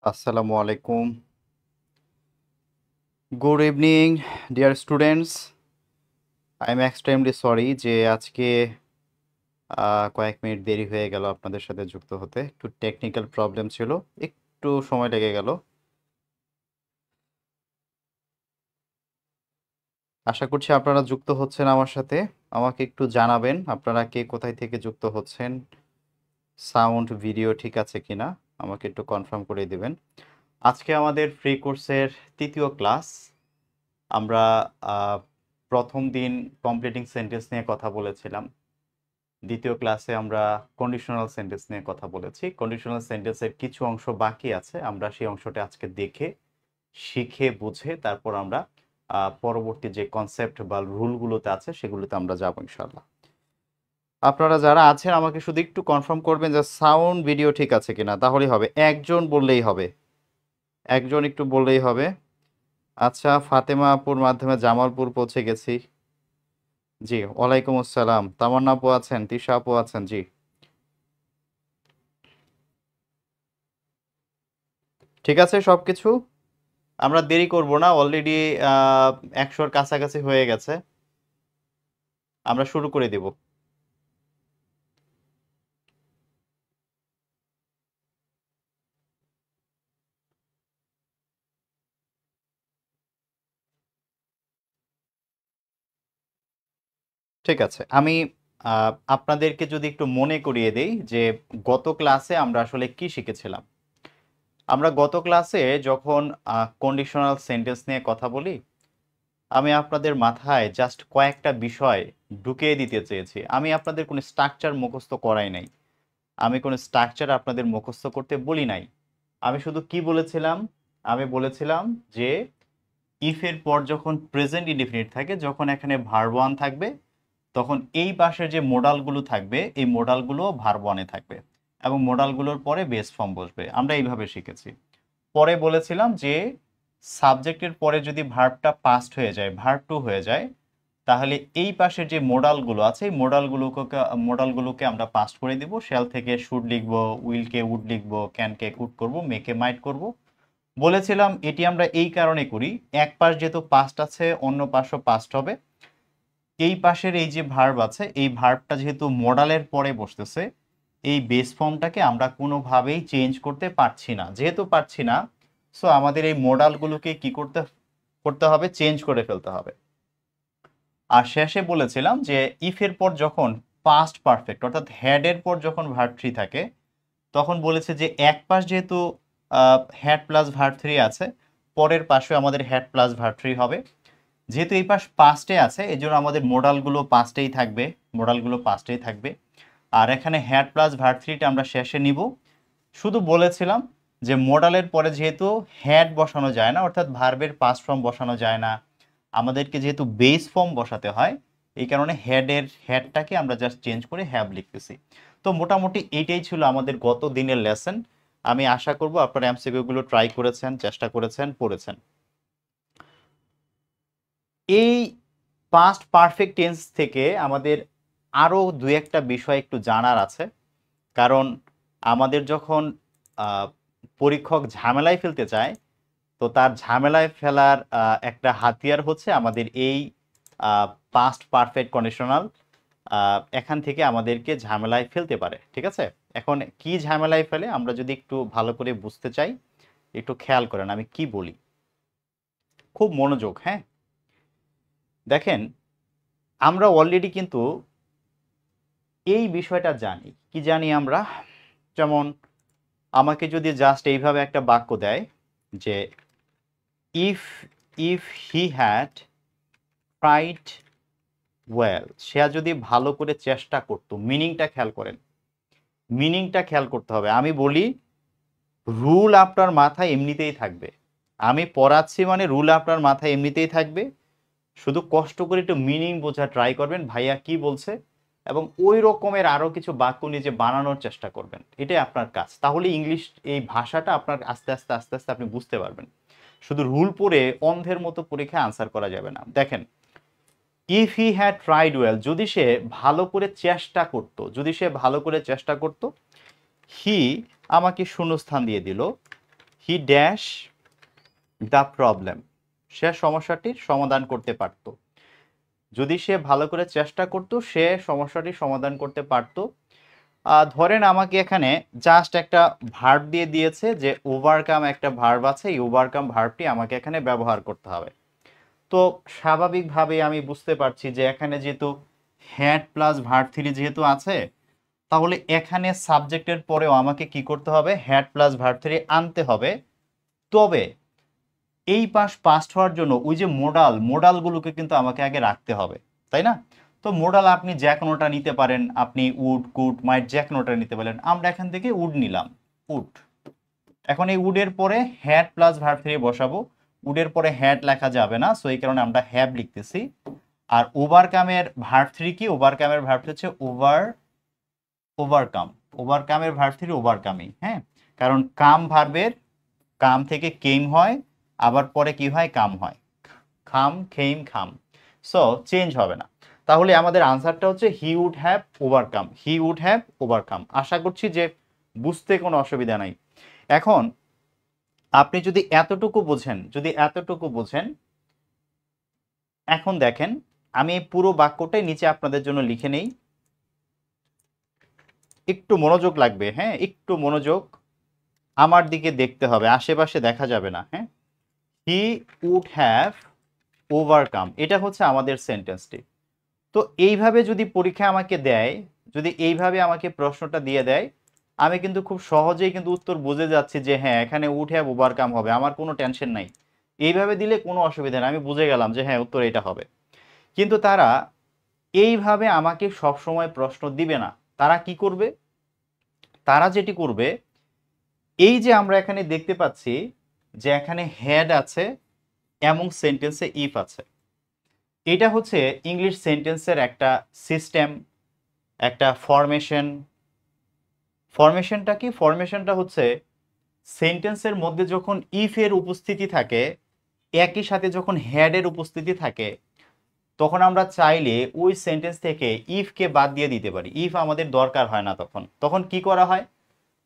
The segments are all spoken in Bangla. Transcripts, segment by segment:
Assalamu alaikum. Good evening, dear students. I am extremely sorry যে আজকে কয়েক মিনিট দেরি হয়ে গেল আপনাদের সাথে যুক্ত হতে। একটু টেকনিক্যাল প্রবলেম ছিল। একটু সময় লেগে গেল। আশা করছি আপনারা যুক্ত হচ্ছেন আমার সাথে। আমাকে একটু জানাবেন আপনারা কে কোথায় থেকে যুক্ত হচ্ছেন। সাউন্ড, ভিডিও ঠিক আছে কিনা আমাকে একটু কনফার্ম করে দিবেন। আজকে আমাদের ফ্রি কোর্সের ৩য় ক্লাস। আমরা প্রথম দিন কমপ্লিটিং সেন্টেন্স নিয়ে কথা বলেছিলাম। দ্বিতীয় ক্লাসে আমরা কন্ডিশনাল সেন্টেন্স নিয়ে কথা বলেছি। কন্ডিশনাল সেন্টেন্সের কিছু অংশ বাকি আছে, আমরা সেই অংশটা আজকে দেখে শিখে বুঝে তারপর আমরা পরবর্তী যে কনসেপ্ট বা রুলগুলোতে আছে সেগুলোতে আমরা যাবো ইনশাআল্লাহ। আপনারা যারা আছেন আমাকে শুধু একটু কনফার্ম করবেন যে সাউন্ড, ভিডিও ঠিক আছে কিনা, তাহলেই হবে। একজন বললেই হবে, একজন একটু বললেই হবে। আচ্ছা, ফাতেমা আপুর মাধ্যমে জামালপুর পৌঁছে গেছি। জি, ওয়ালাইকুম আসসালাম। তামান্না আপু আছেন, তিশা আপু আছেন। জি, ঠিক আছে সবকিছু। আমরা দেরি করব না, অলরেডি 100-র কাছাকাছি হয়ে গেছে। আমরা শুরু করে দিব। ঠিক আছে, আমি আপনাদেরকে যদি একটু মনে করিয়ে দেই যে গত ক্লাসে আমরা আসলে কি শিখেছিলাম। আমরা গত ক্লাসে যখন কন্ডিশনাল সেন্টেন্স নিয়ে কথা বলি, আমি আপনাদের মাথায় জাস্ট কয়েকটা বিষয় ঢুকিয়ে দিতে চেয়েছি। আমি আপনাদের কোনো স্ট্রাকচার মুখস্থ করাই নাই, আমি কোনো স্ট্রাকচার আপনাদের মুখস্থ করতে বলি নাই। আমি শুধু কি বলেছিলাম, আমি বলেছিলাম যে ইফ এর পর যখন প্রেজেন্ট ইনডিফিনিট থাকে, যখন এখানে ভার্ব ওয়ান থাকবে, তখন এই পাশের যে মোডালগুলো থাকবে এই মোডালগুলো ভার্ব ওয়ানে থাকবে এবং মোডালগুলোর পরে বেস ফর্ম বসবে। আমরা এইভাবে শিখেছি। পরে বলেছিলাম যে সাবজেক্টের পরে যদি ভার্বটা পাস্ট হয়ে যায়, ভার্ব টু হয়ে যায়, তাহলে এই পাশের যে মোডালগুলো আছে এই মোডালগুলোকে আমরা পাস্ট করে দিব। শ্যাল থেকে শুড লিখবো, উইলকে উড লিখবো, ক্যানকে কুড করব, মেকে মাইট করব। বলেছিলাম এটি আমরা এই কারণে করি, এক পাশ যেহেতু পাস্ট আছে অন্য পাশও পাস্ট হবে। এই পাশের এই যে ভার্ব আছে এই ভার্বটা যেহেতু মডালের পরে বসতেছে, এই বেস ফর্মটাকে আমরা কোনোভাবেই চেঞ্জ করতে পারছি না। যেহেতু পারছি না, সো আমাদের এই মডালগুলোকে কি করতে করতে হবে, চেঞ্জ করে ফেলতে হবে। আর শেষে বলেছিলাম যে ইফ এর পর যখন পাস্ট পারফেক্ট অর্থাৎ হ্যাড এর পর যখন ভার্ব থ্রি থাকে, তখন বলেছে যে এক পাশ যেহেতু হ্যাড প্লাস ভার্ব থ্রি আছে, পরের পাশে আমাদের হ্যাড প্লাস ভার্ব থ্রি হবে। যেহেতু এই পাশ পাস্টে আছে এই জন্য আমাদের মোডালগুলো পাস্টেই থাকবে, মোডালগুলো পাস্টেই থাকবে। আর এখানে হ্যাড প্লাস ভার্ব থ্রিটা আমরা শেষে নিব। শুধু বলেছিলাম যে মোডালের পরে যেহেতু হ্যাড বসানো যায় না, অর্থাৎ ভার্বের পাস্ট ফর্ম বসানো যায় না, আমাদেরকে যেহেতু বেস ফর্ম বসাতে হয়, এই কারণে হ্যাডটাকে আমরা জাস্ট চেঞ্জ করে হ্যাভ লিখতেছি। তো মোটামুটি এইটাই ছিল আমাদের গত দিনের লেসন। আমি আশা করব আপনারা এমসিকিউগুলো ট্রাই করেছেন, চেষ্টা করেছেন, পড়েছেন। এই পাস্ট পারফেক্ট টেন্স থেকে আমাদের আরও দু একটা বিষয় একটু জানার আছে। কারণ আমাদের যখন পরীক্ষক ঝামেলায় ফেলতে চায়, তো তার ঝামেলায় ফেলার একটা হাতিয়ার হচ্ছে আমাদের এই পাস্ট পারফেক্ট কন্ডিশনাল। এখান থেকে আমাদেরকে ঝামেলায় ফেলতে পারে। ঠিক আছে, এখন কি ঝামেলায় ফেলে আমরা যদি একটু ভালো করে বুঝতে চাই, একটু খেয়াল করেন আমি কি বলি, খুব মনোযোগ। হ্যাঁ, দেখেন আমরা অলরেডি কিন্তু এই বিষয়টা জানি। কি জানি আমরা? যেমন আমাকে যদি জাস্ট এইভাবে একটা বাক্য দেয় যে if if he had tried well, সে যদি ভালো করে চেষ্টা করতো, মিনিংটা খেয়াল করেন, মিনিংটা খেয়াল করতে হবে। আমি বলি রুল আপনার মাথায় এমনিতেই থাকবে, আমি পড়াচ্ছি মানে রুল আপনার মাথায় এমনিতেই থাকবে। শুধু কষ্ট করে একটু মিনিং বোঝা ট্রাই করবেন, ভাইয়া কি বলছে, এবং ওই রকমের আরো কিছু বাক্য নিজে বানানোর চেষ্টা করবেন। এটাই আপনার কাজ। তাহলে ইংলিশ এই ভাষাটা আপনার আস্তে আস্তে আস্তে আস্তে আপনি বুঝতে পারবেন। শুধু রুল পড়ে অন্ধের মতো পরীক্ষায় আনসার করা যাবে না। দেখেন, if he had tried well, যদি সে ভালো করে চেষ্টা করত, যদি সে ভালো করে চেষ্টা করত, হি আমাকে শূন্যস্থান দিয়ে দিল, হি ড্যাশ দ্য প্রবলেম, সে সমস্যাটির সমাধান করতে পারত। যদি সে ভালো করে চেষ্টা করত সে সমস্যাটির সমাধান করতে পারত। ধরেন আমাকে এখানে জাস্ট একটা ভার্ব দিয়ে দিয়েছে যে ওভারকাম একটা ভার্ব আছে, এই ওভারকাম ভার্বটি আমাকে এখানে ব্যবহার করতে হবে। তো স্বাভাবিকভাবে আমি বুঝতে পারছি যে এখানে যেহেতু হ্যাড প্লাস ভার্ব থ্রি যেহেতু আছে, তাহলে এখানে সাবজেক্টের পরেও আমাকে কি করতে হবে, হ্যাড প্লাস ভার্ব থ্রি আনতে হবে। তবে এই পাস্ট হওয়ার জন্য ওই যে মোডালগুলোকে কিন্তু আমাকে আগে রাখতে হবে, তাই না? তো মোডাল আপনি যে কোনোটা নিতে পারেন, আপনি উড কুড মাইট যে কোনোটা নিতে পারেন। আমরা এখান থেকে উড নিলাম, উড। এখন এই উডের পরে হ্যাড প্লাস ভার্ব থ্রি বসাবো। উডের পরে হ্যাড লেখা যাবে না, সো এই কারণে আমরা হ্যাভ লিখতেছি। আর ওভারকামের ভার্ব থ্রি কি, ওভারকামের ভার্ব হচ্ছে ওভারকাম। ওভারকামের ভার্ব থ্রি ওভারকামই, হ্যাঁ, কারণ কাম ভার্বের কাম থেকে কেম হয়, আবার পরে কি হয়, কাম হয়, খাম খেইম খাম, সো চেঞ্জ হবে না। তাহলে আমাদের আনসারটা হচ্ছে he would have overcome, he would have overcome. আশা করছি যে বুঝতে কোনো অসুবিধা নাই। এখন আপনি যদি এতটুকু বোঝেন, এখন দেখেন আমি পুরো বাক্যটাই নিচে আপনাদের জন্য লিখে নেই, একটু মনোযোগ লাগবে, হ্যাঁ, একটু মনোযোগ, আমার দিকে দেখতে হবে, আশেপাশে দেখা যাবে না, হ্যাঁ। হি উড হ্যাভ ওভারকাম, এটা হচ্ছে আমাদের সেন্টেন্সটি। তো এইভাবে যদি পরীক্ষা আমাকে দেয়, যদি এইভাবে আমাকে প্রশ্নটা দিয়ে দেয়, আমি কিন্তু খুব সহজেই কিন্তু উত্তর বুঝে যাচ্ছি যে হ্যাঁ এখানে উড হ্যাভ ওভারকাম হবে, আমার কোনো টেনশন নাই। এইভাবে দিলে কোনো অসুবিধা নেই, আমি বুঝে গেলাম যে হ্যাঁ উত্তর এটা হবে। কিন্তু তারা এইভাবে আমাকে সব সময় প্রশ্ন দিবে না। তারা কি করবে, তারা যেটি করবে, এই যে আমরা এখানে দেখতে পাচ্ছি যে এখানে হ্যাড আছে এবং সেন্টেন্সে ইফ আছে, এটা হচ্ছে ইংলিশ সেন্টেন্সের একটা সিস্টেম, একটা ফরমেশন। ফরমেশনটা কি, ফরমেশনটা হচ্ছে সেন্টেন্সের মধ্যে যখন ইফ এর উপস্থিতি থাকে, একই সাথে যখন হ্যাড এর উপস্থিতি থাকে, তখন আমরা চাইলে ওই সেন্টেন্স থেকে ইফকে বাদ দিয়ে দিতে পারি, ইফ আমাদের দরকার হয় না। তখন তখন কি করা হয়,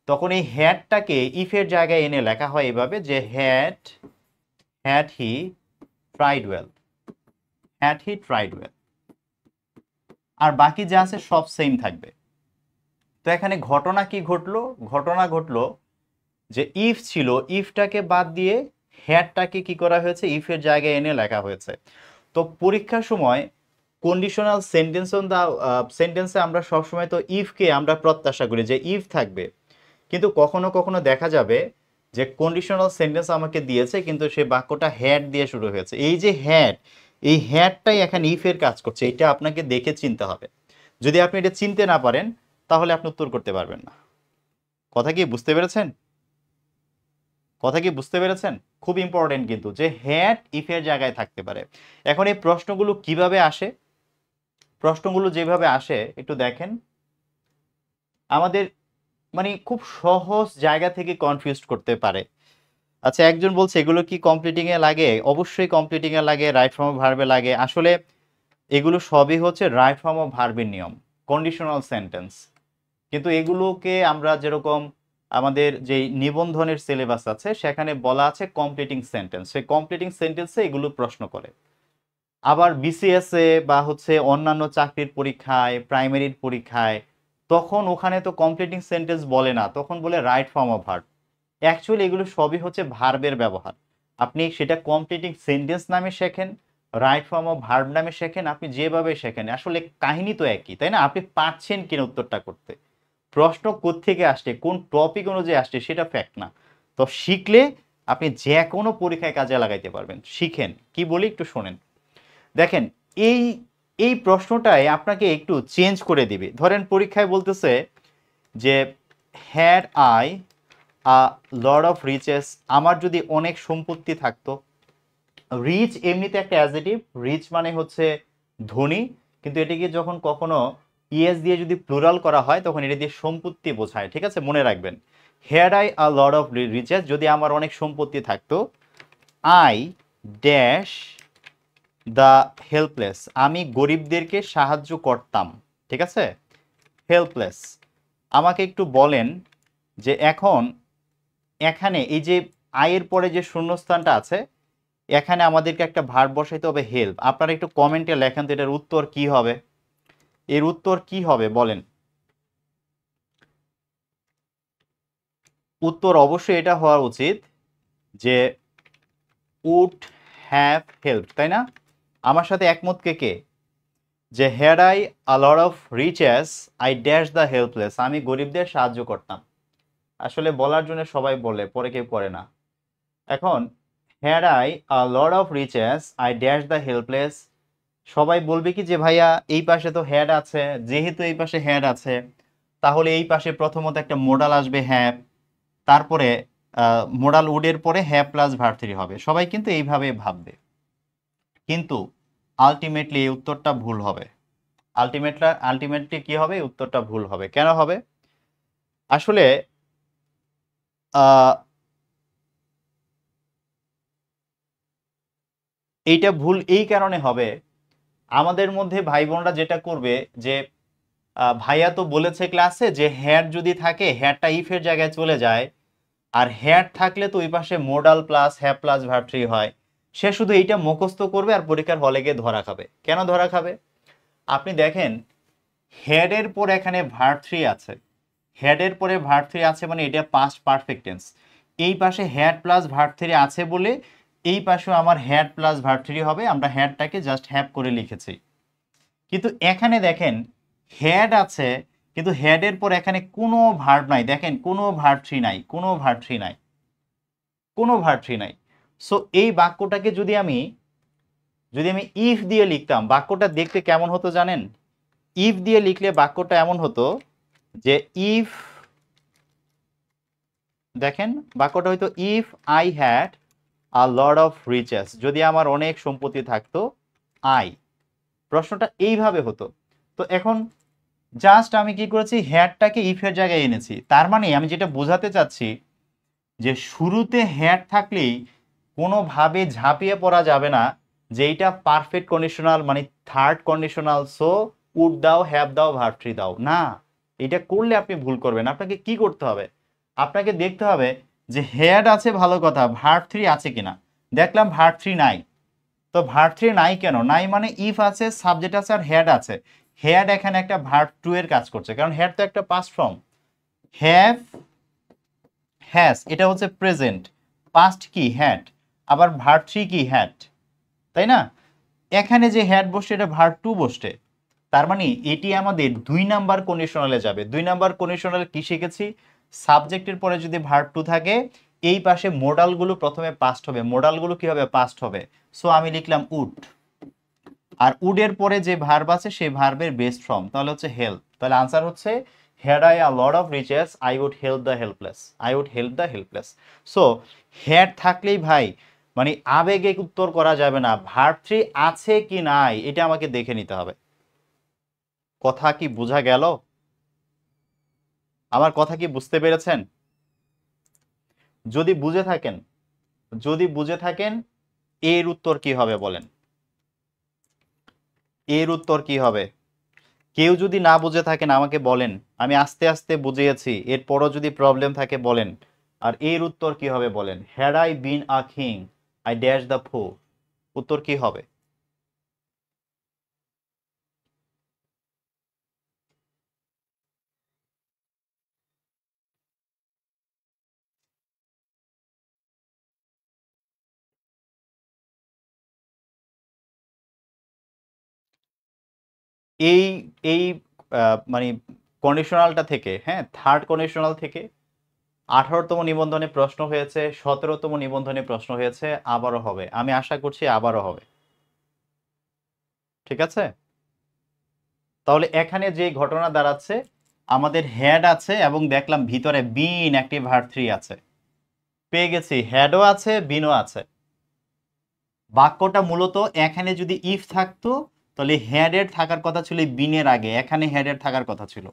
তখন এই হ্যাডটাকে ইফের জায়গায় এনে লেখা হয় এভাবে যে had he tried well, had he tried well, আর বাকি যা আছে সব সেম থাকবে। তো এখানে ঘটনা কি ঘটলো, ঘটনা ঘটলো যে ইফ ছিল, ইফটাকে বাদ দিয়ে হ্যাডটাকে কি করা হয়েছে, ইফের জায়গায় এনে লেখা হয়েছে। তো পরীক্ষার সময় কন্ডিশনাল সেন্টেন্সে আমরা সবসময় তো ইফকে আমরা প্রত্যাশা করি যে ইফ থাকবে, কিন্তু কখনো কখনো দেখা যাবে যে কন্ডিশনাল সেন্টেন্স আমাকে দিয়েছে কিন্তু সে বাক্যটা হ্যাড দিয়ে শুরু হয়েছে। এই যে হ্যাড, এই হ্যাডটাই এখানে ইফের কাজ করছে, এটা আপনাকে দেখে চিনতে হবে। যদি আপনি এটা চিনতে না পারেন তাহলে আপনি উত্তর করতে পারবেন না। কথা কি বুঝতে পেরেছেন, কথা কি বুঝতে পেরেছেন? খুব ইম্পর্টেন্ট কিন্তু যে হ্যাড ইফের জায়গায় থাকতে পারে। এখন এই প্রশ্নগুলো কিভাবে আসে, প্রশ্নগুলো যেভাবে আসে একটু দেখেন, আমাদের মানে খুব সহজ জায়গা থেকে কনফিউজ করতে পারে। আচ্ছা, একজন বলছে এগুলো কি কমপ্লিটিং এ লাগে? অবশ্যই কমপ্লিটিং এ লাগে, রাইট ফর্ম অফ ভার্বে লাগে। আসলে এগুলো সবই হচ্ছে রাইট ফর্ম অফ ভার্বের নিয়ম, কন্ডিশনাল সেন্টেন্স। কিন্তু এগুলোকে আমরা যেরকম আমাদের যে নিবন্ধনের সিলেবাস আছে সেখানে বলা আছে কমপ্লিটিং সেন্টেন্স, সেই কমপ্লিটিং সেন্টেন্সে এগুলো প্রশ্ন করে। আবার বিসিএস এ বা হচ্ছে অন্যান্য চাকরির পরীক্ষায়, প্রাইমারির পরীক্ষায়, তখন ওখানে তো কমপ্লিটিং সেন্টেন্স বলে না, তখন বলে right form of verb. Actually এগুলো সবই হচ্ছে ভার্বের ব্যবহার। আপনি সেটা কমপ্লিটিং সেন্টেন্স নামে শেখেন, রাইট ফর্ম অফ ভার্ব নামে শেখেন, আপনি যেভাবে শেখেন আসলে কাহিনী তো একই, তাই না? আপনি পারছেন কিনা উত্তরটা করতে, প্রশ্ন কোত্থেকে আসছে, কোন টপিক অনুযায়ী আসছে সেটা ফ্যাক্ট না। তো শিখলে আপনি যে কোনো পরীক্ষায় কাজে লাগাইতে পারবেন। শিখেন, কি বলি একটু শোনেন। দেখেন এই এই প্রশ্নটাই আপনাকে একটু চেঞ্জ করে দিবে। ধরেন পরীক্ষায় বলতেছে যে had I a lot of riches, আমার যদি অনেক সম্পত্তি থাকতো। রিচ এমনিতে একটা অ্যাডজেক্টিভ, রিচ মানে হচ্ছে ধনী, কিন্তু এটিকে যখন কখনো ইএস দিয়ে যদি প্লুরাল করা হয় তখন এটা দিয়ে সম্পত্তি বোঝায়, ঠিক আছে, মনে রাখবেন। Had I a lot of riches, যদি আমার অনেক সম্পত্তি থাকতো। আই ড্যাশ দ্য হেল্পলেস, আমি গরিবদেরকে সাহায্য করতাম, ঠিক আছে, হেল্পলেস। আমাকে একটু বলেন যে এখন এখানে এই যে আই এর পরে যে শূন্যস্থানটা আছে এখানে আমাদেরকে একটা ভার্ব বসাইতে হবে হেল্প। আপনারা একটু কমেন্টে লেখেন তো এটার উত্তর কি হবে, এর উত্তর কি হবে বলেন। উত্তর অবশ্যই এটা হওয়া উচিত যে উড হ্যাভ হেল্প, তাই না? আমার সাথে একমত কে কে? যে had I a lot of riches I dash the helpless, আমি গরিবদের সাহায্য করতাম। আসলে বলার জন্য সবাই বলে, পরে কেউ করে না। এখন had I a lot of riches I dash the helpless, সবাই বলবে কি যে ভাইয়া এই পাশে তো হ্যাড আছে, যেহেতু এই পাশে হ্যাড আছে তাহলে এই পাশে প্রথমত একটা মোডাল আসবে হ্যাভ, তারপরে মোডাল উডের পরে হ্যাভ প্লাস ভার্ব থ্রি হবে। সবাই কিন্তু এইভাবে ভাববে, কিন্তু আলটিমেটলি এই উত্তরটা ভুল হবে। আলটিমেটলি কি হবে? উত্তরটা ভুল হবে। কেন হবে? আসলে আহ, এইটা ভুল এই কারণে হবে, আমাদের মধ্যে ভাই বোনরা যেটা করবে যে ভাইয়া তো বলেছে ক্লাসে যে হ্যাড যদি থাকে হ্যাডটা ইফের জায়গায় চলে যায়, আর হ্যাড থাকলে তো ওই পাশে modal plus have plus verb three হয়। সে শুধু এইটা মুখস্থ করবে আর পরীক্ষার হলে গিয়ে ধরা খাবে। কেন ধরা খাবে? আপনি দেখেন হেডের পর এখানে ভার্ব থ্রি আছে, হেডের পরে ভার্ব থ্রি আছে মানে এটা পাস্ট পারফেক্ট টেন্স। এই পাশে হ্যাড প্লাস ভার্ব থ্রি আছে বলে এই পাশেও আমার হ্যাড প্লাস ভার্ব থ্রি হবে, আমরা হ্যাডটাকে জাস্ট হ্যাভ করে লিখেছি। কিন্তু এখানে দেখেন হ্যাড আছে কিন্তু হ্যাডের পর এখানে কোনো ভার্ব নাই, দেখেন কোনো ভার্ব থ্রি নাই, কোনো ভার্ব থ্রি নাই, কোনো ভার্ব থ্রি নাই। সো এই বাক্যটাকে যদি আমি ইফ দিয়ে লিখতাম বাক্যটা দেখতে কেমন হতো জানেন? ইফ দিয়ে লিখলে বাক্যটা এমন হতো যে ইফ, দেখেন বাক্যটা হয়তো if I had a lot of riches, যদি আমার অনেক সম্পত্তি থাকতো আই, প্রশ্নটা এইভাবে হতো। তো এখন জাস্ট আমি কি করেছি, হ্যাডটাকে ইফের জায়গায় এনেছি। তার মানে আমি যেটা বোঝাতে চাচ্ছি যে শুরুতে হ্যাড থাকলেই কোনোভাবে ঝাঁপিয়ে পড়া যাবে না যে এইটা পারফেক্ট কন্ডিশনাল মানে থার্ড কন্ডিশনাল, সো উড দাও হ্যাভ দাও ভার্ব থ্রি দাও না। এটা করলে আপনি ভুল করবেন। আপনাকে কি করতে হবে? আপনাকে দেখতে হবে যে হ্যাড আছে ভালো কথা, ভার্ব থ্রি আছে কিনা। দেখলাম ভার্ব থ্রি নাই, তো ভার্ব থ্রি নাই কেন? নাই মানে ইফ আছে, সাবজেক্ট আছে আর হ্যাড আছে। হ্যাড এখানে একটা ভার্ব টু এর কাজ করছে, কারণ হ্যাড তো একটা পাস্ট ফর্ম। হ্যাভ হ্যাজ এটা হচ্ছে প্রেজেন্ট, পাস্ট কি হ্যাড, আবার ভার্ব থ্রি কি হ্যাড, তাই না? এখানে যে হ্যাড বসছে এটা ভার্ব টু বসছে। তার মানে এটি আমাদের 2 নাম্বার কন্ডিশনালে যাবে। 2 নাম্বার কন্ডিশনালে কি শিখেছি? সাবজেক্টের পরে যদি ভার্ব টু থাকে এই পাশে মোডালগুলো প্রথমে পাস্ট হবে। মোডালগুলো কি হবে? পাস্ট হবে। সো আমি লিখলাম উড, আর উডের পরে যে ভার্ব আছে সেই ভার্বের বেস্ট ফর্ম তাহলে হচ্ছে হেল্প। তাহলে আনসার হচ্ছে had I a lot of riches I would help the helpless, I would help the helpless. So had থাকলেই ভাই মানে আবেগে উত্তর করা যাবে না, ভার্ব থ্রি আছে কি নাই এটা আমাকে দেখে নিতে হবে। কথা কি বোঝা গেল? আমার কথা কি বুঝতে পেরেছেন? যদি বুঝে থাকেন, যদি বুঝে থাকেন এর উত্তর কি হবে বলেন? এর উত্তর কি হবে? কেউ যদি না বুঝে থাকেন আমাকে বলেন, আমি আস্তে আস্তে বুঝিয়েছি, এরপরও যদি প্রবলেম থাকে বলেন। আর এর উত্তর কি হবে বলেন? Had I been a king I dash the ফো, উত্তর কি হবে? এই এই মানে কন্ডিশনালটা থেকে, হ্যাঁ থার্ড কন্ডিশনাল থেকে 18তম নিবন্ধনে প্রশ্ন হয়েছে, 17তম নিবন্ধনে প্রশ্ন হয়েছে, আবারও হবে, আমি আশা করছি আবারও হবে। ঠিক আছে? তাহলে এখানে যে ঘটনা দাঁড়াচ্ছে আমাদের হেড আছে এবং দেখলাম ভিতরে বিন অ্যাক্টিভ ভার্ব থ্রি আছে, পেয়ে গেছি হেডও আছে বিনও আছে। বাক্যটা মূলত এখানে যদি ইফ থাকতো তাহলে হেডের থাকার কথা ছিল বিনের আগে, এখানে হেডের থাকার কথা ছিল।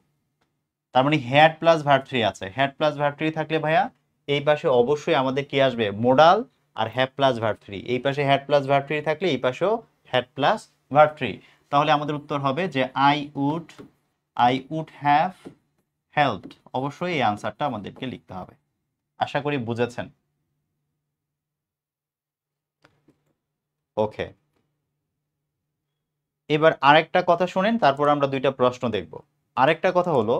তার মানে হ্যাড প্লাস ভার্ব থ্রি আছে, হ্যাড প্লাস ভার্ব থ্রি থাকলে ভাইয়া এই পাশে অবশ্যই আমাদের কি আসবে? মোডাল আর হ্যাভ প্লাস ভার্ব থ্রি। এই পাশে হ্যাড প্লাস ভার্ব থ্রি থাকলে এই পাশেও হ্যাড প্লাস ভার্ব থ্রি। তাহলে আমাদের উত্তর হবে যে আই উড হ্যাভ হেল্পড। অবশ্যই এই আনসারটা আমাদেরকে লিখতে হবে। আশা করি বুঝেছেন। ওকে, এবার আরেকটা কথা শুনেন, তারপর আমরা দুইটা প্রশ্ন দেখব। আরেকটা কথা হলো,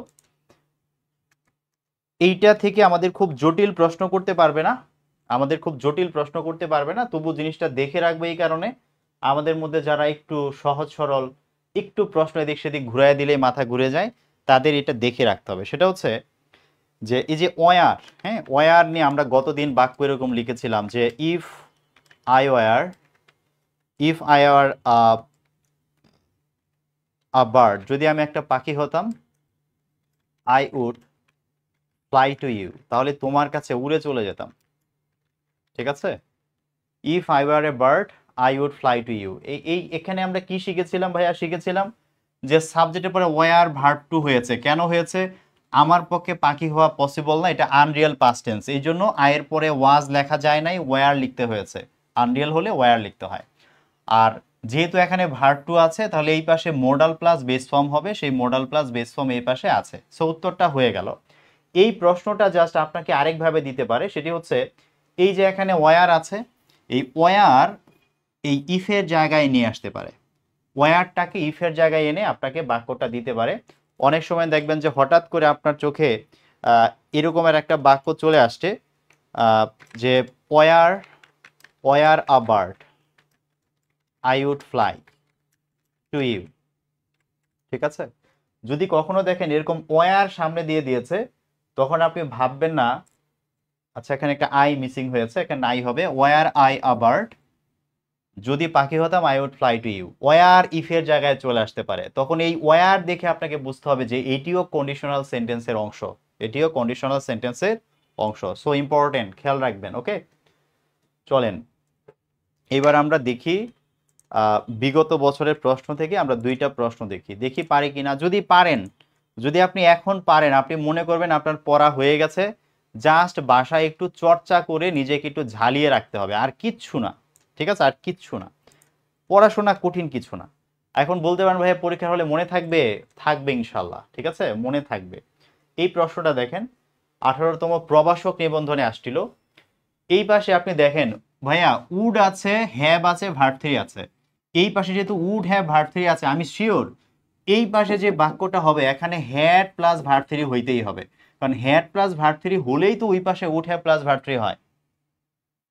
এইটা থেকে আমাদের খুব জটিল প্রশ্ন করতে পারবে না, তবু জিনিসটা দেখে রাখবে। এই কারণে আমাদের মধ্যে যারা একটু সহজ সরল, একটু প্রশ্ন এদিক সেদিক ঘুরাই দিলে মাথা ঘুরে যায়, তাদের এটা দেখে রাখতে হবে। সেটা হচ্ছে যে এই যে ওয়ার, হ্যাঁ, ওয়ার নিয়ে আমরা গতদিন বাক্য এরকম লিখেছিলাম যে if I were a bird, যদি আমি একটা পাখি হতাম, I would fly to you, তাহলে তোমার কাছে উড়ে চলে যেতাম। ঠিক আছে, if I were a bird I would fly to you. এই এখানে আমরা কি শিখেছিলাম ভাইয়া? শিখেছিলাম যে সাবজেক্টের পরে ওয়ার ভার্ব টু হয়েছে। কেন হয়েছে? আমার পক্ষে পাখি হওয়া পসিবল না, এটা আনরিয়াল পাস্ট টেন্স, এই জন্য আয়ের পরে ওয়াজ লেখা যায় নাই, ওয়ার লিখতে হয়েছে। আনরিয়াল হলে ওয়ার লিখতে হয়। আর যেহেতু এখানে ভার্ব টু আছে, তাহলে এই পাশে মোডাল প্লাস বেস ফর্ম হবে, সেই মোডাল প্লাস বেস ফর্ম এই পাশে আছে। সো উত্তরটা হয়ে গেল। এই প্রশ্নটা জাস্ট আপনাকে আরেকভাবে দিতে পারে, সেটি হচ্ছে এই যে এখানে ওয়ার আছে, এই ওয়ার এই ইফের জায়গায় নিয়ে আসতে পারে, ওয়ারটাকে ইফের জায়গায় এনে আপনাকে বাক্যটা দিতে পারে। অনেক সময় দেখবেন যে হঠাৎ করে আপনার চোখে এরকমের একটা বাক্য চলে আসছে, যে were were a bird I would fly to you. ঠিক আছে, যদি কখনো দেখেন এরকম ওয়ার সামনে দিয়ে দিয়েছে, তখন আপনি ভাববেন না আচ্ছা এখানে একটা আই মিসিং হয়েছে, এখানে আই হবে ওয়ার আই আ বার্ড, যদি পাখি হতাম I would fly to you. Were ইফের জায়গায় চলে আসতে পারে, তখন এই ওয়ার দেখে আপনাকে বুঝতে হবে যে এটিও কন্ডিশনাল সেন্টেন্সের অংশ, এটিও কন্ডিশনাল সেন্টেন্সের অংশ। সো ইম্পর্টেন্ট, খেয়াল রাখবেন। ওকে, চলেন এবার আমরা দেখি বিগত বছরের প্রশ্ন থেকে আমরা দুইটা প্রশ্ন দেখি পারি কিনা। যদি পারেন, যদি আপনি এখন পারেন, আপনি মনে করবেন আপনার পড়া হয়ে গেছে, জাস্ট বাসায় একটু চর্চা করে নিজেকে একটু ঝালিয়ে রাখতে হবে, আর কিচ্ছু না। ঠিক আছে, আর কিচ্ছু না, পড়াশোনা কঠিন কিছু না। এখন বলতে পারেন ভাইয়া পরীক্ষার হলে মনে থাকবে? থাকবে ইনশাল্লাহ, ঠিক আছে, মনে থাকবে। এই প্রশ্নটা দেখেন, 18তম প্রবাসক নিবন্ধনে আসছিল। এই পাশে আপনি দেখেন ভাইয়া উড আছে, হ্যাভ আছে, ভার্ব থ্রি আছে। এই পাশে যেহেতু উড হ্যাভ ভার্ব থ্রি আছে, আমি শিওর এই পাশে যে বাক্যটা হবে এখানে হ্যাড প্লাস ভার্ব থ্রি হইতেই হবে, কারণ হ্যাড প্লাস ভার্ব থ্রি হলেই তো ওই পাশে would have plus verb three হয়,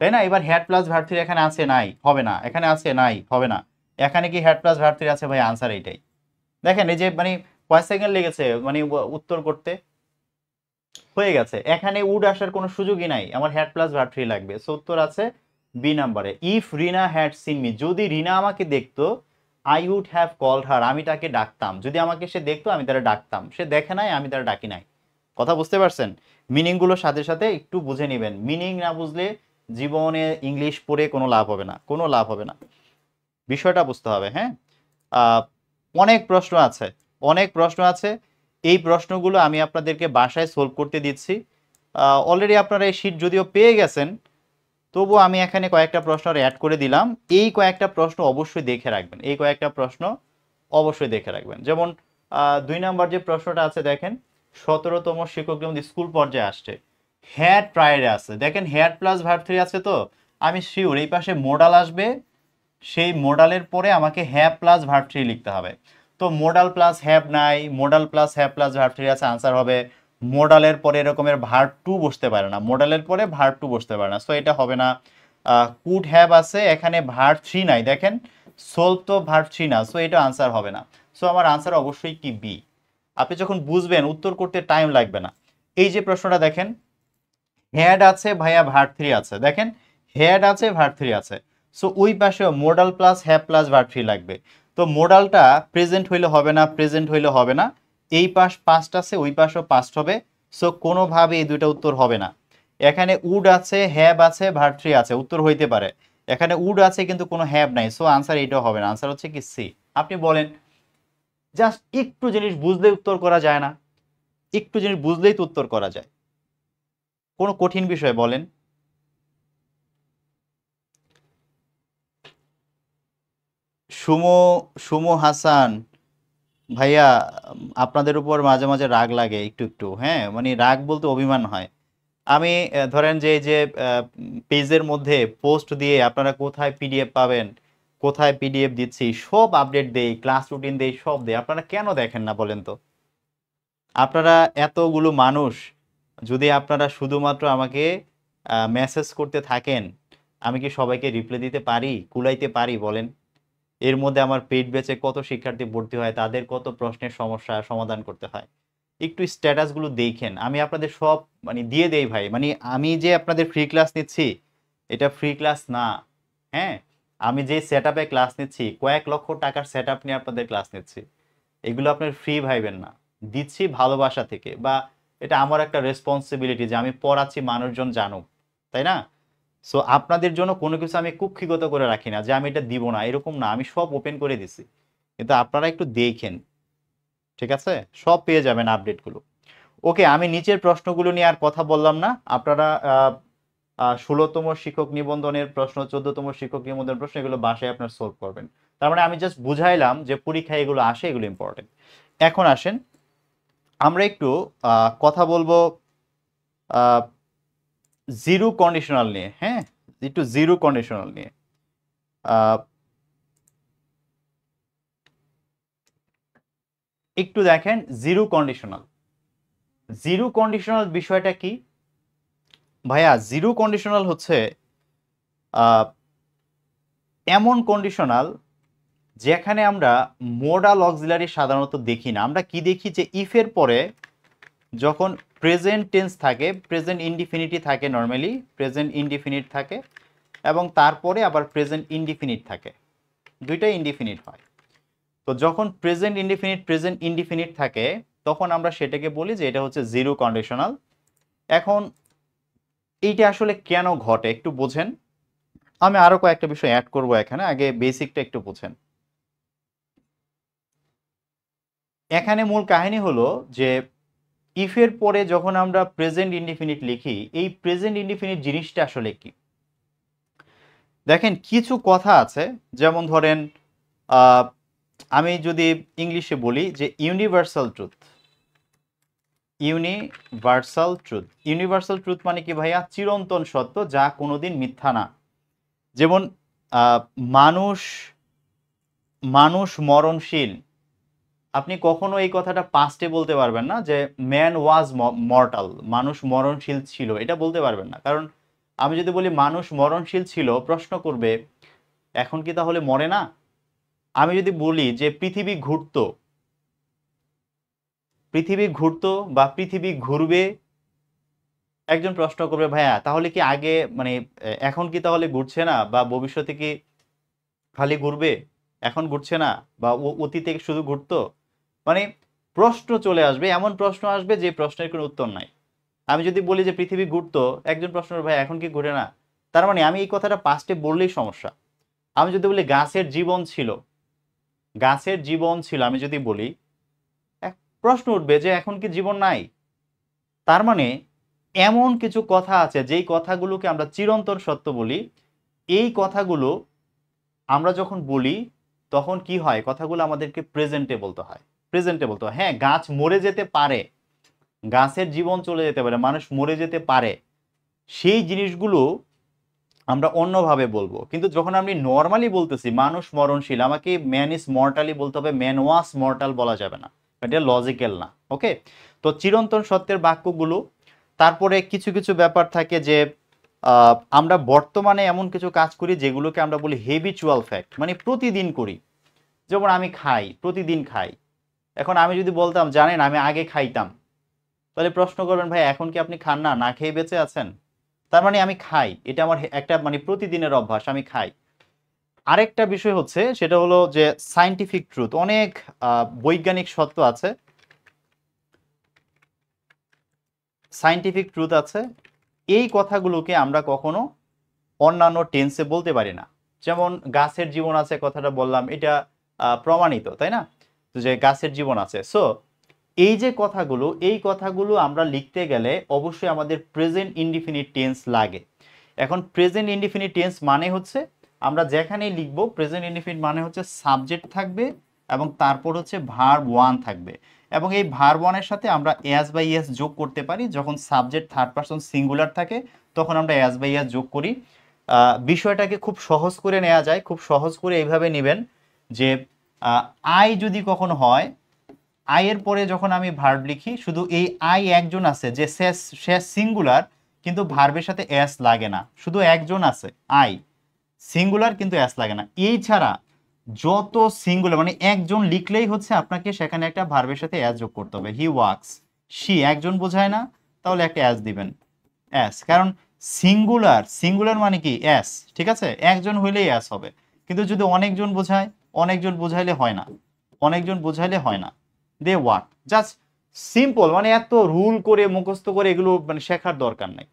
তাই না? এবার হ্যাড প্লাস ভার্ব থ্রি এখানে আছে নাই, হবে না, এখানে আছে নাই, হবে না, এখানে কি হ্যাড প্লাস ভার্ব থ্রি আছে? ভাই আনসার এইটাই। দেখেন এই যে মানে কয় সেকেন্ড লেগেছে মানে উত্তর করতে, হয়ে গেছে। এখানে উড আসার কোনো সুযোগই নাই, আমার হ্যাড প্লাস ভার্ব থ্রি লাগবে। সো উত্তর আছে বি নাম্বারে, if Rina had seen me, যদি রিনা আমাকে দেখতো, I would have called her, আমি তাকে ডাকতাম। যদি আমাকে সে দেখতো আমি তারা ডাকতাম, সে দেখে নাই আমি তারা ডাকি নাই। কথা বুঝতে পারছেন? মিনিংগুলোর সাথে সাথে একটু বুঝে নেবেন, মিনিং না বুঝলে জীবনে ইংলিশ পড়ে কোনো লাভ হবে না, কোনো লাভ হবে না। বিষয়টা বুঝতে হবে। হ্যাঁ, অনেক প্রশ্ন আছে, অনেক প্রশ্ন আছে। এই প্রশ্নগুলো আমি আপনাদেরকে বাসায় সলভ করতে দিচ্ছি। অলরেডি আপনারা এই শীট যদিও পেয়ে গেছেন, তবু আমি এখানে কয়েকটা প্রশ্ন অ্যাড করে দিলাম। এই কয়েকটা প্রশ্ন অবশ্যই দেখে রাখবেন, এই কয়েকটা প্রশ্ন অবশ্যই দেখে রাখবেন। যেমন 2 নাম্বার যে প্রশ্নটা আছে দেখেন, 17তম শিক্ষক যেমন স্কুল পর্যায়ে আসছে, হ্যাড প্রায়রে আছে, দেখেন হ্যাড প্লাস ভার্ব থ্রি আছে, তো আমি শিওর এই পাশে মোডাল আসবে, সেই মোডালের পরে আমাকে হ্যাভ প্লাস ভার্ব থ্রি লিখতে হবে। তো মোডাল প্লাস হ্যাভ নাই, modal plus have plus verb three আছে, আনসার হবে মোডালের পরে এরকমের ভার্ব টু বসতে পারে না, মোডালের পরে ভার্ব টু বসতে পারে না, সো এটা হবে না। কুড হ্যাভ আছে, এখানে ভার্ব থ্রি নাই, দেখেন সোলভ তো ভার্ব থ্রি না, সো এটা আনসার হবে না। সো আমার আনসার অবশ্যই কি বি। আপনি যখন বুঝবেন উত্তর করতে টাইম লাগবে না। এই যে প্রশ্নটা দেখেন, হ্যাড আছে ভাইয়া ভার্ব থ্রি আছে, দেখেন হ্যাড আছে ভার্ব থ্রি আছে, সো ওই পাশেও modal plus have plus verb three লাগবে। তো মোডালটা প্রেজেন্ট হইলে হবে না, প্রেজেন্ট হইলে হবে না, এই পাশ পাস্ট আছে, ওই পাশও পাস্ট হবে, সো কোনোভাবে এই দুইটা উত্তর হবে না। এখানে উড আছে, হ্যাভ আছে, ভার্ব থ্রি আছে, উত্তর হইতে পারে। এখানে উড আছে কিন্তু কোনো হ্যাভ নাই, সো আনসার এইটাও হবে না, আনসার হচ্ছে কি সি। আপনি বলেন, জাস্ট একটু জিনিস বুঝলেই উত্তর করা যায় না? একটু জিনিস বুঝলেই তো উত্তর করা যায়, কোনো কঠিন বিষয় বলেন। সুমো, সুমো হাসান ভাইয়া, আপনাদের উপর মাঝে মাঝে রাগ লাগে একটু একটু, হ্যাঁ, মানে রাগ বলতে অভিমান হয়। আমি ধরেন যে এই যে পেজের মধ্যে পোস্ট দিয়ে আপনারা কোথায় পিডিএফ পাবেন, কোথায় পিডিএফ দিচ্ছি, সব আপডেট দেই, ক্লাস রুটিন দেই, সব দেই। আপনারা কেন দেখেন না বলেন তো? আপনারা এতগুলো মানুষ, যদি আপনারা শুধুমাত্র আমাকে মেসেজ করতে থাকেন, আমি কি সবাইকে রিপ্লাই দিতে পারি, কুলাইতে পারি বলেন? এর মধ্যে আমার পেইড ব্যাচে কত শিক্ষার্থী ভর্তি হয়, তাদের কত প্রশ্নের সমস্যা সমাধান করতে হয়। একটু স্ট্যাটাসগুলো দেখেন। আমি আপনাদের সব মানে দিয়ে দেই ভাই। মানে আমি যে আপনাদের ফ্রি ক্লাস নিচ্ছি, এটা ফ্রি ক্লাস না। হ্যাঁ, আমি যে সেটআপে ক্লাস নিচ্ছি, কয়েক লক্ষ টাকার সেটআপ নিয়ে আপনাদের ক্লাস নিচ্ছি। এগুলো আপনার ফ্রি ভাইবেন না, দিচ্ছি ভালোবাসা থেকে, বা এটা আমার একটা রেসপন্সিবিলিটি যে আমি পড়াচ্ছি মানুষজন জানুক, তাই না? সো আপনাদের জন্য কোনো কিছু আমি কুক্ষিগত করে রাখি না যে আমি এটা দিব না, এরকম না। আমি সব ওপেন করে দিছি, কিন্তু আপনারা একটু দেখেন, ঠিক আছে? সব পেয়ে যাবেন আপডেটগুলো। ওকে, আমি নিচের প্রশ্নগুলো নিয়ে আর কথা বললাম না। আপনারা 16তম শিক্ষক নিবন্ধনের প্রশ্ন, 14তম শিক্ষক নিবন্ধনের প্রশ্ন, এগুলো বাসায় আপনার সলভ করবেন। তার মানে আমি জাস্ট বুঝাইলাম যে পরীক্ষায় এগুলো আসে, এগুলো ইম্পর্টেন্ট। এখন আসেন আমরা একটু কথা বলবো জিরো কন্ডিশনাল নিয়ে। হ্যাঁ, একটু জিরো কন্ডিশনাল নিয়ে। একটু দেখেন জিরো কন্ডিশনাল। জিরো কন্ডিশনাল বিষয়টা কি ভাইয়া? জিরো কন্ডিশনাল হচ্ছে এমন কন্ডিশনাল যেখানে আমরা মোডাল অক্সিলারি সাধারণত দেখি না। আমরা কি দেখি যে ইফের পরে যখন প্রেজেন্ট টেন্স থাকে, প্রেজেন্ট ইনডিফিনিটি থাকে, নর্মালি প্রেজেন্ট ইনডিফিনিট থাকে, এবং তারপরে আবার প্রেজেন্ট ইনডিফিনিট থাকে, দুইটাই ইনডিফিনিট হয়। তো যখন প্রেজেন্ট ইনডিফিনিট থাকে, তখন আমরা সেটাকে বলি যে এটা হচ্ছে জিরো কন্ডিশনাল। এখন এইটা আসলে কেন ঘটে একটু বোঝেন। আমি আরো কয়েকটা বিষয় অ্যাড করব এখানে, আগে বেসিকটা একটু বোঝেন। এখানে মূল কাহিনী হলো যে ইফের পরে যখন আমরা প্রেজেন্ট ইনডিফিনিট লিখি, এই প্রেজেন্ট ইনডিফিনিট জিনিসটা আসলে কি? দেখেন কিছু কথা আছে, যেমন ধরেন আমি যদি ইংলিশে বলি যে ইউনিভার্সাল ট্রুথ। ইউনিভার্সাল ট্রুথ মানে কি ভাইয়া? চিরন্তন সত্য, যা কোনোদিন মিথ্যা না। যেমন মানুষ মানুষ মরণশীল। আপনি কখনো এই কথাটা পাস্টে বলতে পারবেন না যে ম্যান ওয়াজ মর্টাল, মানুষ মরণশীল ছিল, এটা বলতে পারবেন না। কারণ আমি যদি বলি মানুষ মরণশীল ছিল, প্রশ্ন করবে এখন কি তাহলে মরে না? আমি যদি বলি যে পৃথিবী ঘুরতো বা পৃথিবী ঘুরবে, একজন প্রশ্ন করবে ভাইয়া তাহলে কি আগে মানে এখন কি তাহলে ঘুরছে না, বা ভবিষ্যতে কি খালি ঘুরবে, এখন ঘুরছে না, বা অতীতে শুধু ঘুরতো? মানে প্রশ্ন চলে আসবে, এমন প্রশ্ন আসবে যে প্রশ্নের কোনো উত্তর নাই। আমি যদি বলি যে পৃথিবী ঘুরতো, একজন প্রশ্ন করবে ভাই এখন কি ঘুরে না? তার মানে আমি এই কথাটা পাস্টে বললেই সমস্যা। আমি যদি বলি গাছের জীবন ছিল, আমি যদি বলি, এক প্রশ্ন উঠবে যে এখন কি জীবন নাই? তার মানে এমন কিছু কথা আছে যেই কথাগুলোকে আমরা চিরন্তন সত্য বলি। এই কথাগুলো আমরা যখন বলি তখন কি হয়, কথাগুলো আমাদেরকে প্রেজেন্টে বলতে হয়। হ্যাঁ, গাছ মরে যেতে পারে, গাছের জীবন চলে যেতে পারে, মানুষ মরে যেতে পারে, সেই জিনিসগুলো আমরা অন্যভাবে বলবো। কিন্তু যখন আমি নর্মালি বলতেছি মানুষ মরণশীল, আমাকে ম্যান ইজ মর্টালি বলতে হবে, ম্যান ওয়াজ মর্টাল বলা যাবে না, এটা লজিক্যাল না। ওকে, তো চিরন্তন সত্যের বাক্যগুলো। তারপরে কিছু কিছু ব্যাপার থাকে যে আমরা বর্তমানে এমন কিছু কাজ করি যেগুলোকে আমরা বলি হেবিচুয়াল ফ্যাক্ট, মানে প্রতিদিন করি। যেমন আমি খাই, প্রতিদিন খাই। এখন আমি যদি বলতাম জানেন আমি আগে খাইতাম, তাহলে প্রশ্ন করবেন ভাই এখন কি আপনি খান না, না খেয়ে বেঁচে আছেন? তার মানে আমি খাই, এটা আমার একটা মানে প্রতিদিনের অভ্যাস, আমি খাই। আরেকটা বিষয় হচ্ছে সেটা হলো যে সায়েন্টিফিক ট্রুথ, অনেক বৈজ্ঞানিক সত্য আছে, সায়েন্টিফিক ট্রুথ আছে। এই কথাগুলোকে আমরা কখনো অন্যান্য টেন্সে বলতে পারি না। যেমন গাছের জীবন আছে, কথাটা বললাম, এটা প্রমাণিত, তাই না, যে গাছের জীবন আছে। সো এই কথাগুলো আমরা লিখতে গেলে অবশ্যই আমাদের প্রেজেন্ট ইনডিফিনিট টেন্স লাগে। এখন প্রেজেন্ট ইনডিফিনিট টেন্স মানে হচ্ছে আমরা যেখানেই লিখবো, প্রেজেন্ট ইনডিফিনিট মানে হচ্ছে সাবজেক্ট থাকবে এবং তারপর হচ্ছে ভার্ব ওয়ান থাকবে, এবং এই ভার্ব ওয়ানের সাথে আমরা এস বাই এস যোগ করতে পারি। যখন সাবজেক্ট থার্ড পারসন সিঙ্গুলার থাকে তখন আমরা এস বাই এস যোগ করি। বিষয়টাকে খুব সহজ করে নেওয়া যায়, খুব সহজ করে এইভাবে নেবেন যে আই যদি কখনো হয়, আই এর পরে যখন আমি ভার্ব লিখি শুধু এই আই একজন আছে যে সে সিঙ্গুলার, কিন্তু ভার্বের সাথে এস লাগে না, শুধু একজন আছে আই সিঙ্গুলার কিন্তু এস লাগে না। এই ছাড়া যত সিঙ্গুলার মানে একজন লিখলেই হচ্ছে আপনাকে সেখানে একটা ভার্বের সাথে এস যোগ করতে হবে। হি ওয়ার্কস, শি একজন বোঝায় না, তাহলে একটা এস দিবেন এস, কারণ সিঙ্গুলার সিঙ্গুলার মানে কি এস, ঠিক আছে, একজন হইলেই এস হবে। কিন্তু যদি অনেকজন বোঝায়, অনেকজন বোঝাইলে হয় না, অনেকজন বোঝাইলে হয় না। দে ওয়ার্ক, জাস্ট সিম্পল, মানে এত রুল করে মুখস্থ করে এগুলো মানে শেখার দরকার নাই।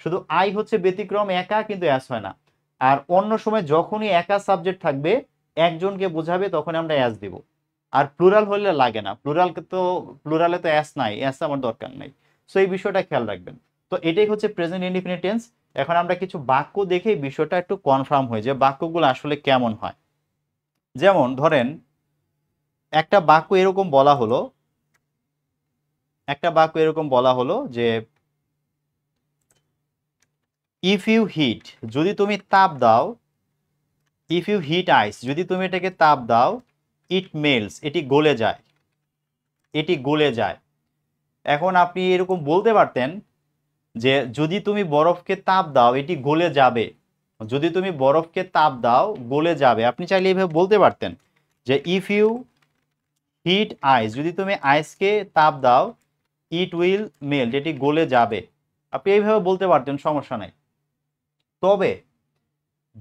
শুধু আই হচ্ছে ব্যতিক্রম, একা কিন্তু এস হয় না। আর অন্য সময় যখনই একা সাবজেক্ট থাকবে একজনকে বোঝাবে তখন আমরা এস দিব। আর প্লুরাল হলে লাগে না, প্লুরালে তো এস নাই, এস আমার দরকার নাই। সো এই বিষয়টা খেয়াল রাখবেন। তো এটাই হচ্ছে প্রেজেন্ট ইনডিফিনিট টেন্স। এখন আমরা কিছু বাক্য দেখে বিষয়টা একটু কনফার্ম হয়ে যে বাক্যগুলো আসলে কেমন হয়। যেমন ধরেন একটা বাক্য এরকম বলা হলো, একটা বাক্য এরকম বলা হলো যে ইফ ইউ হিট, যদি তুমি তাপ দাও, ইফ ইউ হিট আইস, যদি তুমি এটাকে তাপ দাও, ইট মেল্টস, এটি গলে যায়, এটি গলে যায়। এখন আপনি এরকম বলতে পারতেন যে যদি তুমি বরফকে তাপ দাও এটি গলে যাবে, যদি তুমি বরফকে তাপ দাও গলে যাবে। আপনি চাইলে এইভাবে বলতে পারতেন যে ইফ ইউ হিট আইস, যদি তুমি আইসকে তাপ দাও, ইট উইল মেল্ট, এটি গলে যাবে। আপনি এইভাবে বলতে পারতেন, সমস্যা নাই। তবে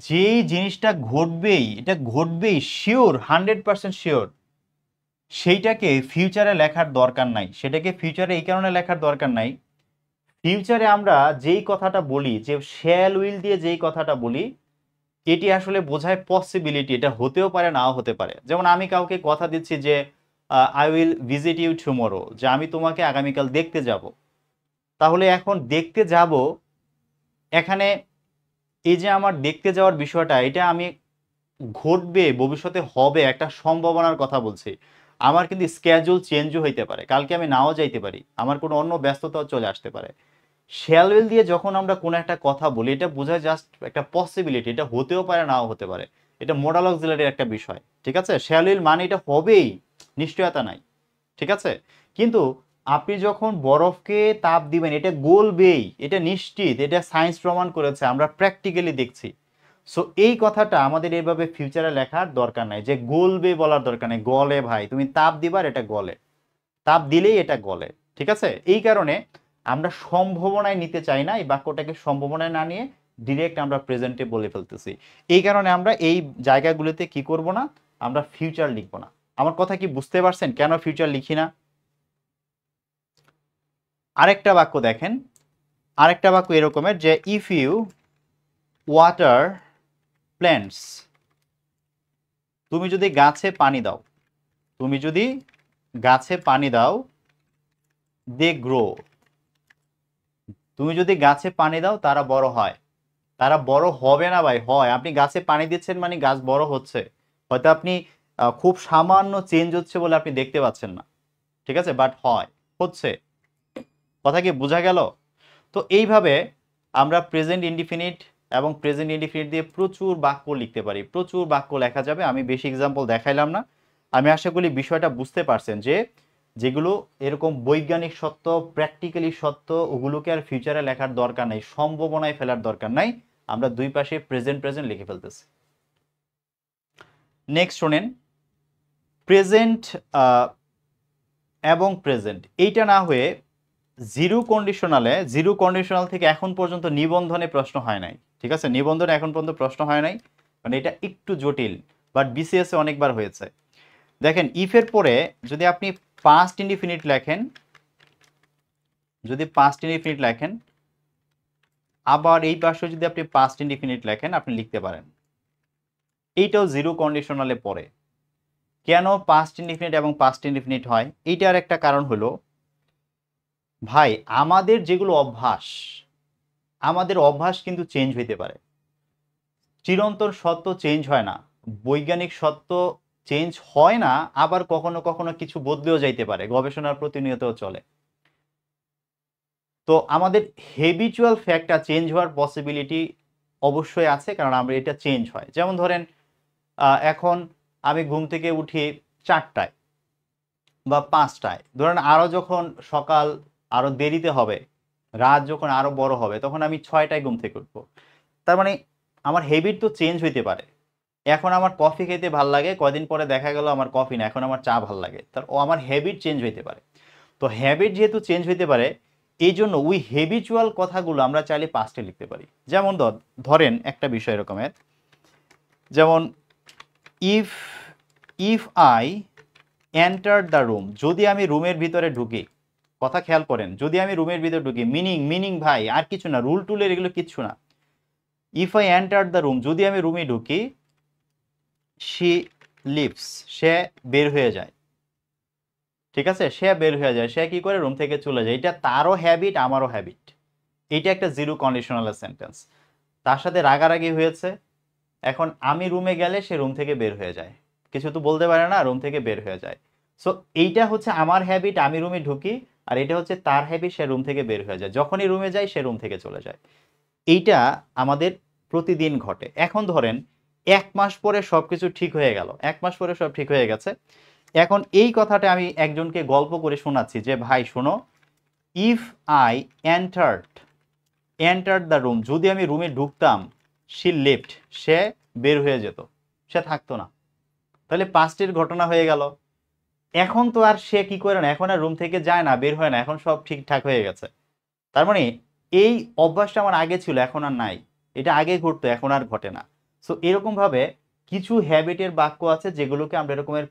যেই জিনিসটা ঘটবেই, এটা ঘটবেই শিওর, 100% শিওর, সেইটাকে ফিউচারে লেখার দরকার নাই। সেটাকে ফিউচারে এই কারণে লেখার দরকার নাই, ফিউচারে আমরা যেই কথাটা বলি, যে শ্যাল উইল দিয়ে যেই কথাটা বলি, এটি আসলে বোঝায় পসিবিলিটি, এটা হতেও পারে নাও হতে পারে। যেমন আমি কাউকে কথা দিচ্ছি যে I will visit you tomorrow, যে আমি তোমাকে আগামীকাল দেখতে যাব। তাহলে এখন দেখতে যাব, এখানে এই যে আমার দেখতে যাওয়ার বিষয়টা, এটা আমি ঘটবে, ভবিষ্যতে হবে, একটা সম্ভাবনার কথা বলছি। আমার কিন্তু স্কেজুল চেঞ্জও হইতে পারে, কালকে আমি নাও যাইতে পারি, আমার কোনো অন্য ব্যস্ততাও চলে আসতে পারে। শ্যাল উইল দিয়ে যখন আমরা কোনো একটা কথা বলি, এটা বোঝায় জাস্ট একটা পসিবিলিটি, এটা হতেও পারে নাও হতে পারে। এটা মোডাল অক্সিলারির একটা বিষয়, ঠিক আছে। শ্যাল উইল মানে এটা হবেই, নিশ্চয়তা নাই, ঠিক আছে। কিন্তু আপনি যখন বরফকে তাপ দিবেন, এটা গলবেই, এটা নিশ্চিত, এটা সায়েন্স প্রমাণ করেছে, আমরা প্র্যাকটিক্যালি দেখছি। সো এই কথাটা আমাদের এইভাবে ফিউচারে লেখার দরকার নাই, যে গলবে বলার দরকার নেই। গলে ভাই, তুমি তাপ দিবার, এটা গলে, তাপ দিলেই এটা গলে, ঠিক আছে। এই কারণে আমরা সম্ভাবনায় নিতে চাই না, এই বাক্যটাকে সম্ভাবনায় না নিয়ে ডিরেক্ট আমরা প্রেজেন্টে বলে ফেলতেছি। এই কারণে আমরা এই জায়গাগুলোতে কি করব না, আমরা ফিউচার লিখব না। আমার কথা কি বুঝতে পারছেন কেন ফিউচার লিখি না? আরেকটা বাক্য দেখেন, আরেকটা বাক্য এরকমের যে ইফ ইউ ওয়াটার প্ল্যান্টস, তুমি যদি গাছে পানি দাও, তুমি যদি গাছে পানি দাও, দে গ্রো, তুমি যদি গাছে পানি দাও তারা বড় হয়। তারা বড় হবে না ভাই, হয়। আপনি গাছে পানি দিচ্ছেন মানে গাছ বড় হচ্ছে। হয়তো আপনি খুব সামান্য চেঞ্জ হচ্ছে বলে আপনি দেখতে পাচ্ছেন না, ঠিক আছে, বাট হয়, হচ্ছে। কথা কি বোঝা গেল? তো এইভাবে আমরা প্রেজেন্ট ইনডিফিনিট এবং প্রেজেন্ট ইনডিফিনিট দিয়ে প্রচুর বাক্য লিখতে পারি, প্রচুর বাক্য লেখা যাবে। আমি বেশি এক্সাম্পল দেখাইলাম না। আমি আশা করি বিষয়টা বুঝতে পারছেন যে যেগুলো এরকম বৈজ্ঞানিক সত্য, প্র্যাকটিক্যালি সত্য, ওগুলোকে আর ফিউচারে লেখার দরকার নাই, সম্ভাবনায় ফেলার দরকার নাই। আমরা দুই পাশে প্রেজেন্ট প্রেজেন্ট লিখে ফেলতেছি। নেক্সট শোনেন, প্রেজেন্ট এবং প্রেজেন্ট এইটা না হয়ে জিরো কন্ডিশনালে, জিরো কন্ডিশনাল থেকে এখন পর্যন্ত নিবন্ধনে প্রশ্ন হয় নাই, ঠিক আছে। নিবন্ধনে এখন পর্যন্ত প্রশ্ন হয় নাই, মানে এটা একটু জটিল, বাট বিসিএস এ অনেকবার হয়েছে। দেখেন ইফের পরে যদি আপনি পাস্ট ইনডিফিনিট লেখেন, যদি পাস্ট ইনডিফিনিট লেখেন, আবার এই পাশে যদি আপনি পাস্ট ইনডিফিনিট লেখেন, আপনি লিখতে পারেন। এইটাও জিরো কন্ডিশনালে পড়ে। কেন পাস্ট ইনডিফিনিট এবং পাস্ট ইনডিফিনিট হয়, এইটার একটা কারণ হলো ভাই আমাদের যেগুলো অভ্যাস, আমাদের অভ্যাস কিন্তু চেঞ্জ হইতে পারে। চিরন্তন সত্য চেঞ্জ হয় না, বৈজ্ঞানিক সত্য চেঞ্জ হয় না, আবার কখনো কখনো কিছু বদলেও যাইতে পারে, গবেষণার প্রতিনিয়ত চলে। তো আমাদের হেবিচুয়াল ফ্যাক্টটা চেঞ্জ হওয়ার পসিবিলিটি অবশ্যই আছে, কারণ আমরা এটা চেঞ্জ হয়। যেমন ধরেন এখন আমি ঘুম থেকে উঠি 4টায় বা 5টায়, ধরেন আরো যখন সকাল আরো দেরিতে হবে, রাত যখন আরো বড় হবে, তখন আমি 6টায় ঘুম থেকে উঠবো। তার মানে আমার হ্যাবিট তো চেঞ্জ হইতে পারে। এখন আমার কফি খেতে ভাল লাগে, কয়দিন পরে দেখা গেল আমার কফি না, এখন আমার চা ভাল লাগে। তার আমার হ্যাবিট চেঞ্জ হইতে পারে। তো হ্যাবিট যেহেতু চেঞ্জ হইতে পারে, এই জন্য ওই হ্যাবিচুয়াল কথাগুলো আমরা চাইলে পাস্টে লিখতে পারি। যেমন ধরেন একটা বিষয় এরকমের, যেমন if if I enter the room, যদি আমি রুমের ভিতরে ঢুকি, কথা খেয়াল করেন, যদি আমি রুমের ভিতরে ঢুকি, মিনিং ভাই আর কিছু না, রুল টুলের এগুলো কিচ্ছু না। If I enter the room, যদি আমি রুমে ঢুকি, শি লিভস, সে বের হয়ে যায়। ঠিক আছে, সে বের হয়ে যায়, সে কি করে, রুম থেকে চলে যায়। এটা তারও হ্যাবিট, আমারও হ্যাবিট। এটা একটা জিরো কন্ডিশনাল সেন্টেন্স। তার সাথে রাগারাগি হয়েছে, এখন আমি রুমে গেলে সে রুম থেকে বের হয়ে যায়, কিছু তো বলতে পারে না, রুম থেকে বের হয়ে যায়। সো এইটা হচ্ছে আমার হ্যাবিট, আমি রুমে ঢুকি, আর এটা হচ্ছে তার হ্যাবিট, সে রুম থেকে বের হয়ে যায়। যখনই রুমে যায় সে রুম থেকে চলে যায়। এইটা আমাদের প্রতিদিন ঘটে। এখন ধরেন 1 মাস পরে সবকিছু ঠিক হয়ে গেল, 1 মাস পরে সব ঠিক হয়ে গেছে। এখন এই কথাটা আমি একজনকে গল্প করে শোনাচ্ছি যে ভাই শোনো, if I entered enter the room, যদি আমি রুমে ঢুকতাম, শি লেফট, সে বের হয়ে যেত, সে থাকতো না। তাহলে পাস্টের ঘটনা হয়ে গেল। এখন তো আর সে কি করে না, এখন আর রুম থেকে যায় না, বের হয় না, এখন সব ঠিকঠাক হয়ে গেছে। তার মানে এই অভ্যাসটা আমার আগে ছিল, এখন আর নাই। এটা আগে ঘটতো, এখন আর ঘটে না। সো এরকম ভাবে কিছু হ্যাবিটের বাক্য আছে যেগুলোকে আমরা এরকমের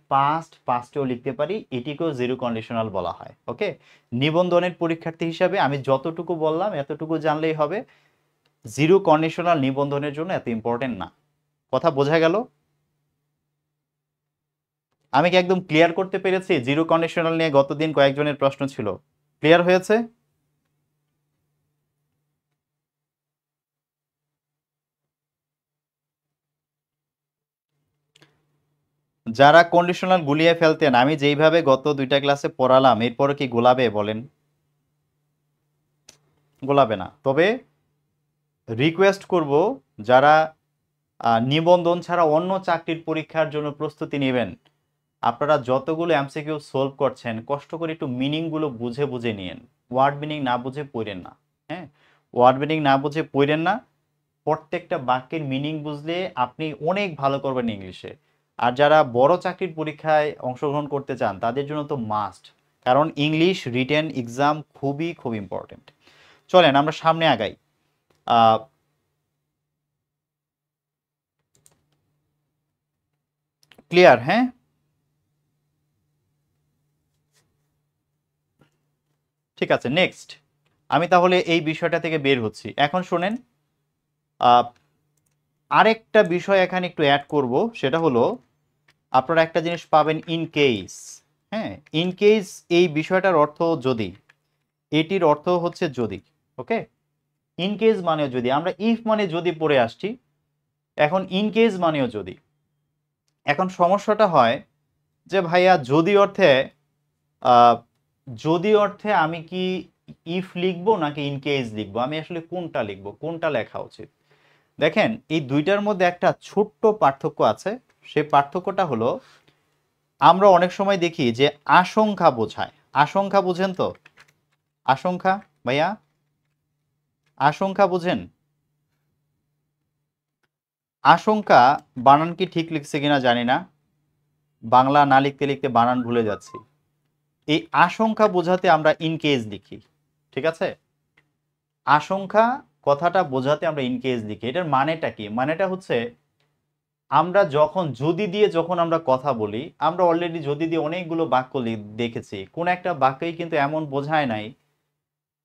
পাস্টেও লিখতে পারি, এটিকেও জিরো কন্ডিশনাল বলা হয়। ওকে, নিবন্ধনের পরীক্ষার্থী হিসাবে আমি যতটুকু বললাম এতটুকু জানলেই হবে। জিরো কন্ডিশনাল নিবন্ধনের জন্য এত ইম্পর্টেন্ট না। কথা বোঝা গেল? আমি কি একদম ক্লিয়ার করতে পেরেছি? জিরো কন্ডিশনাল নিয়ে গতদিন কয়েকজনের প্রশ্ন ছিল, ক্লিয়ার হয়েছে? যারা কন্ডিশনাল গুলিয়ে ফেলতেন, আমি যেইভাবে গত 2টা ক্লাসে পড়ালাম, এরপরে কি গোলাবে বলেন? গোলাবে না। তবে রিকোয়েস্ট করব, যারা নিবন্ধন ছাড়া অন্য চাকরির পরীক্ষার জন্য প্রস্তুতি নেবেন, আপনারা যতগুলো এমসিকিউ সলভ করছেন, কষ্ট করে একটু মিনিংগুলো বুঝে বুঝে নিয়েন। ওয়ার্ড মিনিং না বুঝে পড়েন না। হ্যাঁ, ওয়ার্ড মিনিং না বুঝে পড়েন না। প্রত্যেকটা বাক্যের মিনিং বুঝলে আপনি অনেক ভালো করবেন ইংলিশে। আর যারা বড় চাকরির পরীক্ষায় অংশগ্রহণ করতে চান, তাদের জন্য তো মাস্ট, কারণ ইংলিশ রিটেন এক্সাম খুবই খুব ইম্পর্টেন্ট। চলেন আমরা সামনে আগাই। ক্লিয়ার? হ্যাঁ, ঠিক আছে। নেক্সট, আমি তাহলে এই বিষয়টা থেকে বের হচ্ছি। এখন শোনেন, আরেকটা বিষয় এখানে একটু অ্যাড করব, সেটা হলো আপনারা একটা জিনিস পাবেন, ইন কেস। হ্যাঁ, ইন কেস এই বিষয়টার অর্থ যদি, এটির অর্থ হচ্ছে যদি। ওকে, ইন কেস মানেও যদি, আমরা ইফ মানে যদি পড়ে আসছি, এখন ইন কেস মানেও যদি। এখন সমস্যাটা হয় যে ভাইয়া যদি অর্থে, যদি অর্থে আমি কি ইফ লিখবো নাকি ইন কেস লিখবো, আমি আসলে কোনটা লিখবো, কোনটা লেখা উচিত? দেখেন, এই দুইটার মধ্যে একটা ছোট্ট পার্থক্য আছে। সেই পার্থক্যটা হলো, আমরা অনেক সময় দেখি যে আশঙ্কা বোঝায়। আশঙ্কা বুঝেন তো? আশঙ্কা ভাইয়া, আশঙ্কা বুঝেন? আশঙ্কা বানান কি ঠিক লিখছে কিনা জানি না, বাংলা না লিখতে লিখতে বানান ভুলে যাচ্ছি। এই আশঙ্কা বোঝাতে আমরা ইন কেস লিখি। ঠিক আছে, আশঙ্কা কথাটা বোঝাতে আমরা ইন কেস লিখি। এটার মানেটা কি? মানেটা হচ্ছে, আমরা যখন যদি দিয়ে যখন আমরা কথা বলি, আমরা অলরেডি যদি দিয়ে অনেকগুলো বাক্য দেখেছি, কোন একটা বাক্যই কিন্তু এমন বোঝায় নাই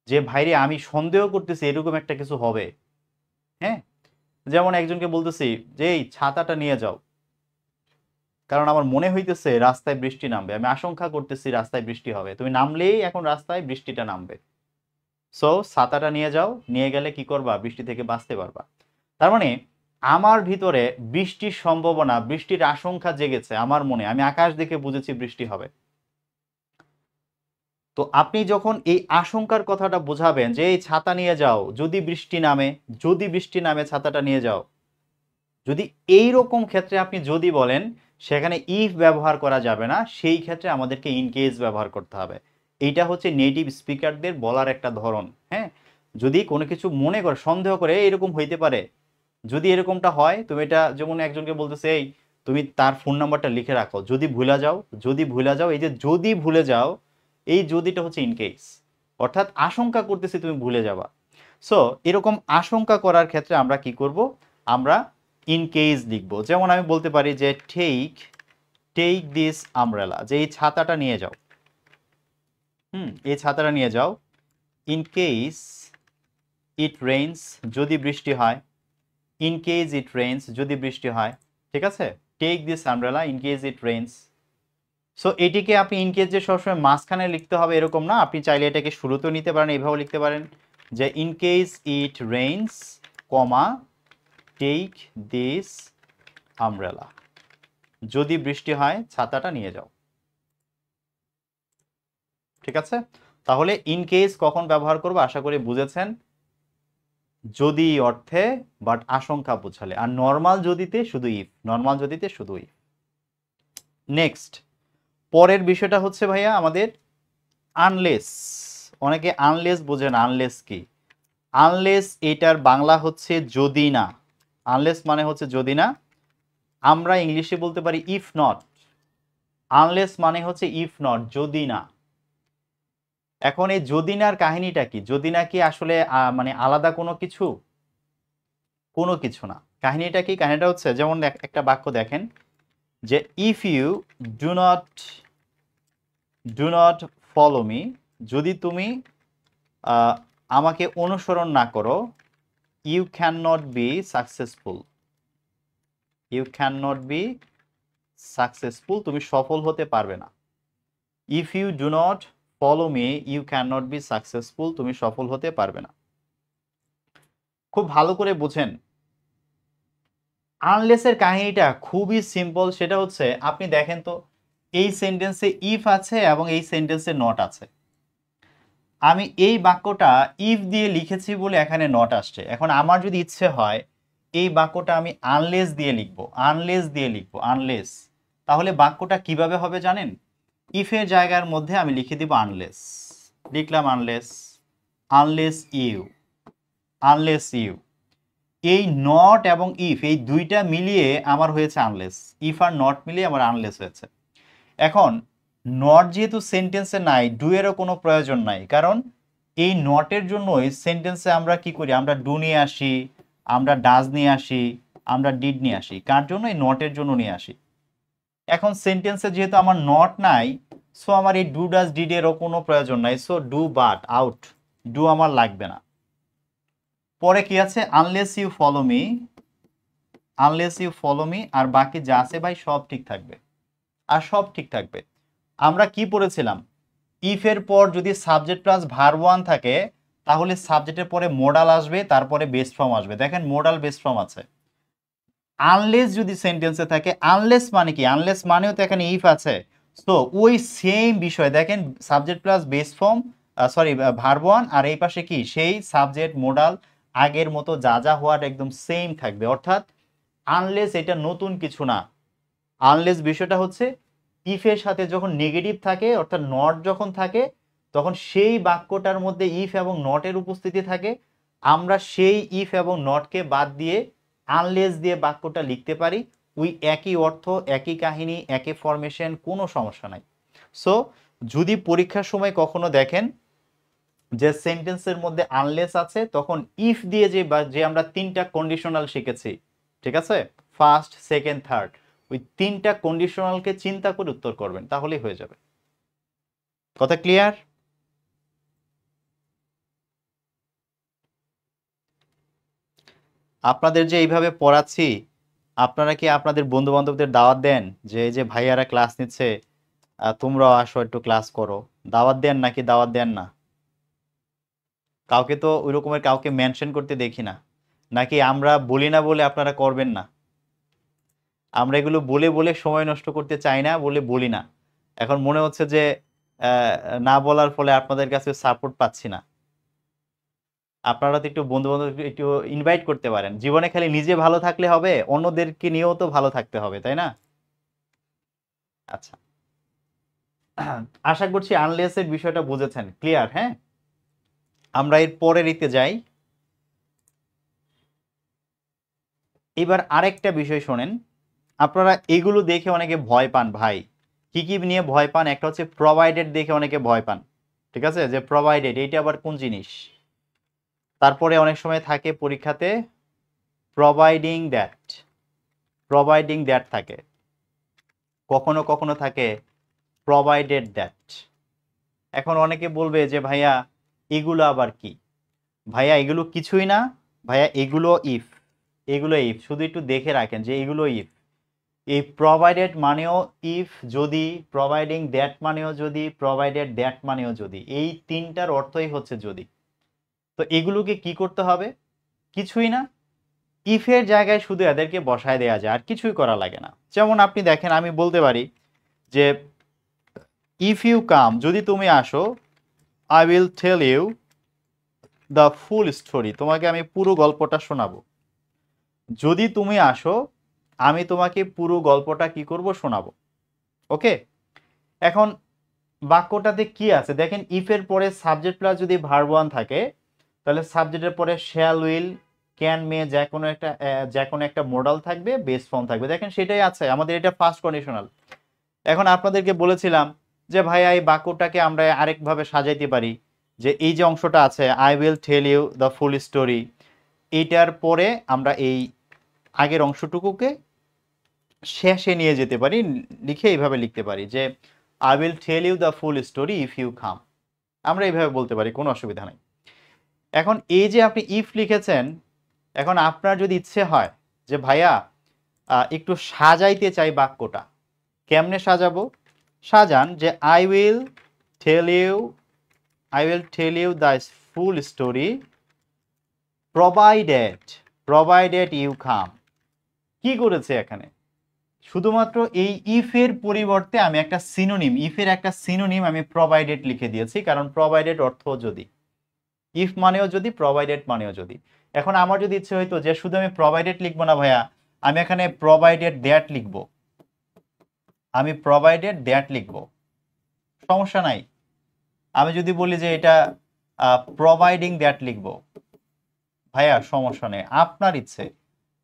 যে ভাইরে আমি সন্দেহ করতেছি এরকম একটা কিছু হবে। হ্যাঁ, যেমন একজনকে বলতেছি যে এই ছাতাটা নিয়ে যাও, কারণ আমার মনে হইতেছে রাস্তায় বৃষ্টি নামবে, আমি আশঙ্কা করতেছি রাস্তায় বৃষ্টি হবে, তুমি নামলেই এখন রাস্তায় বৃষ্টিটা নামবে, সো ছাতাটা নিয়ে যাও, নিয়ে গেলে কি করবা, বৃষ্টি থেকে বাঁচতে পারবা। তার মানে আমার ভিতরে বৃষ্টির সম্ভাবনা, বৃষ্টির আশঙ্কা জেগেছে আমার মনে, আমি আকাশ দেখে বুঝেছি বৃষ্টি হবে। তো আপনি যখন এই আশঙ্কার কথাটা বোঝাবেন যে এই ছাতা নিয়ে যাও, যদি বৃষ্টি নামে, যদি বৃষ্টি নামে ছাতাটা নিয়ে যাও, যদি এই রকম ক্ষেত্রে আপনি যদি বলেন, সেখানে ইফ ব্যবহার করা যাবে না, সেই ক্ষেত্রে আমাদেরকে ইন কেস ব্যবহার করতে হবে। এইটা হচ্ছে নেটিভ স্পিকারদের বলার একটা ধরন। হ্যাঁ, যদি কোনো কিছু মনে করে, সন্দেহ করে এরকম হইতে পারে, যদি এরকমটা হয়, তুমি এটা যেমন একজনকে বলতেছে, এই তুমি তার ফোন নাম্বারটা লিখে রাখো, যদি ভুলে যাও, যদি ভুলে যাও, এই যে যদি ভুলে যাও, এই যদিটা হচ্ছে ইন কেস, অর্থাৎ আশঙ্কা করতেছি তুমি ভুলে যাবা। সো এরকম আশঙ্কা করার ক্ষেত্রে আমরা কি করব, আমরা ইন কেস লিখবো। যেমন আমি বলতে পারি যে টেক টেক দিস আমব্রেলা, যে এই ছাতাটা নিয়ে যাও। এই ছাতাটা নিয়ে যাও। ইন কেস ইট রেইনস, যদি বৃষ্টি হয়। ইন কেস ইট রেইনস, যদি বৃষ্টি হয়। ঠিক আছে, take this umbrella in case it rains. So এটিকে আপনি ইন কেস যে সবসময় মাঝখানে লিখতে হবে এরকম না, আপনি চাইলে এটাকে শুরুতেও নিতে পারেন, এইভাবে লিখতে পারেন যে in case it rains, comma take this umbrella, যদি বৃষ্টি হয় ছাতাটা নিয়ে যাও। ঠিক আছে, তাহলে ইন কেস কখন ব্যবহার করবো আশা করি বুঝেছেন, যদি অর্থে, বাট আশঙ্কা বোঝালে। আর নর্মাল যদিতে শুধু ইফ, নর্মাল যদিতে শুধু ইফ। নেক্সট, পরের বিষয়টা হচ্ছে ভাইয়া আমাদের আনলেস। অনেকে আনলেস বোঝেন, আনলেস কি? আনলেস এটার বাংলা হচ্ছে যদি না। আনলেস মানে হচ্ছে যদি না, আমরা ইংলিশে বলতে পারি ইফ নট। আনলেস মানে হচ্ছে ইফ নট, যদি না। এখন এই যদি নার কাহিনীটা কি? যদি না কি আসলে মানে আলাদা কোনো কিছু? কোনো কিছু না। কাহিনীটা কি? কাহিনীটা হচ্ছে যেমন একটা বাক্য দেখেন যে if you do not follow me, যদি তুমি আমাকে অনুসরণ না করো, you can not be successful. You can not be successful, তুমি সফল হতে পারবে না। If you do not follow me, you can not be successful, তুমি সফল হতে পারবে না। খুব ভালো করে বুঝেন, আনলেসের কাহিনীটা খুবই সিম্পল। সেটা হচ্ছে আপনি দেখেন তো, এই সেন্টেন্সে ইফ আছে এবং এই সেন্টেন্সে নট আছে। আমি এই বাক্যটা ইফ দিয়ে লিখেছি বলে এখানে নট আসছে। এখন আমার যদি ইচ্ছে হয় এই বাক্যটা আমি আনলেস দিয়ে লিখবো, আনলেস দিয়ে লিখবো, আনলেস, তাহলে বাক্যটা কিভাবে হবে জানেন? ইফের জায়গার মধ্যে আমি লিখে দিব আনলেস, লিখলাম unless, unless you, unless you. এই নট এবং ইফ এই দুইটা মিলিয়ে আমার হয়েছে আনলেস, ইফ আর নট মিলিয়ে আমার আনলেস হয়েছে। এখন নট যেহেতু সেন্টেন্সে নাই, ডু এরও কোনো প্রয়োজন নাই, কারণ এই নটের জন্যই সেন্টেন্সে আমরা কি করি, আমরা ডু নিয়ে আসি, আমরা ডাজ নিয়ে আসি, আমরা ডিড নিয়ে আসি। কার জন্য? এই নটের জন্য নিয়ে আসি। এখন সেন্টেন্সে যেহেতু আমার নট নাই, সো আমার এই ডু ডাজ ডিড এরও কোনো প্রয়োজন নাই, so do but out, do আমার লাগবে না। পরে কি আছে? Unless you follow me, unless you follow me, আর বাকি যা আছে ভাই সব ঠিক থাকবে, আর সব ঠিক থাকবে। আমরা কি পড়েছিলাম? ইফ এর পর যদি সাবজেক্ট প্লাস ভার্ব ওয়ান থাকে, তাহলে সাবজেক্টের পরে মোডাল আসবে, তারপরে বেস ফর্ম আসবে। দেখেন মোডাল বেস ফর্ম আছে। আনলেস যদি সেন্টেন্সে থাকে, আনলেস মানে কি? আনলেস মানেও তো এখানে ইফ আছে। তো ওই সেম বিষয় দেখেন, subject plus base form, sorry verb one, আর এই পাশে কি সেই সাবজেক্ট মোডাল আগের মতো যা যা হওয়ার একদম সেম থাকবে। অর্থাৎ আনলেস এটা নতুন কিছু না। আনলেস বিষয়টা হচ্ছে ইফের সাথে যখন নেগেটিভ থাকে, অর্থাৎ নট যখন থাকে, তখন সেই বাক্যটার মধ্যে ইফ এবং নটের উপস্থিতি থাকে। আমরা সেই ইফ এবং নটকে বাদ দিয়ে আনলেস দিয়ে বাক্যটা লিখতে পারি। ওই একই অর্থ, একই কাহিনী, একই ফরমেশন, কোনো সমস্যা নাই। সো যদি পরীক্ষার সময় কখনো দেখেন যে সেন্টেন্সের মধ্যে আনলেস আছে, তখন ইফ দিয়ে যে আমরা তিনটা কন্ডিশনাল শিখেছি, ঠিক আছে, ফার্স্ট, সেকেন্ড, থার্ড, ওই তিনটা কন্ডিশনালকে চিন্তা করে উত্তর করবেন, তাহলেই হয়ে যাবে। কথা ক্লিয়ার? আপনাদের যে এইভাবে পড়াচ্ছি, আপনারা কি আপনাদের বন্ধু বান্ধবদের দাওয়াত দেন যে এই যে ভাইয়ারা ক্লাস নিচ্ছে, তোমরাও আসো একটু ক্লাস করো? দাওয়াত দেন নাকি দাওয়াত দেন না? কাউকে তো ওই রকমের কাউকে মেনশন করতে দেখি না। নাকি আমরা বলি না বলে আপনারা করবেন না? আমরা এগুলো বলে বলে সময় নষ্ট করতে চাই না বলে বলি না। এখন মনে হচ্ছে যে না বলার ফলে আপনাদের কাছে সাপোর্ট পাচ্ছি না। আপনারা তো একটু বন্ধু বান্ধব একটু ইনভাইট করতে পারেন। জীবনে খালি নিজে ভালো থাকলে হবে, অন্যদেরকে নিয়েও তো ভালো থাকতে হবে, তাই না? আচ্ছা, আশা করছি আনলেস এর বিষয়টা বুঝেছেন, ক্লিয়ার? হ্যাঁ, আমরা এর পরের ইতে যাই। এবার আরেকটা বিষয় শোনেন, আপনারা এগুলো দেখে অনেকে ভয় পান ভাই। কি কি নিয়ে ভয় পান? একটা হচ্ছে প্রোভাইডেড দেখে অনেকে ভয় পান, ঠিক আছে, যে প্রোভাইডেড এইটা আবার কোন জিনিস। তারপরে অনেক সময় থাকে পরীক্ষাতে প্রোভাইডিং দ্যাট, প্রোভাইডিং দ্যাট থাকে, কখনো কখনো থাকে প্রোভাইডেড দ্যাট। এখন অনেকে বলবে যে ভাইয়া এগুলো আবার কি? ভাইয়া এগুলো কিছুই না, ভাইয়া এগুলো ইফ, এগুলো ইফ, শুধু একটু দেখে রাখেন যে এগুলো ইফ। এই প্রোভাইডেড মানেও ইফ যদি, প্রোভাইডিং দ্যাট মানেও যদি, প্রোভাইডেড দ্যাট মানেও যদি, এই তিনটার অর্থই হচ্ছে যদি। তো এগুলোকে কি করতে হবে? কিছুই না, ইফের জায়গায় শুধু এদেরকে বসায় দেওয়া যায়, আর কিছুই করা লাগে না। যেমন আপনি দেখেন, আমি বলতে পারি যে ইফ ইউ কাম, যদি তুমি আসো, I will tell you the full story, তোমাকে আমি পুরো গল্পটা শোনাবো। যদি তুমি আসো, আমি তোমাকে পুরো গল্পটা কি করব? শোনাবো। ওকে, এখন বাক্যটাতে কি আছে দেখেন, ইফের পরে সাবজেক্ট প্লাস যদি ভার্ব ওয়ান থাকে, তাহলে সাবজেক্টের পরে শ্যাল, উইল, ক্যান, মে, যে কোনো একটা মডাল থাকবে, বেস ফর্ম থাকবে। দেখেন সেটাই আছে আমাদের, এটা ফার্স্ট কন্ডিশনাল। এখন আপনাদেরকে বলেছিলাম যে ভাইয়া এই বাক্যটাকে আমরা আরেকভাবে সাজাইতে পারি, যে এই যে অংশটা আছে I will tell you the full story, এইটার পরে আমরা এই আগের অংশটুকুকে শেষে নিয়ে যেতে পারি, লিখে এইভাবে লিখতে পারি যে I will tell you the full story if you come. আমরা এইভাবে বলতে পারি, কোনো অসুবিধা নেই। এখন এই যে আপনি ইফ লিখেছেন, এখন আপনার যদি ইচ্ছে হয় যে ভাইয়া একটু সাজাইতে চাই বাক্যটা, কেমনে সাজাবো? সাজান যে I will tell you, I will tell you the full story provided, provided you come. কি করেছে এখানে? শুধুমাত্র এই ইফের পরিবর্তে আমি একটা সিনোনিম, ইফের একটা সিনোনিম আমি প্রোভাইডেড লিখে দিয়েছি, কারণ প্রোভাইডেড অর্থ যদি, ইফ মানেও যদি, প্রোভাইডেড মানেও যদি। এখন আমার যদি ইচ্ছে হইতো যে শুধু আমি প্রোভাইডেড লিখবো না ভাইয়া, আমি এখানে প্রোভাইডেড দ্যাট লিখবো, আমি প্রোভাইডেড দ্যাট লিখবো, সমস্যা নাই। আমি যদি বলি যে এটা প্রোভাইডিং দ্যাট লিখবো, ভাইয়া সমস্যা নেই, আপনার ইচ্ছে।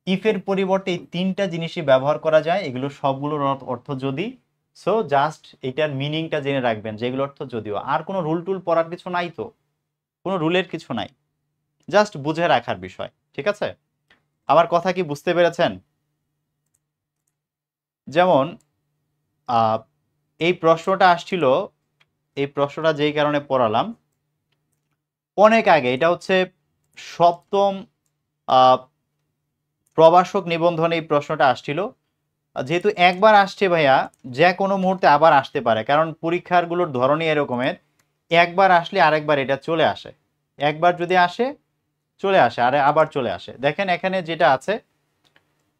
ইফের পরিবর্তে এই তিনটা জিনিসই ব্যবহার করা যায়, এগুলো সবগুলোর অর্থ যদি। সো জাস্ট এটার মিনিংটা জেনে রাখবেন যে এগুলো অর্থ যদিও, আর কোনো রুল টুল পড়ার কিছু নাই, তো কোনো রুলের কিছু নাই, জাস্ট বুঝে রাখার বিষয়, ঠিক আছে? আমার কথা কি বুঝতে পেরেছেন? যেমন এই প্রশ্নটা আসছিল, এই প্রশ্নটা যেই কারণে পড়ালাম অনেক আগে, এটা হচ্ছে সপ্তম প্রবাসক নিবন্ধনে এই প্রশ্নটা আসছিল। যেহেতু একবার আসছে ভাইয়া, যে কোনো মুহূর্তে আবার আসতে পারে, কারণ পরীক্ষারগুলোর ধরনই এরকমের, একবার আসলে আরেকবার এটা চলে আসে, একবার যদি আসে চলে আসে, আর আবার চলে আসে। দেখেন এখানে যেটা আছে,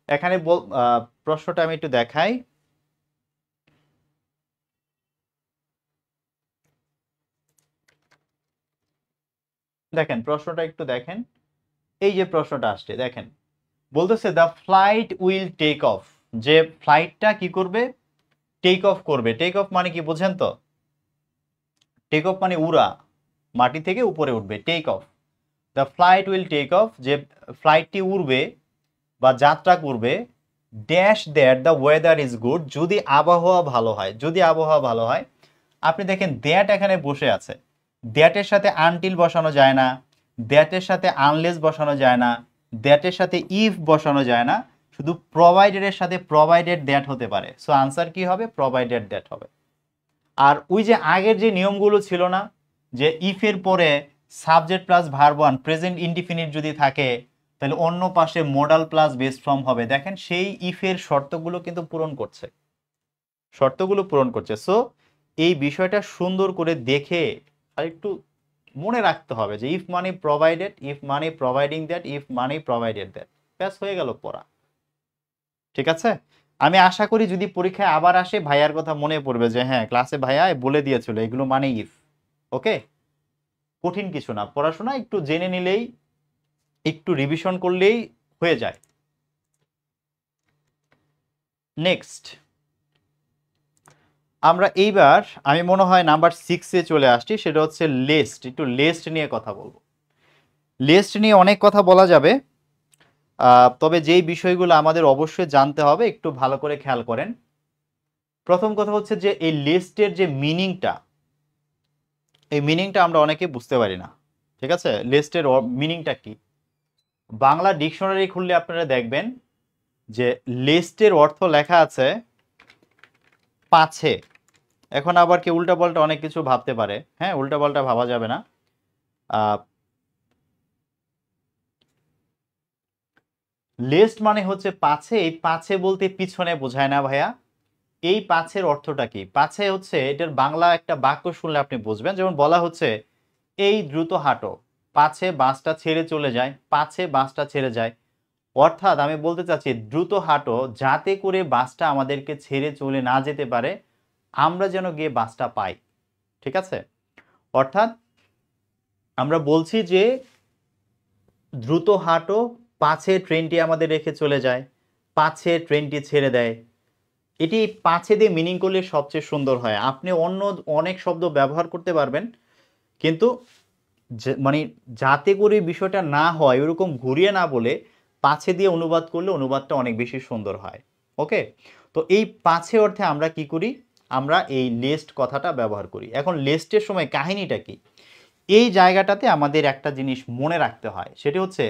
এখানে প্রশ্নটা আমি একটু দেখাই। দেখেন প্রশ্নটা একটু দেখেন, এই যে প্রশ্নটা আসছে দেখেন, বলতেছে the flight will take off, যে ফ্লাইটটা কি করবে? টেক অফ করবে। টেক অফ মানে কি বোঝেন তো? টেক অফ মানে উড়া, মাটি থেকে উপরে উঠবে, take off. The flight will take off, যে ফ্লাইটটি উড়বে বা যাত্রা করবে, dash that the weather is good, যদি আবহাওয়া ভালো হয়, যদি আবহাওয়া ভালো হয়। আপনি দেখেন দ্যাট এখানে বসে আছে, দ্যাটের সাথে আনটিল বসানো যায় না, দ্যাটের সাথে আনলেস বসানো যায় না, দ্যাটের সাথে ইফ বসানো যায় না, শুধু প্রোভাইডেডের সাথে প্রোভাইডেড দ্যাট হতে পারে। সো আনসার কি হবে? প্রোভাইডেড দ্যাট হবে। আর ওই যে আগের যে নিয়মগুলো ছিল না, যে ইফের পরে subject plus verb one present indefinite যদি থাকে, তাহলে অন্য পাশে মডাল প্লাস বেস ফর্ম হবে। দেখেন সেই ইফের শর্তগুলো কিন্তু পূরণ করছে, শর্তগুলো পূরণ করছে। সো এই বিষয়টা সুন্দর করে দেখে আর একটু মনে রাখতে হবে যে ইফ মানে প্রোভাইডেড, ইফ মানে প্রোভাইডিং দ্যাট, ইফ মানে প্রোভাইডেড দ্যাট, ব্যাস হয়ে গেল পড়া, ঠিক আছে? আমি আশা করি যদি পরীক্ষায় আবার আসে ভাইয়ার কথা মনে পড়বে যে হ্যাঁ ক্লাসে ভাইয়া বলে দিয়েছিল এগুলো মানে ইফ। ওকে, কঠিন কিছু না, পড়াশোনা একটু জেনে নিলেই একটু রিভিশন করলেই হয়ে যায়। নেক্সট আমরা এইবার আমি মনে হয় নাম্বার 6-এ চলে আসছি, সেটা হচ্ছে লিস্ট। একটু লিস্ট নিয়ে কথা বলবো। লিস্ট নিয়ে অনেক কথা বলা যাবে, তবে যেই বিষয়গুলো আমাদের অবশ্যই জানতে হবে একটু ভালো করে খেয়াল করেন। প্রথম কথা হচ্ছে যে এই লিস্টের যে মিনিংটা, এই মিনিংটা আমরা অনেকে বুঝতে পারি না। ঠিক আছে, লিস্টের মিনিংটা কি? বাংলা ডিকশনারি খুললে আপনারা দেখবেন যে লিস্টের অর্থ লেখা আছে পাছে। এখন আবার কি উল্টাপাল্টা অনেক কিছু ভাবতে পারে, হ্যাঁ উল্টাপাল্টা ভাবা যাবে না। লিস্ট মানে হচ্ছে পাছে। এই পাছে বলতে পিছনে বোঝায় না ভাইয়া। এই পাছের অর্থটা কি? পাছে হচ্ছে এটার বাংলা একটা বাক্য শুনলে আপনি বুঝবেন। যেমন বলা হচ্ছে এই দ্রুত হাঁটো, পাছে বাসটা ছেড়ে চলে যায়, পাছে বাসটা ছেড়ে যায়। অর্থাৎ আমি বলতে চাচ্ছি দ্রুত হাঁটো যাতে করে বাসটা আমাদেরকে ছেড়ে চলে না যেতে পারে, আমরা যেন গিয়ে বাসটা পাই। ঠিক আছে, অর্থাৎ আমরা বলছি যে দ্রুত হাঁটো, পাছে ট্রেনটি আমাদের রেখে চলে যায়, পাছে ট্রেনটি ছেড়ে দেয়। এটি পাছে দিয়ে মিনিং করলে সবচেয়ে সুন্দর হয়। আপনি অন্য অনেক শব্দ ব্যবহার করতে পারবেন, কিন্তু মানে যাতে করে বিষয়টা না হয় ওরকম ঘুরিয়ে না বলে পাছে দিয়ে অনুবাদ করলে অনুবাদটা অনেক বেশি সুন্দর হয়। ওকে, তো এই পাছে অর্থে আমরা কি করি? আমরা এই লিস্ট কথাটা ব্যবহার করি। এখন লিস্টের সময় কাহিনীটা কি? এই জায়গাটাতে আমাদের একটা জিনিস মনে রাখতে হয়, সেটি হচ্ছে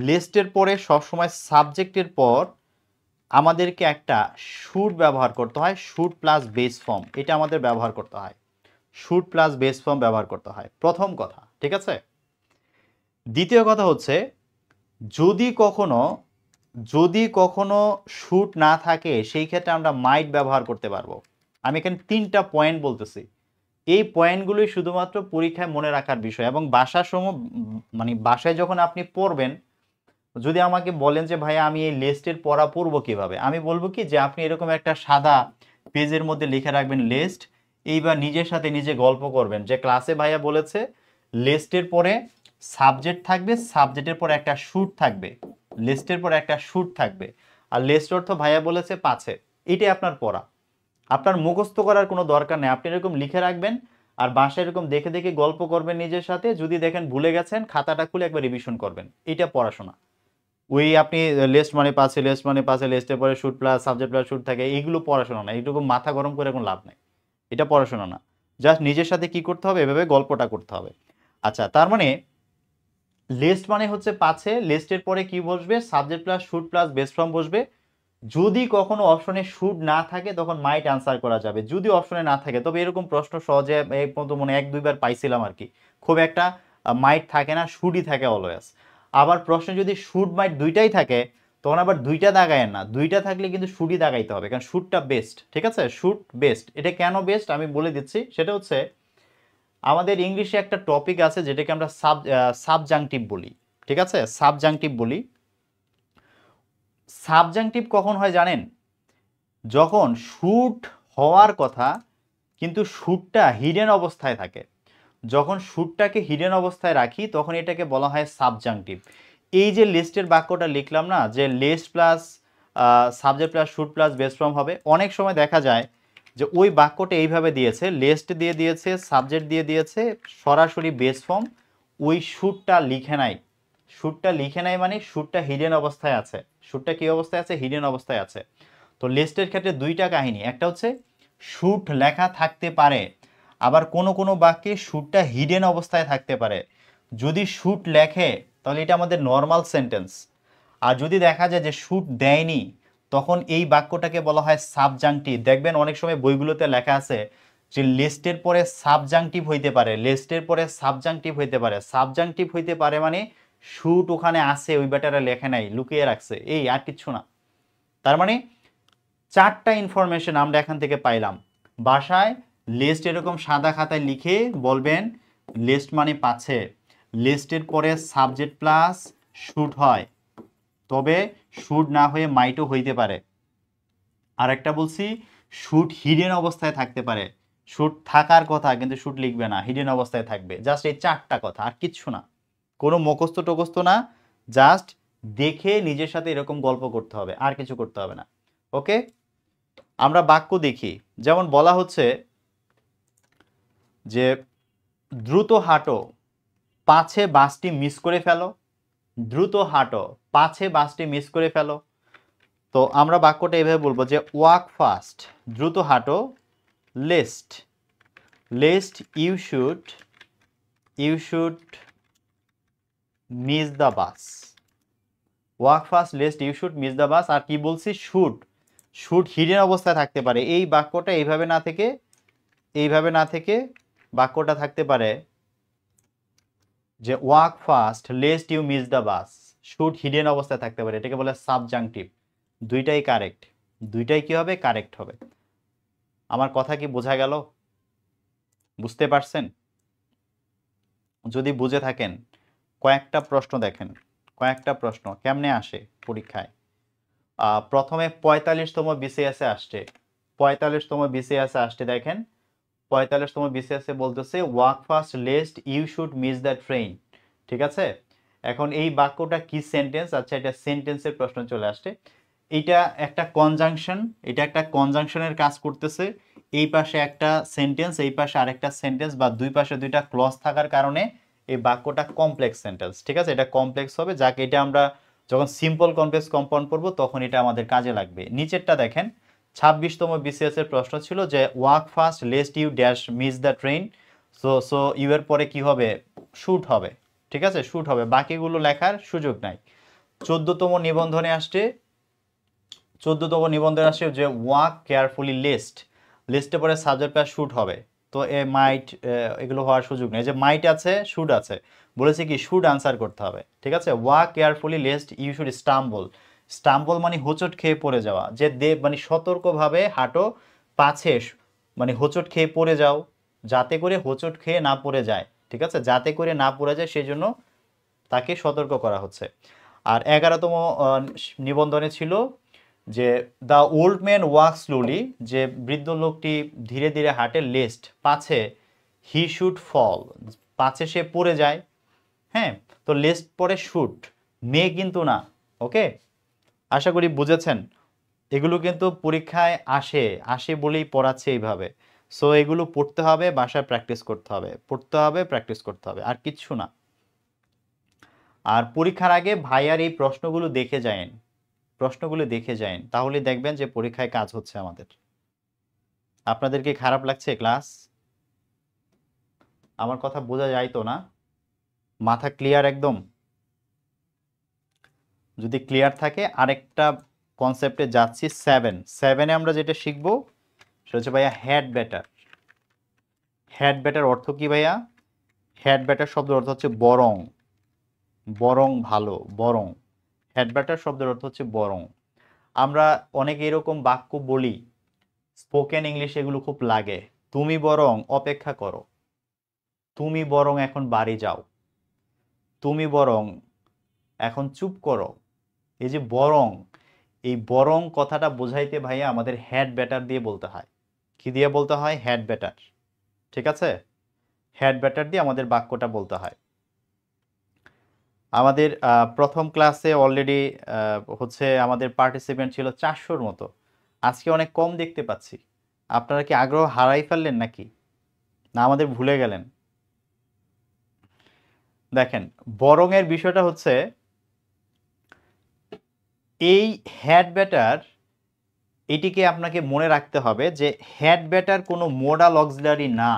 লিস্টের পরে সবসময় সাবজেক্টের পর আমাদেরকে একটা শুড ব্যবহার করতে হয়। শুড প্লাস বেস ফর্ম, এটা আমাদের ব্যবহার করতে হয়। শুড প্লাস বেস ফর্ম ব্যবহার করতে হয়, প্রথম কথা। ঠিক আছে, দ্বিতীয় কথা হচ্ছে যদি কখনো শুড না থাকে সেই ক্ষেত্রে আমরা মাইট ব্যবহার করতে পারবো। আমি এখানে 3টা পয়েন্ট বলতেছি, এই পয়েন্টগুলোই শুধুমাত্র পরীক্ষায় মনে রাখার বিষয়। এবং মানে বাসায় যখন আপনি পড়বেন, যদি আমাকে বলেন যে ভাইয়া আমি এই লিস্টের পড়া পড়বো কিভাবে, আমি বলবো কি যে আপনি এরকম একটা সাদা পেজের মধ্যে লিখে রাখবেন লিস্ট। এইবার নিজের সাথে নিজে গল্প করবেন যে ক্লাসে ভাইয়া বলেছে লিস্টের পরে সাবজেক্ট থাকবে, সাবজেক্টের পরে একটা শুট থাকবে, লিস্টের পরে একটা শুট থাকবে, আর লিস্ট অর্থ ভাইয়া বলেছে পাছে। এটাই আপনার পড়া, আপনার মুখস্থ করার কোনো দরকার নেই। আপনি এরকম লিখে রাখবেন আর বাসায় এরকম দেখে দেখে গল্প করবেন নিজের সাথে। যদি দেখেন ভুলে গেছেন, খাতাটা খুলে একবার রিভিশন করবেন। এটা পড়াশোনা। ওই আপনি লিস্ট মানে পাশে, লিস্ট মানে পাশে, লিস্টের পরে shoot plus subject plus shoot থাকে, এইগুলো পড়াশোনা না। এইটুকু মাথা গরম করে কোনো লাভ নাই, এটা পড়াশোনা না। জাস্ট নিজের সাথে কি করতে হবে, এভাবে গল্পটা করতে হবে। আচ্ছা, তার মানে লিস্ট মানে হচ্ছে পাছে, লিস্টের পরে কি বসবে? Subject plus should plus base form বসবে। যদি কখনো অপশনে শুড না থাকে তখন মাইট আনসার করা যাবে। যদি অপশনে না থাকে, তবে এরকম প্রশ্ন সহজে এই পর্যন্ত মনে 1-2 বার পাইছিলাম আর কি, খুব একটা মাইট থাকে না, শুডই থাকে অলওয়েজ। আবার প্রশ্নে যদি শুড মাইট দুইটাই থাকে তখন আবার দুইটা দাগায়েন না, দুইটা থাকলে কিন্তু শুডই দাগাইতে হবে, কারণ শুডটা বেস্ট। ঠিক আছে, শুড বেস্ট। এটা কেন বেস্ট আমি বলে দিচ্ছি। সেটা হচ্ছে আমাদের ইংলিশে একটা টপিক আছে যেটাকে আমরা সাবজাংটিভ বলি। ঠিক আছে, সাবজাংটিভ বলি। সাবজাংটিভ কখন হয় জানেন? যখন শুট হওয়ার কথা কিন্তু শুটটা হিডেন অবস্থায় থাকে। যখন শুটটাকে হিডেন অবস্থায় রাখি তখন এটাকে বলা হয় সাবজাংটিভ। এই যে লিস্টের বাক্যটা লিখলাম না, যে lest plus subject plus should plus base form হবে, অনেক সময় দেখা যায় যে ওই বাক্যটা এইভাবে দিয়েছে, লিস্ট দিয়ে দিয়েছে, সাবজেক্ট দিয়ে দিয়েছে, সরাসরি বেস ফর্ম, ওই শুটটা লিখে নাই। শুটটা লিখে নাই মানে শুটটা হিডেন অবস্থায় আছে। শুটটা কি অবস্থায় আছে? হিডেন অবস্থায় আছে। তো লিস্টের ক্ষেত্রে দুইটা কাহিনী, একটা হচ্ছে শুট লেখা থাকতে পারে, আবার কোনো কোনো বাক্যে শুটটা হিডেন অবস্থায় থাকতে পারে। যদি শুট লেখে তাহলে এটা আমাদের নর্মাল সেন্টেন্স, আর যদি দেখা যায় যে শুট দেয়নি তখন এই বাক্যটাকে বলা হয় সাবজাংটিভ। দেখবেন অনেক সময় বইগুলোতে লেখা আছে যে লিস্টের পরে সাবজাংটিভ হইতে পারে, লিস্টের পরে সাবজাংটিভ হইতে পারে। সাবজাংটিভ হইতে পারে মানে শুট ওখানে আছে, ওই ব্যাটারে লেখে নাই, লুকিয়ে রাখছে, এই আর কিচ্ছু না। তার মানে 4টা ইনফরমেশন আমরা এখান থেকে পাইলাম। বাসায় লিস্ট এরকম সাদা খাতায় লিখে বলবেন লিস্ট মানে পাচ্ছে, লিস্টের পরে সাবজেক্ট প্লাস শুট হয়, তবে শুড না হয়ে মাইটও হইতে পারে। আর একটা বলছি শুড হিডেন অবস্থায় থাকতে পারে, শুড থাকার কথা কিন্তু শুড লিখবে না, হিডেন অবস্থায় থাকবে। জাস্ট এই 4টা কথা, আর কিচ্ছু না, কোনো মুখস্থ টুখস্থ না, জাস্ট দেখে নিজের সাথে এরকম গল্প করতে হবে, আর কিছু করতে হবে না। ওকে, আমরা বাক্য দেখি। যেমন বলা হচ্ছে যে দ্রুত হাঁটো, পাছে বাসটি মিস করে ফেলো। দ্রুত হাঁটো, পাছে বাসটি মিস করে ফেলো। তো আমরা বাক্যটা এভাবে বলবো যে ওয়াক ফাস্ট, দ্রুত হাঁটো, lest, lest you should miss the bus. Walk fast lest you should miss the bus. আর কি বলছি, শুড, শুড হিডেন অবস্থায় থাকতে পারে। এই বাক্যটা এইভাবে না থেকে, এইভাবে না থেকে বাক্যটা থাকতে পারে যে walk fast lest you miss the bus, should hidden অবস্থায় থাকতে পারে, এটাকে বলে সাবজাংটিভ। দুইটাই কারেক্ট, দুইটাই কি হবে, কারেক্ট হবে। আমার কথা কি বোঝা গেল? বুঝতে পারছেন? যদি বুঝে থাকেন কয়েকটা প্রশ্ন দেখেন, কয়েকটা প্রশ্ন কেমনে আসে পরীক্ষায়। প্রথমে 45তম বিসিএসে আসছে, 45তম বিসিএসে আসছে, দেখেন 45তম বিসিএসে বলতেছে walk fast lest you should miss the train. ঠিক আছে, এখন এই বাক্যটা কি সেন্টেন্স? আচ্ছা, এটা সেন্টেন্সের প্রশ্ন চলে আসছে। এটা একটা কনজাংশন, এটা একটা কনজাংশনের কাজ করতেছে। এই পাশে একটা সেন্টেন্স, এই পাশে আরেকটা সেন্টেন্স, বা দুই পাশে দুইটা ক্লজ থাকার কারণে এই বাক্যটা কমপ্লেক্স সেন্টেন্স। ঠিক আছে, এটা কমপ্লেক্স হবে, যাকে এটা আমরা যখন সিম্পল কমপ্লেক্স কম্পাউন্ড করব তখন এটা আমাদের কাজে লাগবে। নিচেরটা দেখেন, 26তম বিসিএস এর প্রশ্ন ছিল যে walk fast lest you dash miss the train. So you এর পরে কি হবে, শুড হবে। ঠিক আছে, শুড হবে, বাকিগুলো লেখার সুযোগ নাই। 14তম নিবন্ধনে আসছে, 14তম নিবন্ধনে আসছে যে ওয়াক কেয়ারফুলি লিস্ট, লিস্টে পরে সাবজেক্ট প্লাস শুড হবে। তো এ মাইট, এগুলো হওয়ার সুযোগ নেই, যে মাইট আছে শুড আছে, বলেছে কি শুড আনসার করতে হবে। ঠিক আছে, walk carefully lest you should stumble, stumble মানে হোঁচট খেয়ে পড়ে যাওয়া, যে মানে সতর্কভাবে হাঁটো, পাছে মানে হোঁচট খেয়ে পড়ে যাও, যাতে করে হোঁচট খেয়ে না পড়ে যায়। ঠিক আছে, যাতে করে না পড়ে যায় সেই জন্য তাকে সতর্ক করা হচ্ছে। আর 11তম নিবন্ধনে ছিল যে the old man walk slowly, যে বৃদ্ধ লোকটি ধীরে ধীরে হাঁটে, লেস্ট পাছে হি শুড ফল, পাছে সে পড়ে যায়। হ্যাঁ, তো লেস্ট পরে শুড, মে কিন্তু না। ওকে, আশা করি বুঝেছেন। এগুলো কিন্তু পরীক্ষায় আসে, আসে বলেই পড়াচ্ছে এইভাবে। সো এগুলো পড়তে হবে, বাসায় প্র্যাকটিস করতে হবে, পড়তে হবে, প্র্যাকটিস করতে হবে, আর কিচ্ছু না। আর পরীক্ষার আগে ভাইয়ার এই প্রশ্নগুলো দেখে যায়েন, প্রশ্নগুলো দেখে যায়েন, তাহলে দেখবেন যে পরীক্ষায় কাজ হচ্ছে আমাদের। আপনাদের কি খারাপ লাগছে ক্লাস? আমার কথা বোঝা যায় তো না? মাথা ক্লিয়ার একদম? যদি ক্লিয়ার থাকে আরেকটা কনসেপ্টে যাচ্ছি, 7 আমরা যেটা শিখবো সেটা হচ্ছে ভাইয়া হ্যাড বেটার। হ্যাড বেটার অর্থ কি ভাইয়া? হ্যাড বেটার শব্দের অর্থ হচ্ছে বরং, বরং ভালো, বরং। হ্যাড বেটার শব্দের অর্থ হচ্ছে বরং। আমরা অনেকে এরকম বাক্য বলি, স্পোকেন ইংলিশ এগুলো খুব লাগে। তুমি বরং অপেক্ষা করো, তুমি বরং এখন বাড়ি যাও, তুমি বরং এখন চুপ করো। এই যে বরং, এই বরং কথাটা বোঝাইতে ভাইয়া আমাদের হ্যাড বেটার দিয়ে বলতে হয়। কি দিয়ে বলতে হয়? Had better. ঠিক আছে, হ্যাড বেটার দিয়ে আমাদের বাক্যটা বলতে হয়। আমাদের প্রথম ক্লাসে অলরেডি হচ্ছে আমাদের পার্টিসিপেন্ট ছিল 400-র মতো। আজকে অনেক কম দেখতে পাচ্ছি। আপনারা কি আগ্রহ হারাই ফেললেন নাকি, না আমাদের ভুলে গেলেন? দেখেন, বরং এর বিষয়টা হচ্ছে এই হ্যাড বেটার, এটিকে আপনাকে মনে রাখতে হবে যে হ্যাড বেটার কোনো মোডাল অক্সিলারি না।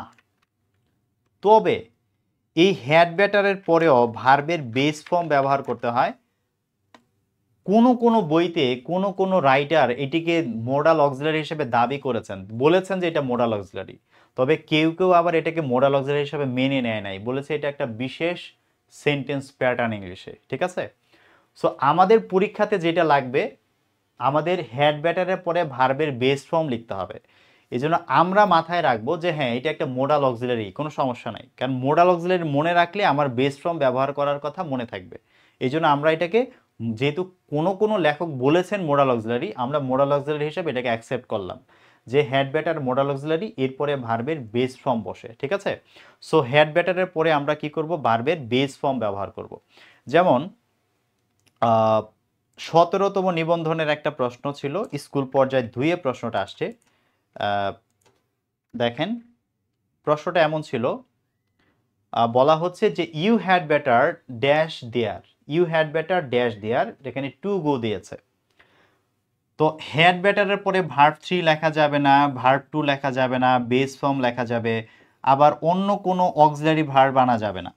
তবে এই হ্যাড বেটারের পরেও ভার্বের বেস ফর্ম ব্যবহার করতে হয়। কোনো কোনো বইতে কোনো কোনো রাইটার এটিকে মোডাল অক্সিলারি হিসেবে দাবি করেছেন, বলেছেন যে এটা মোডাল অক্সিলারি। তবে কেউ কেউ আবার এটাকে মোডাল অক্সিলারি হিসেবে মেনে নেয় নাই, বলেছে এটা একটা বিশেষ সেন্টেন্স প্যাটার্ন ইংলিশে। ঠিক আছে, সো আমাদের পরীক্ষাতে যেটা লাগবে, আমাদের হ্যাড ব্যাটারের পরে ভার্বের বেস ফর্ম লিখতে হবে। এই জন্য আমরা মাথায় রাখবো যে হ্যাঁ এটা একটা মোডাল অক্সিলারি, কোনো সমস্যা নাই, কারণ মোডাল অক্সিলারি মনে রাখলে আমার বেস ফর্ম ব্যবহার করার কথা মনে থাকবে। এই জন্য আমরা এটাকে যেহেতু কোনো লেখক বলেছেন মোডাল অক্সিলারি, আমরা মোডাল অক্সিলারি হিসেবে এটাকে অ্যাকসেপ্ট করলাম যে হ্যাড ব্যাটার মোডাল অক্সিলারি, এরপরে ভার্বের বেস ফর্ম বসে, ঠিক আছে। সো হ্যাড ব্যাটারের পরে আমরা কি করব, ভার্বের বেস ফর্ম ব্যবহার করব। যেমন 17তম নিবন্ধনের একটা প্রশ্ন ছিল, স্কুল পর্যায়ে 2-এ প্রশ্নটা আসছে। দেখেন প্রশ্নটা এমন ছিল, বলা হচ্ছে যে you had better dash there, you had better dash there, এখানে টু গো দিয়েছে। তো হ্যাড বেটারের পরে ভার্ব 3 লেখা যাবে না, ভার্ব 2 লেখা যাবে না, বেস ফর্ম লেখা যাবে, আবার অন্য কোনো অক্সিলারি ভার্ব আনা যাবে না,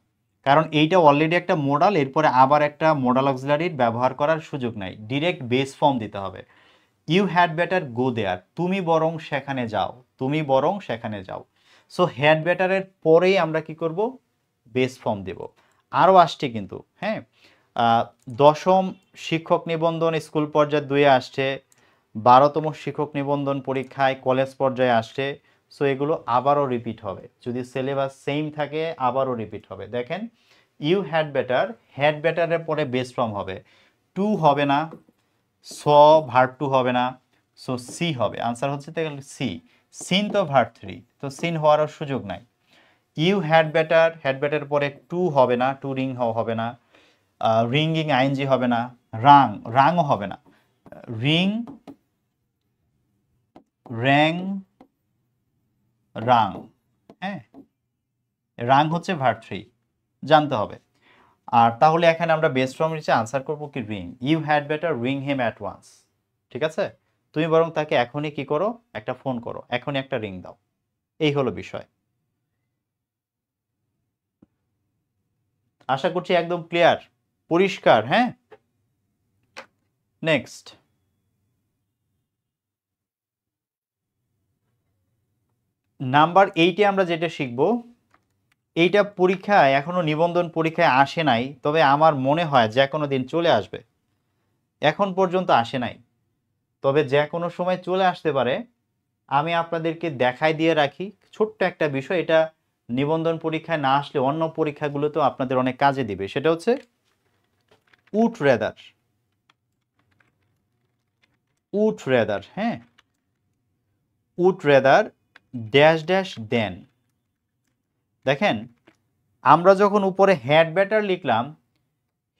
কারণ এইটা অলরেডি একটা মোডাল, এরপরে আবার একটা মোডাল অক্সিলারির ব্যবহার করার সুযোগ নাই, ডিরেক্ট বেস ফর্ম দিতে হবে। ইউ হ্যাড বেটার গো দেয়ার, তুমি বরং সেখানে যাও, তুমি বরং সেখানে যাও। সো হ্যাড বেটারের পরেই আমরা কি করব, বেস ফর্ম দেব। আরও আসছে কিন্তু, হ্যাঁ, 10ম শিক্ষক নিবন্ধন স্কুল পর্যায়ে 2-এ আসছে, 12তম শিক্ষক নিবন্ধন পরীক্ষায় কলেজ পর্যায়ে আসছে। সো এগুলো আবারও রিপিট হবে, যদি সিলেবাস সেম থাকে আবারও রিপিট হবে। দেখেন ইউ হ্যাড বেটার, হ্যাড বেটারের পরে বেস ফর্ম হবে, টু হবে না, স ভার্ব 2 হবে না, সো সি হবে। আনসার হচ্ছে তাহলে সি। সিন তো ভার্ব 3, তো সিন হওয়ারও সুযোগ নাই। You had better, had better পরে টু হবে না, টু রিং হবে না, রিঙ্গিং আইএনজি হবে না, রাং, রাংও হবে না, রিং, র্যাং, রাং, হ্যাঁ, রাং হচ্ছে ভার্ব 3, জানতে হবে। আর তাহলে এখানে আমরা বেস ফর্ম নিচে আনসার করব কি ring, you had better ring him at once, ঠিক আছে। তুমি বরং তাকে এখনই কি করো, একটা ফোন করো, এখনই একটা রিং দাও। এই হলো বিষয়। আশা করছি একদম ক্লিয়ার, পরিষ্কার, হ্যাঁ। নেক্সট, নাম্বার 8-এ আমরা যেটা শিখব, এইটা পরীক্ষায় এখনো নিবন্ধন পরীক্ষায় আসে নাই, তবে আমার মনে হয় যে কোনো দিন চলে আসবে। এখন পর্যন্ত আসে নাই, তবে যে কোনো সময় চলে আসতে পারে। আমি আপনাদেরকে দেখাই দিয়ে রাখি ছোট্ট একটা বিষয়, এটা নিবন্ধন পরীক্ষায় না আসলে অন্য পরীক্ষাগুলোতেও আপনাদের অনেক কাজে দিবে। সেটা হচ্ছে উড রেদার, উড রেদার, হ্যাঁ, উড রেদার ড্যাশ ড্যাশ দেন। দেখেন আমরা যখন উপরে হ্যাড ব্যাটার লিখলাম,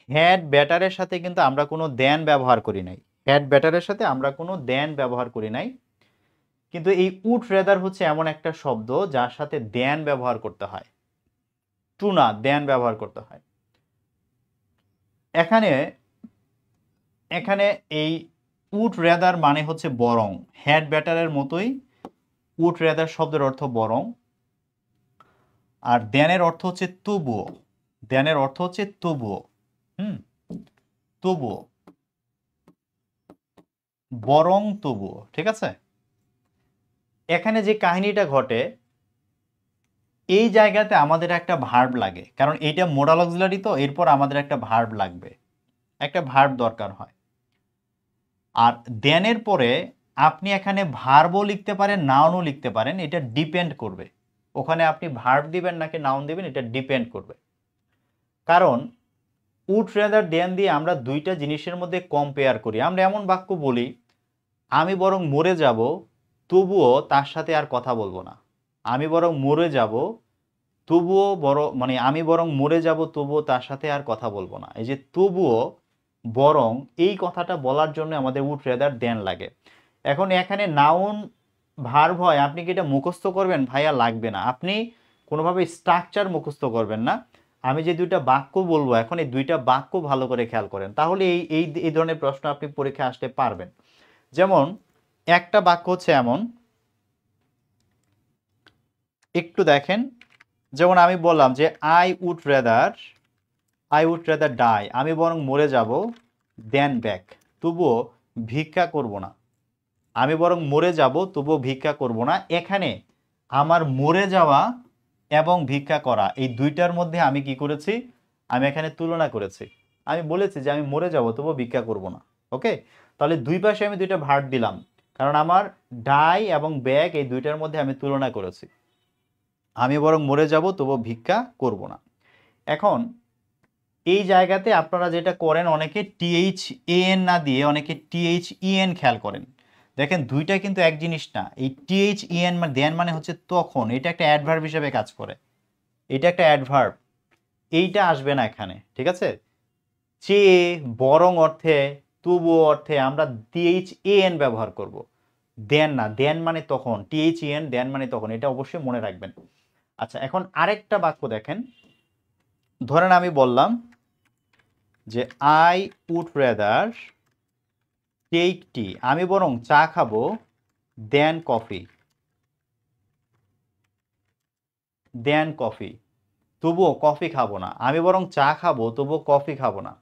হ্যাড ব্যাটারের সাথে কিন্তু আমরা কোনো দেন ব্যবহার করি নাই, হ্যাড ব্যাটারের সাথে আমরা কোনো দেন ব্যবহার করি নাই। কিন্তু এই উড রেদার হচ্ছে এমন একটা শব্দ যার সাথে দেন ব্যবহার করতে হয়, টু না, দেন ব্যবহার করতে হয়। এখানে এখানে এই উড রেদার মানে হচ্ছে বরং, হ্যাড ব্যাটারের মতোই উড রেদার শব্দের অর্থ বরং, আর দেনের অর্থ হচ্ছে তবুও, দেনের অর্থ হচ্ছে তবুও, তবুও, বরং তবুও, ঠিক আছে। এখানে যে কাহিনীটা ঘটে, এই জায়গাতে আমাদের একটা ভার্ব লাগে, কারণ এইটা মোডাল অক্সিলারি, তো এরপর আমাদের একটা ভার্ব লাগবে, একটা ভার্ব দরকার হয়। আর দেনের পরে আপনি এখানে ভার্বও লিখতে পারেন, নাউনও লিখতে পারেন, এটা ডিপেন্ড করবে ওখানে আপনি ভার্ব দিবেন নাকি নাউন দিবেন, এটা ডিপেন্ড করবে। কারণ উড রেদার দেন দিয়ে আমরা দুইটা জিনিসের মধ্যে কম্পেয়ার করি। আমরা এমন বাক্য বলি, আমি বরং মরে যাব তবুও তার সাথে আর কথা বলবো না, আমি বরং মরে যাব তবুও মানে আমি বরং মরে যাব তবুও তার সাথে আর কথা বলবো না। এই যে তবুও, বরং, এই কথাটা বলার জন্য আমাদের উড রেদার দেন লাগে। এখন এখানে নাউন ভার্ব হয়, আপনি কি এটা মুখস্থ করবেন? ভাইয়া লাগবে না, আপনি কোনোভাবে স্ট্রাকচার মুখস্থ করবেন না। আমি যে দুইটা বাক্য বলবো এখন, এই দুইটা বাক্য ভালো করে খেয়াল করেন, তাহলে এই এই এই ধরনের প্রশ্ন আপনি পরীক্ষায় আসতে পারবেন। যেমন একটা বাক্য হচ্ছে এমন, একটু দেখেন, যেমন আমি বললাম যে আই উড রেদার ডাই, আমি বরং মরে যাব, দেন ব্যাক, তবুও ভিক্ষা করব না, আমি বরং মরে যাব তবুও ভিক্ষা করব না। এখানে আমার মরে যাওয়া এবং ভিক্ষা করা, এই দুইটার মধ্যে আমি কি করেছি, আমি এখানে তুলনা করেছি। আমি বলেছি যে আমি মরে যাব তবুও ভিক্ষা করব না। ওকে, তাহলে দুই পাশে আমি দুইটা ভার্ব দিলাম, কারণ আমার ডাই এবং ব্যাক এই দুইটার মধ্যে আমি তুলনা করেছি। আমি বরং মরে যাব তবুও ভিক্ষা করব না। এখন এই জায়গাতে আপনারা যেটা করেন, অনেকে THAN না দিয়ে অনেকে THEN খেয়াল করেন। দেখেন দুইটা কিন্তু এক জিনিস না। এই THEN মানে দেন মানে হচ্ছে তখন, এটা একটা অ্যাডভার্ব হিসেবে কাজ করে, এটা একটা অ্যাডভার্ব, এইটা আসবে না এখানে, ঠিক আছে? চেয়ে, বরং অর্থে, তবুও অর্থে আমরা THAN ব্যবহার করব, দেন না। দেন মানে তখন, THEN দেন মানে তখন, এটা অবশ্যই মনে রাখবেন। আচ্ছা, এখন আরেকটা বাক্য দেখেন। ধরেন আমি বললাম যে I would rather take tea, আমি বরং চা খাবো দেন কফি, দেন কফি, তবুও কফি খাবো না। আমি বরং চা খাবো তবুও কফি খাবো না।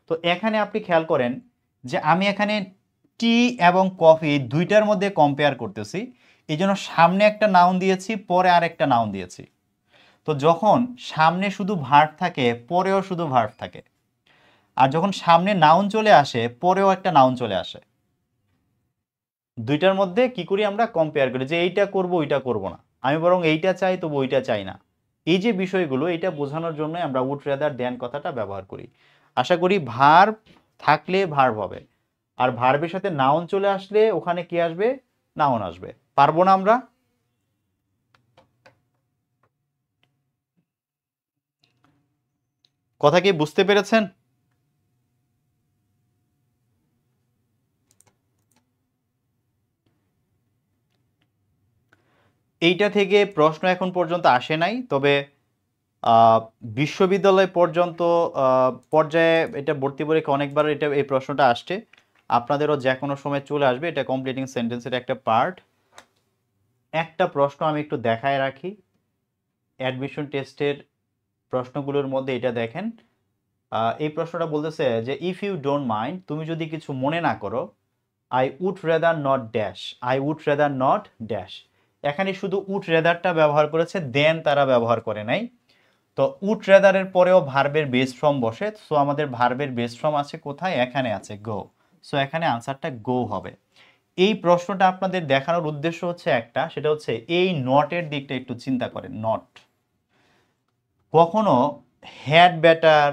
তো এখানে আপনি খেয়াল করেন যে আমি এখানে টি এবং কফি দুইটার মধ্যে কম্পেয়ার করতেছি, এই জন্য সামনে একটা নাউন দিয়েছি, পরে আরেকটা নাউন দিয়েছি। তো যখন সামনে শুধু ভার্ব থাকে, পরেও শুধু ভার্ব থাকে, আর যখন সামনে নাউন চলে আসে, পরেও একটা নাউন চলে আসে, দুইটার মধ্যে কি করি আমরা কম্পেয়ার করি যে এইটা করব ওইটা করব না, আমি বরং এইটা চাই তবু ওইটা চাই না। এই যে বিষয়গুলো, এটা বোঝানোর জন্য আমরা উড রেদার দেন কথাটা ব্যবহার করি। আশা করি ভার্ব থাকলে ভার্ব হবে, আর ভার্বের সাথে নাউন চলে আসলে ওখানে কি আসবে? নাউন আসবে। পারবো না আমরা? কথা কি বুঝতে পেরেছেন? এইটা থেকে প্রশ্ন এখন পর্যন্ত আসে নাই, তবে বিশ্ববিদ্যালয় পর্যন্ত পর্যায়ে এটা ভর্তি পরীক্ষা অনেকবার এটা এই প্রশ্নটা আসছে, আপনাদেরও যে কোনো সময় চলে আসবে। এটা কমপ্লিটিং সেন্টেন্সের একটা পার্ট। একটা প্রশ্ন আমি একটু দেখায় রাখি অ্যাডমিশন টেস্টের প্রশ্নগুলোর মধ্যে, এটা দেখেন। এই প্রশ্নটা বলতেছে যে ইফ ইউ ডোন্ট মাইন্ড, তুমি যদি কিছু মনে না করো, I would rather not dash, I would rather not dash. এখানে শুধু উড রেদারটা ব্যবহার করেছে, দেন তারা ব্যবহার করে নাই। তো উড রেদারের পরেও ভার্বের বেস ফর্ম বসে, সো আমাদের ভার্বের বেস ফর্ম আছে কোথায়? এখানে আছে, গো। সো এখানে আনসারটা গো হবে। এই প্রশ্নটা আপনাদের দেখানোর উদ্দেশ্য হচ্ছে একটা, সেটা হচ্ছে এই নটের দিকটা একটু চিন্তা করেন। নট কখনো হ্যাড বেটার,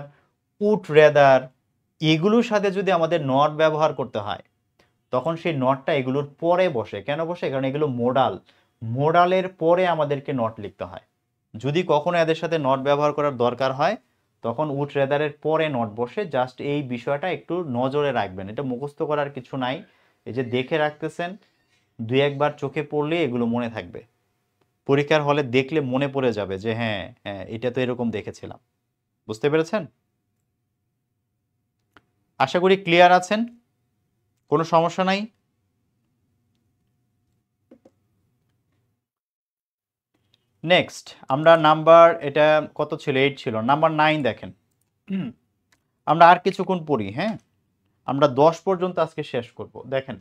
উড রেদার এগুলোর সাথে যদি আমাদের নট ব্যবহার করতে হয়, তখন সেই নটটা এগুলোর পরে বসে। কেন বসে? কারণ এগুলো মোডাল, মোডালের পরে আমাদেরকে নট লিখতে হয়। যদি কখনো এদের সাথে নট ব্যবহার করার দরকার হয়, তখন উড রেদারের পরে নট বসে। জাস্ট এই বিষয়টা একটু নজরে রাখবেন, এটা মুখস্থ করার কিছু নাই। এই যে দেখে রাখতেছেন, দুই একবার চোখে পড়লে এগুলো মনে থাকবে, পরীক্ষার হলে দেখলে মনে পড়ে যাবে যে হ্যাঁ হ্যাঁ এটা তো এরকম দেখেছিলাম। বুঝতে পেরেছেন? আশা করি ক্লিয়ার আছেন, কোনো সমস্যা নাই। নেক্সট আমরা নাম্বার, এটা কত ছিল? 8 ছিল, নাম্বার 9 দেখেন। আমরা আর কিছুক্ষণ পড়ি, হ্যাঁ, আমরা 10 পর্যন্ত আজকে শেষ করব। দেখেন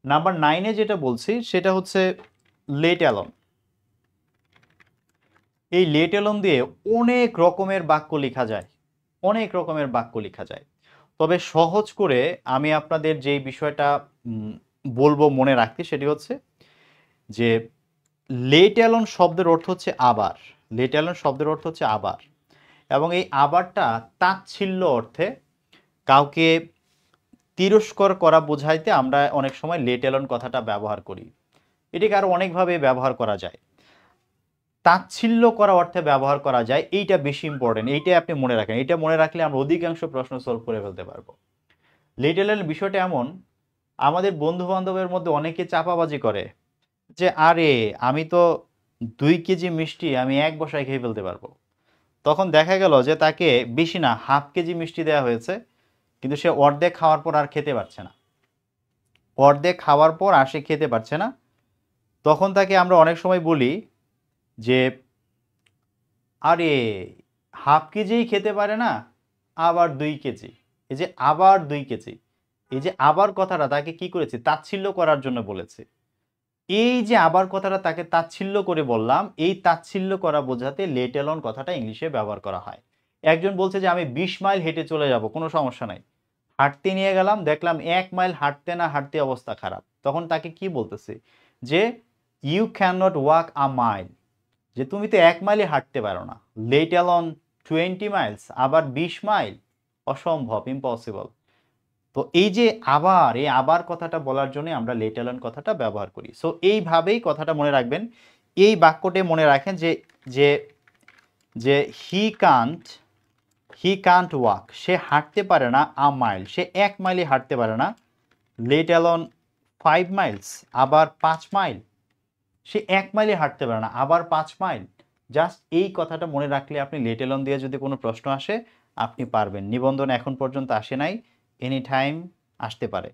নাম্বার 9-এ যেটা বলছি সেটা হচ্ছে লেট অ্যালোন। এই লেট অ্যালোন দিয়ে অনেক রকমের বাক্য লেখা যায়, অনেক রকমের বাক্য লেখা যায়। তবে সহজ করে আমি আপনাদের যেই বিষয়টা বলবো মনে রাখতে, সেটি হচ্ছে যে লেট অ্যালোন শব্দের অর্থ হচ্ছে আবার। লেট অ্যালোন শব্দের অর্থ হচ্ছে আবার, এবং এই আবারটা তাচ্ছিল্য অর্থে কাউকে তিরস্কার করা বোঝাইতে আমরা অনেক সময় লেট অ্যালোন কথাটা ব্যবহার করি। এটিকে আরো অনেকভাবে ব্যবহার করা যায়। তাচ্ছিল্য করা অর্থে ব্যবহার করা যায়, এইটা বেশি ইম্পর্টেন্ট, এইটাই আপনি মনে রাখেন। এইটা মনে রাখলে আমরা অধিকাংশ প্রশ্ন সলভ করে ফেলতে পারবো। লেট অ্যালোন বিষয়টা এমন, আমাদের বন্ধু বান্ধবের মধ্যে অনেকে চাপাবাজি করে যে আরে আমি তো 2 কেজি মিষ্টি আমি এক বসায় খেয়ে ফেলতে পারবো। তখন দেখা গেল যে তাকে বেশি না, হাফ কেজি মিষ্টি দেওয়া হয়েছে, কিন্তু সে অর্ধেক খাওয়ার পর আর খেতে পারছে না, অর্ধেক খাওয়ার পর আর সে খেতে পারছে না। তখন তাকে আমরা অনেক সময় বলি যে আরে হাফ কেজিই খেতে পারে না, আবার 2 কেজি। এই যে আবার 2 কেজি, এই যে আবার কথাটা তাকে কি করেছে? তাচ্ছিল্য করার জন্য বলেছে। এই যে আবার কথাটা তাকে তাচ্ছিল্য করে বললাম, এই তাচ্ছিল্য করা বোঝাতে লেট অ্যালোন কথাটা ইংলিশে ব্যবহার করা হয়। একজন বলছে যে আমি 20 মাইল হেঁটে চলে যাব, কোনো সমস্যা নাই। হাঁটতে নিয়ে গেলাম, দেখলাম 1 মাইল হাঁটতে না হাঁটতে অবস্থা খারাপ। তখন তাকে কি বলতেছে? যে you can not walk a mile, যে তুমি তো 1 মাইলই হাঁটতে পারো না। লেট অ্যালোন 20 মাইলস, আবার 20 মাইল, অসম্ভব, ইম্পসিবল। তো এই যে আবার, এই আবার কথাটা বলার জন্য আমরা লেট অ্যালোন কথাটা ব্যবহার করি। সো এইভাবেই কথাটা মনে রাখবেন। এই বাক্যটি মনে রাখেন যে যে যে হি কান্ট ওয়াক, সে হাঁটতে পারে না আ মাইল, সে 1 মাইলই হাঁটতে পারে না। লেট অ্যালোন 5 মাইলস, আবার 5 মাইল, সে 1 মাইলই হাঁটতে পারে না, আবার 5 মাইল। জাস্ট এই কথাটা মনে রাখলে আপনি লেট অ্যালোন দিয়ে যদি কোনো প্রশ্ন আসে আপনি পারবেন। নিবন্ধন এখন পর্যন্ত আসে নাই, এনি টাইম আসতে পারে।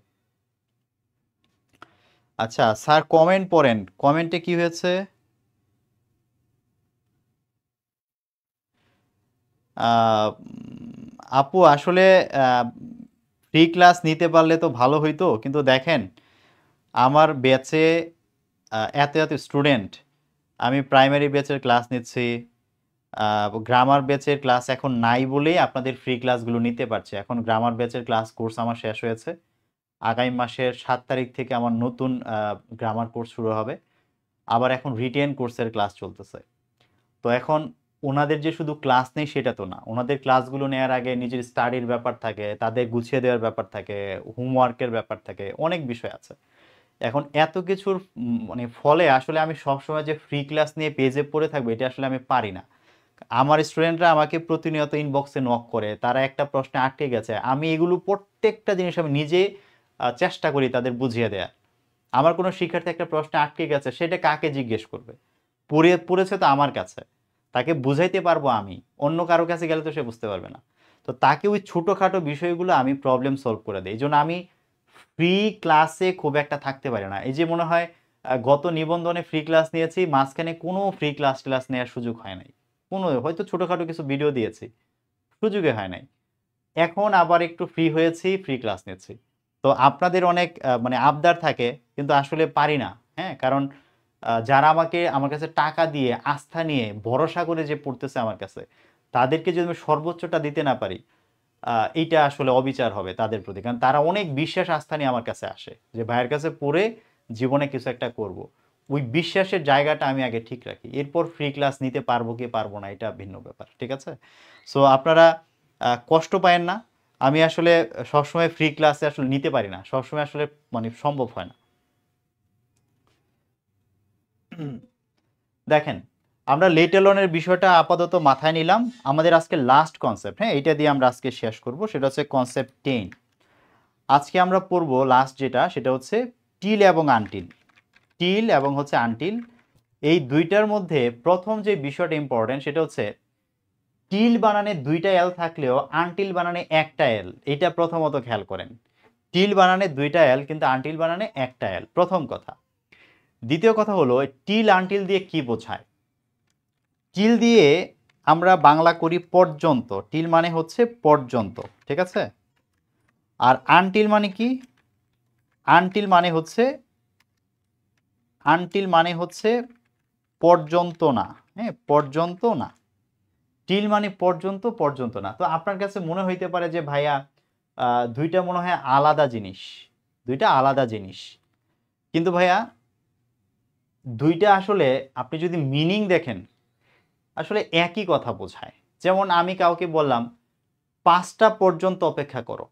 আচ্ছা স্যার, কমেন্ট পড়েন, কমেন্টে কি হয়েছে? আপু আসলে ফ্রি ক্লাস নিতে পারলে তো ভালো হইতো, কিন্তু দেখেন আমার ব্যাচে এত এত স্টুডেন্ট, আমি প্রাইমারি ব্যাচের ক্লাস নিচ্ছি, গ্রামার ব্যাচের ক্লাস এখন নাই বলেই আপনাদের ফ্রি ক্লাসগুলো নিতে পারছি। এখন গ্রামার ব্যাচের ক্লাস কোর্স আমার শেষ হয়েছে, আগামী মাসের 7 তারিখ থেকে আমার নতুন গ্রামার কোর্স শুরু হবে। আবার এখন রিটেন কোর্সের ক্লাস চলতেছে। তো এখন ওনাদের যে শুধু ক্লাস নেই সেটা তো না, ওনাদের ক্লাসগুলো নেওয়ার আগে নিজের স্টাডির ব্যাপার থাকে, তাদের গুছিয়ে দেওয়ার ব্যাপার থাকে, হোমওয়ার্কের ব্যাপার থাকে, অনেক বিষয় আছে। এখন এত কিছুর মানে ফলে আসলে আমি সবসময় যে ফ্রি ক্লাস নিয়ে পেজে পড়ে থাকবো এটা আসলে আমি পারি না। আমার স্টুডেন্টরা আমাকে প্রতিনিয়ত ইনবক্সে নক করে, তারা একটা প্রশ্নে আটকে গেছে, আমি এগুলো প্রত্যেকটা জিনিস আমি নিজে চেষ্টা করি তাদের বুঝিয়ে দেয়া। আমার কোনো শিক্ষার্থী একটা প্রশ্নে আটকে গেছে, সেটা কাকে জিজ্ঞেস করবে? পড়েছে তো আমার কাছে, তাকে বুঝাইতে পারবো আমি, অন্য কারো কাছে গেলে তো সে বুঝতে পারবে না। তো তাকে ওই ছোটোখাটো বিষয়গুলো আমি প্রবলেম সলভ করে দিই। এই জন্য আমি ফ্রি ক্লাসে খুব একটা থাকতে পারি না। এই যে মনে হয় গত নিবন্ধনে ফ্রি ক্লাস নিয়েছি, মাঝখানে কোনো ফ্রি ক্লাস নেওয়ার সুযোগ হয় নাই, কোনো, হয়তো ছোটোখাটো কিছু ভিডিও দিয়েছি, সুযোগে হয় নাই। এখন আবার একটু ফ্রি হয়েছি, ফ্রি ক্লাস নিচ্ছি। তো আপনাদের অনেক মানে আবদার থাকে, কিন্তু আসলে পারি না। হ্যাঁ, কারণ যারা আমার কাছে টাকা দিয়ে, আস্থা নিয়ে, ভরসা করে যে পড়তেছে আমার কাছে, তাদেরকে যদি আমি সর্বোচ্চটা দিতে না পারি, এইটা আসলে অবিচার হবে তাদের প্রতি। কারণ তারা অনেক বিশ্বাস, আস্থা নিয়ে আমার কাছে আসে যে ভাইয়ের কাছে পড়ে জীবনে কিছু একটা করব। ওই বিশ্বাসের জায়গাটা আমি আগে ঠিক রাখি, এরপর ফ্রি ক্লাস নিতে পারবো কি পারবো না এটা ভিন্ন ব্যাপার। ঠিক আছে? সো আপনারা কষ্ট পায়েন না। আমি আসলে সবসময় ফ্রি ক্লাসে আসলে নিতে পারি না, সবসময় আসলে মানে সম্ভব হয় না। দেখেন, আমরা লেট অ্যালোনের বিষয়টা আপাতত মাথায় নিলাম। আমাদের আজকে লাস্ট কনসেপ্ট, হ্যাঁ, এটা দিয়ে আমরা আজকে শেষ করব, সেটা হচ্ছে কনসেপ্ট 10। আজকে আমরা পড়ব লাস্ট যেটা, সেটা হচ্ছে টিল এবং আনটিল। টিল এবং হচ্ছে আনটিল, এই দুইটার মধ্যে প্রথম যে বিষয়টা ইম্পর্টেন্ট সেটা হচ্ছে টিল বানানে দুইটা এল থাকলেও আনটিল বানানে একটা এল। এটা প্রথমত খেয়াল করেন, টিল বানানে দুইটা এল কিন্তু আনটিল বানানে একটা এল, প্রথম কথা। দ্বিতীয় কথা হলো টিল আনটিল দিয়ে কি বোঝায়? টিল দিয়ে আমরা বাংলা করি পর্যন্ত, টিল মানে হচ্ছে পর্যন্ত, ঠিক আছে? আর আনটিল মানে কি? আনটিল মানে হচ্ছে পর্যন্ত না। হ্যাঁ, পর্যন্ত না। টিল মানে পর্যন্ত, পর্যন্ত না। তো আপনার কাছে মনে হইতে পারে যে ভাইয়া দুইটা মনে হয় আলাদা জিনিস, দুইটা আলাদা জিনিস। কিন্তু ভাইয়া দুইটা আসলে আপনি যদি মিনিং দেখেন আসলে একই কথা বোঝায়। যেমন আমি কাউকে বললাম 5টা পর্যন্ত অপেক্ষা করো,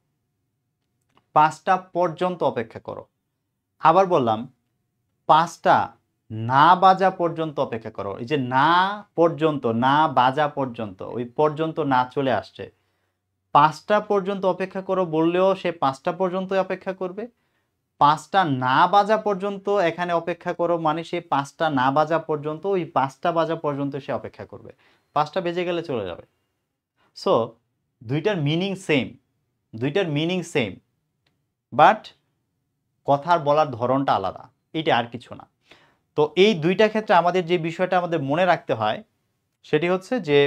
5টা পর্যন্ত অপেক্ষা করো। আবার বললাম 5টা না বাজা পর্যন্ত অপেক্ষা করো। এই যে না পর্যন্ত, না বাজা পর্যন্ত, ওই পর্যন্ত না চলে আসছে। 5টা পর্যন্ত অপেক্ষা করো বললেও সে 5টা পর্যন্তই অপেক্ষা করবে। 5টা না বাজা পর্যন্ত এখানে অপেক্ষা করো মানে সে 5টা না বাজা পর্যন্ত, ওই 5টা বাজা পর্যন্ত সে অপেক্ষা করবে। 5টা বেজে গেলে চলে যাবে। সো দুইটার মিনিং সেম, দুইটার মিনিং সেম, বাট কথার বলার ধরনটা আলাদা, এটা আর কিছু না। তো এই দুইটা ক্ষেত্রে আমাদের যে বিষয়টা আমাদের মনে রাখতে হয় সেটি হচ্ছে যে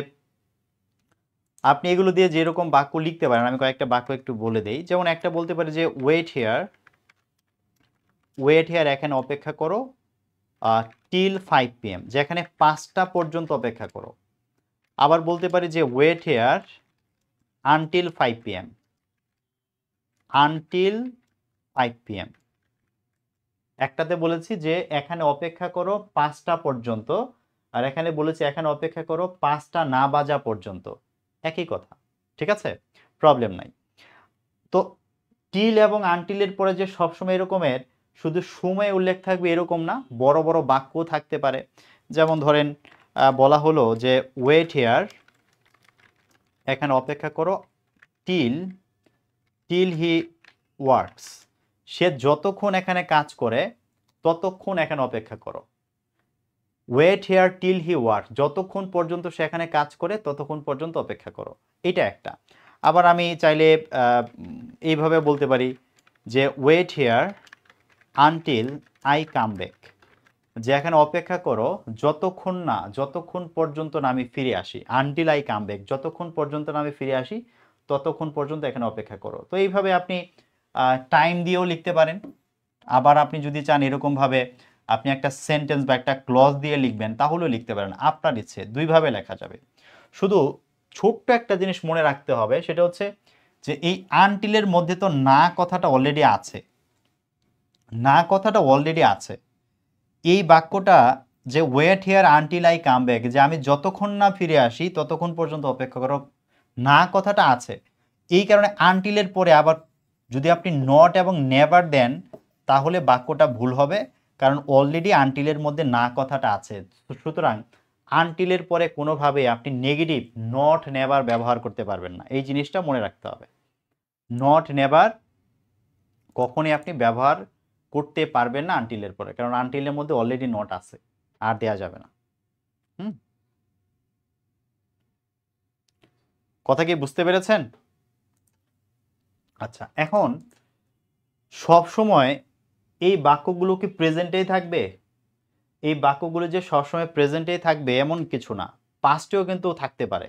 আপনি এগুলো দিয়ে যেরকম বাক্য লিখতে পারেন, আমি কয়েকটা বাক্য একটু বলে দেই। যেমন একটা বলতে পারি যে ওয়েট হেয়ার, এখানে অপেক্ষা করো টিল 5 PM, যেখানে 5টা পর্যন্ত অপেক্ষা করো। আবার বলতে পারি যে wait here until 5 PM, until 5 PM। একটাতে বলেছি যে এখানে অপেক্ষা করো 5টা পর্যন্ত, আর এখানে বলেছি এখানে অপেক্ষা করো 5টা না বাজা পর্যন্ত। একই কথা, ঠিক আছে, প্রবলেম নাই। তো টিল এবং আনটিলের পরে যে সবসময় এরকমের শুধু সময় উল্লেখ থাকবে এরকম না, বড় বড় বাক্যও থাকতে পারে। যেমন ধরেন বলা হলো যে ওয়েট হেয়ার, এখানে অপেক্ষা করো, টিল টিল হি ওয়ার্কস, সে যতক্ষণ এখানে কাজ করে ততক্ষণ এখানে অপেক্ষা করো। Wait here till he work, যতক্ষণ পর্যন্ত সে এখানে কাজ করে ততক্ষণ পর্যন্ত অপেক্ষা করো, এটা একটা। আবার আমি চাইলে এইভাবে বলতে পারি যে wait here until I come back, যে এখানে অপেক্ষা করো যতক্ষণ পর্যন্ত না আমি ফিরে আসি। আনটিল আই কাম ব্যাক, যতক্ষণ পর্যন্ত না আমি ফিরে আসি ততক্ষণ পর্যন্ত এখানে অপেক্ষা করো। তো এইভাবে আপনি টাইম দিয়েও লিখতে পারেন। আবার আপনি যদি চান এরকমভাবে আপনি একটা সেন্টেন্স বা একটা ক্লজ দিয়ে লিখবেন তাহলেও লিখতে পারেন, আপনার ইচ্ছে, দুইভাবে লেখা যাবে। শুধু ছোট্ট একটা জিনিস মনে রাখতে হবে, সেটা হচ্ছে যে এই আনটিলের মধ্যে তো না কথাটা অলরেডি আছে, না কথাটা অলরেডি আছে। এই বাক্যটা যে wait here until I come back, যে আমি যতক্ষণ না ফিরে আসি ততক্ষণ পর্যন্ত অপেক্ষা করো, না কথাটা আছে। এই কারণে আনটিলের পরে আবার যদি আপনি নট এবং নেভার দেন তাহলে বাক্যটা ভুল হবে, কারণ অলরেডি আনটিলের মধ্যে না কথাটা আছে। সুতরাং আনটিলের পরে কোনোভাবে আপনি নেগেটিভ নট নেভার ব্যবহার করতে পারবেন না, এই জিনিসটা মনে রাখতে হবে। নট নেভার কখনই আপনি ব্যবহার করতে পারবেন না আনটিলের পরে, কারণ আনটিলের মধ্যে অলরেডি নট আছে, আর দেয়া যাবে না। কথা কি বুঝতে পেরেছেন? আচ্ছা, এখন সব সময় এই বাক্যগুলো কি প্রেজেন্টেই থাকবে? এই বাক্যগুলো যে সবসময় প্রেজেন্টেই থাকবে এমন কিছু না, পাস্টেও কিন্তু থাকতে পারে।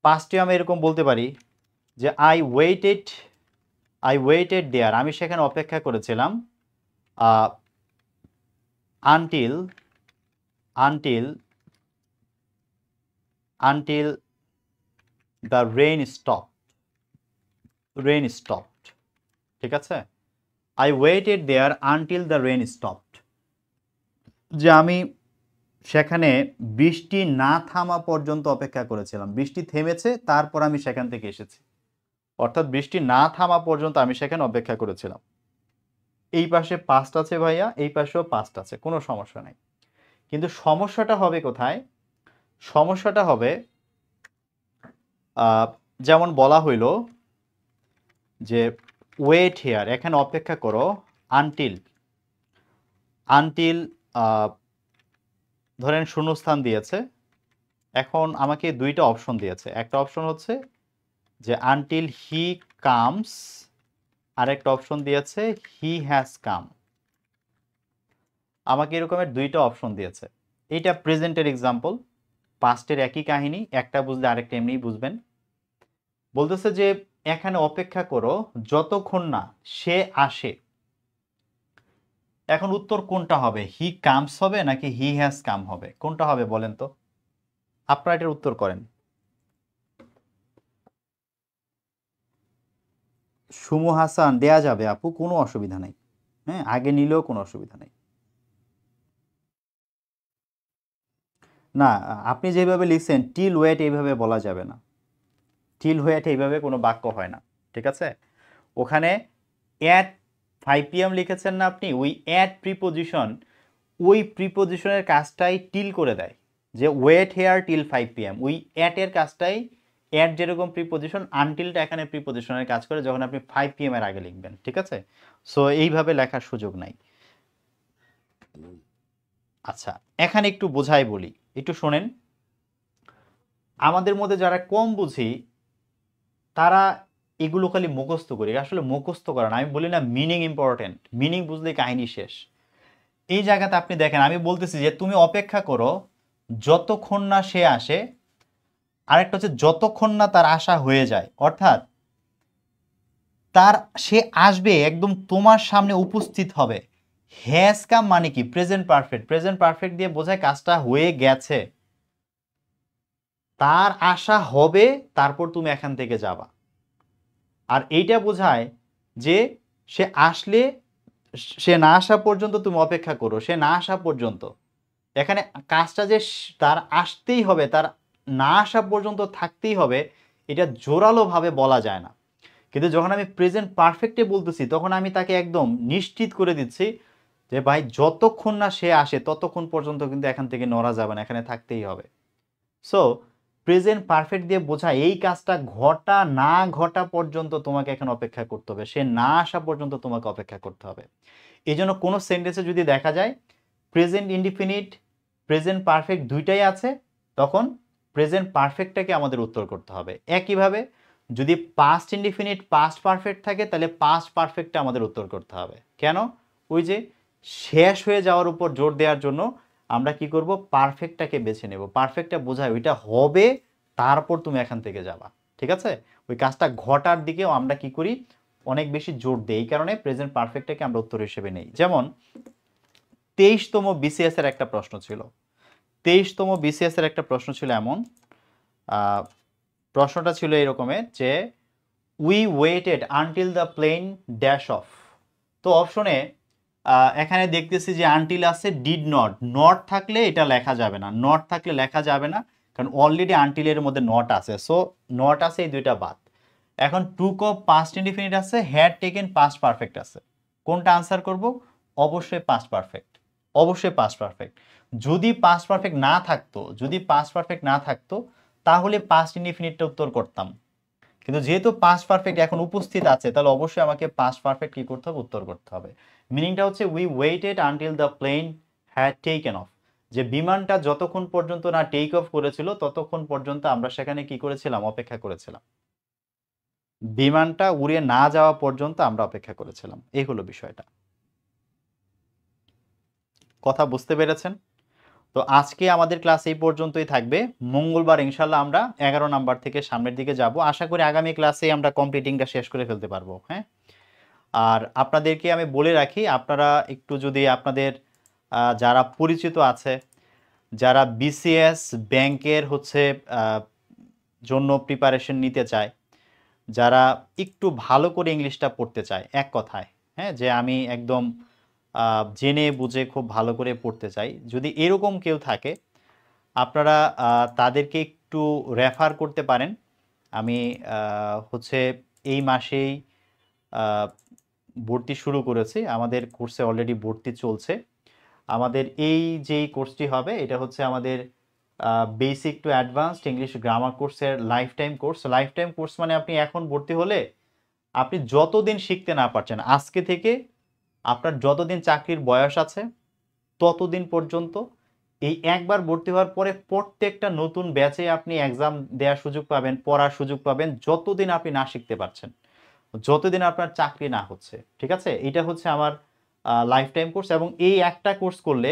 পাস্টে আমি এরকম বলতে পারি যে আই ওয়েটেড দেয়ার, আমি সেখানে অপেক্ষা করেছিলাম, আনটিল দ্য রেইন স্টপড, ঠিক আছে। I waited there until the rain stopped, যে আমি সেখানে বৃষ্টি না থামা পর্যন্ত অপেক্ষা করেছিলাম, বৃষ্টি থেমেছে তারপর আমি সেখান থেকে এসেছি, অর্থাৎ বৃষ্টি না থামা পর্যন্ত আমি সেখানে অপেক্ষা করেছিলাম। এই পাশে পাস্ট আছে ভাইয়া, এই পাশেও পাস্ট আছে, কোনো সমস্যা নেই। কিন্তু সমস্যাটা হবে কোথায়? সমস্যাটা হবে যেমন বলা হইল যে ওয়েট হেয়ার, এখানে অপেক্ষা করো, আনটিল ধরেন শূন্যস্থান দিয়েছে, এখন আমাকে দুইটা অপশন দিয়েছে। একটা অপশন হচ্ছে যে আনটিল হি কামস, আর একটা অপশন দিয়েছে হি হ্যাজ কাম। আমাকে এরকমের দুইটা অপশন দিয়েছে। এইটা প্রেজেন্টের এক্সাম্পল, পাস্টের একই কাহিনী, একটা বুঝলে আরেকটা এমনিই বুঝবেন। বলতেছে যে এখানে অপেক্ষা করো যতক্ষণ না সে আসে। এখন উত্তর কোনটা হবে, হি কামস হবে নাকি হি হ্যাজ কাম হবে? কোনটা হবে বলেন তো, আপনারা এটার উত্তর করেন। সুমু হাসান, দেয়া যাবে আপু, কোনো অসুবিধা নেই, হ্যাঁ আগে নিলেও কোনো অসুবিধা নেই। না, আপনি যেভাবে লিখছেন টিল ওয়েট এইভাবে বলা যাবে না, টিল ওয়েট এইভাবে কোনো বাক্য হয় না, ঠিক আছে। ওখানে অ্যাট 5 PM লিখেছেন না আপনি, ওই অ্যাট প্রিপোজিশন, ওই প্রিপোজিশনের কাজটাই টিল করে দেয়, যে ওয়েট হেয়ার টিল 5 PM, ওই অ্যাটের কাজটাই, অ্যাট যেরকম প্রিপোজিশন, আনটিলটা এখানে প্রিপোজিশনের কাজ করে যখন আপনি 5 PM এর আগে লিখবেন, ঠিক আছে। সো এইভাবে লেখার সুযোগ নাই। আচ্ছা, এখানে একটু বোঝাই বলি, একটু শোনেন। আমাদের মধ্যে যারা কম বুঝি তারা এগুলো খালি মুখস্থ করি, আসলে মুখস্থ করা না, আমি বলি না মিনিং ইম্পর্টেন্ট, মিনিং বুঝলে কাহিনী শেষ। এই জায়গাতে আপনি দেখেন আমি বলতেছি যে তুমি অপেক্ষা করো যতক্ষণ না সে আসে, আরেকটা হচ্ছে যতক্ষণ না তার আশা হয়ে যায়, অর্থাৎ সে আসবে, একদম তোমার সামনে উপস্থিত হবে। হ্যাজ কাম মানে কি, প্রেজেন্ট পারফেক্ট, প্রেজেন্ট পারফেক্ট দিয়ে বোঝায় কাজটা হয়ে গেছে, তার আশা হবে, তারপর তুমি এখান থেকে যাবা। আর এইটা বোঝায় যে সে আসলে, সে না আসা পর্যন্ত তুমি অপেক্ষা করো, সে না আসা পর্যন্ত। এখানে কাজটা যে তার আসতেই হবে, তার না আসা পর্যন্ত থাকতেই হবে, এটা জোরালোভাবে বলা যায় না। কিন্তু যখন আমি প্রেজেন্ট পারফেক্টে বলতেছি তখন আমি তাকে একদম নিশ্চিত করে দিচ্ছি যে ভাই যতক্ষণ না সে আসে ততক্ষণ পর্যন্ত কিন্তু এখান থেকে নড়া যাবে না, এখানে থাকতেই হবে। সো প্রেজেন্ট পারফেক্ট দিয়ে বোঝা এই কাজটা ঘটা না ঘটা পর্যন্ত তোমাকে এখন অপেক্ষা করতে হবে, সে না আসা পর্যন্ত তোমাকে অপেক্ষা করতে হবে। এই জন্য কোনো সেন্টেন্সে যদি দেখা যায় প্রেজেন্ট ইনডিফিনিট প্রেজেন্ট পারফেক্ট দুইটাই আছে, তখন প্রেজেন্ট পারফেক্টটাকে আমাদের উত্তর করতে হবে। একইভাবে যদি পাস্ট ইনডিফিনিট পাস্ট পারফেক্ট থাকে তাহলে পাস্ট পারফেক্টটা আমাদের উত্তর করতে হবে। কেন? ওই যে শেষ হয়ে যাওয়ার উপর জোর দেওয়ার জন্য আমরা কি করব, পারফেক্টটাকে বেছে নেব। পারফেক্টটা বোঝায় ওইটা হবে, তারপর তুমি এখান থেকে যাবা। ঠিক আছে? ওই কাজটা ঘটার দিকেও আমরা কি করি, অনেক বেশি জোর দেই। এই কারণে প্রেজেন্ট পারফেক্টটাকে আমরা উত্তর হিসেবে নেই। যেমন 23তম বিসিএস এর একটা প্রশ্ন ছিল। 23তম বিসিএস এর একটা প্রশ্ন ছিল এমন, প্রশ্নটা ছিল এরকমের যে we waited until the plane dash off. তো অপশনে এখানে দেখতেছি যে আনটিল আছে, ডিড নট, নট থাকলে এটা লেখা যাবে না, নট থাকলে লেখা যাবে না, কারণ অলরেডি আনটিলের মধ্যে নট আছে। সো নট আছে, এই দুইটা বাদ। এখন টুক অফ পাস্ট ইনডিফিনিট আছে, হ্যাড টেকেন পাস্ট পারফেক্ট আছে। কোনটা আনসার করব? অবশ্যই পাস্ট পারফেক্ট, অবশ্যই পাস্ট পারফেক্ট। যদি পাস্ট পারফেক্ট না থাকতো, যদি পাস্ট পারফেক্ট না থাকতো তাহলে পাস্ট ইনডিফিনিটটা উত্তর করতাম। কিন্তু যেহেতু পাস্ট পারফেক্ট এখন উপস্থিত আছে, তাহলে অবশ্যই আমাকে পাস্ট পারফেক্ট কি করতে হবে, উত্তর করতে হবে। মিনিংটা হচ্ছে we waited until the plane had taken off, যে বিমানটা যতক্ষণ পর্যন্ত না টেক অফ করেছিল ততক্ষণ পর্যন্ত আমরা সেখানে কি করেছিলাম, অপেক্ষা করেছিলাম। বিমানটা উড়ে না যাওয়া পর্যন্ত আমরা অপেক্ষা করেছিলাম। এই হলো বিষয়টা। কথা বুঝতে পেরেছেন? তো আজকে আমাদের ক্লাস এই পর্যন্তই থাকবে। মঙ্গলবার ইনশাল্লাহ আমরা 11 নাম্বার থেকে সামনের দিকে যাব। আশা করি আগামী ক্লাসে আমরা কমপ্লিটিংটা শেষ করে ফেলতে পারবো। হ্যাঁ, আর আপনাদেরকে আমি বলে রাখি, আপনারা একটু যদি আপনাদের যারা পরিচিত আছে, যারা বিসিএস ব্যাংকের হচ্ছে জন্য প্রিপারেশন নিতে চায়, যারা একটু ভালো করে ইংলিশটা পড়তে চায়, এক কথায় হ্যাঁ, যে আমি একদম জেনে বুঝে খুব ভালো করে পড়তে চাই, যদি এরকম কেউ থাকে আপনারা তাদেরকে একটু রেফার করতে পারেন। আমি হচ্ছে এই মাসেই ভর্তি শুরু করেছি, আমাদের কোর্সে অলরেডি ভর্তি চলছে। আমাদের এই যেই কোর্সটি হবে এটা হচ্ছে আমাদের basic to advanced English grammar কোর্সের lifetime course. Lifetime course মানে আপনি এখন ভর্তি হলে আপনি যতদিন শিখতে না পারছেন, আজকে থেকে আপনার যতদিন চাকরির বয়স আছে ততদিন পর্যন্ত এই একবার ভর্তি হওয়ার পরে প্রত্যেকটা নতুন ব্যাচে আপনি এক্সাম দেওয়ার সুযোগ পাবেন, পড়ার সুযোগ পাবেন, যতদিন আপনি না শিখতে পারছেন, যতদিন আপনার চাকরি না হচ্ছে। ঠিক আছে? এটা হচ্ছে আমার লাইফ টাইম কোর্স, এবং এই একটা কোর্স করলে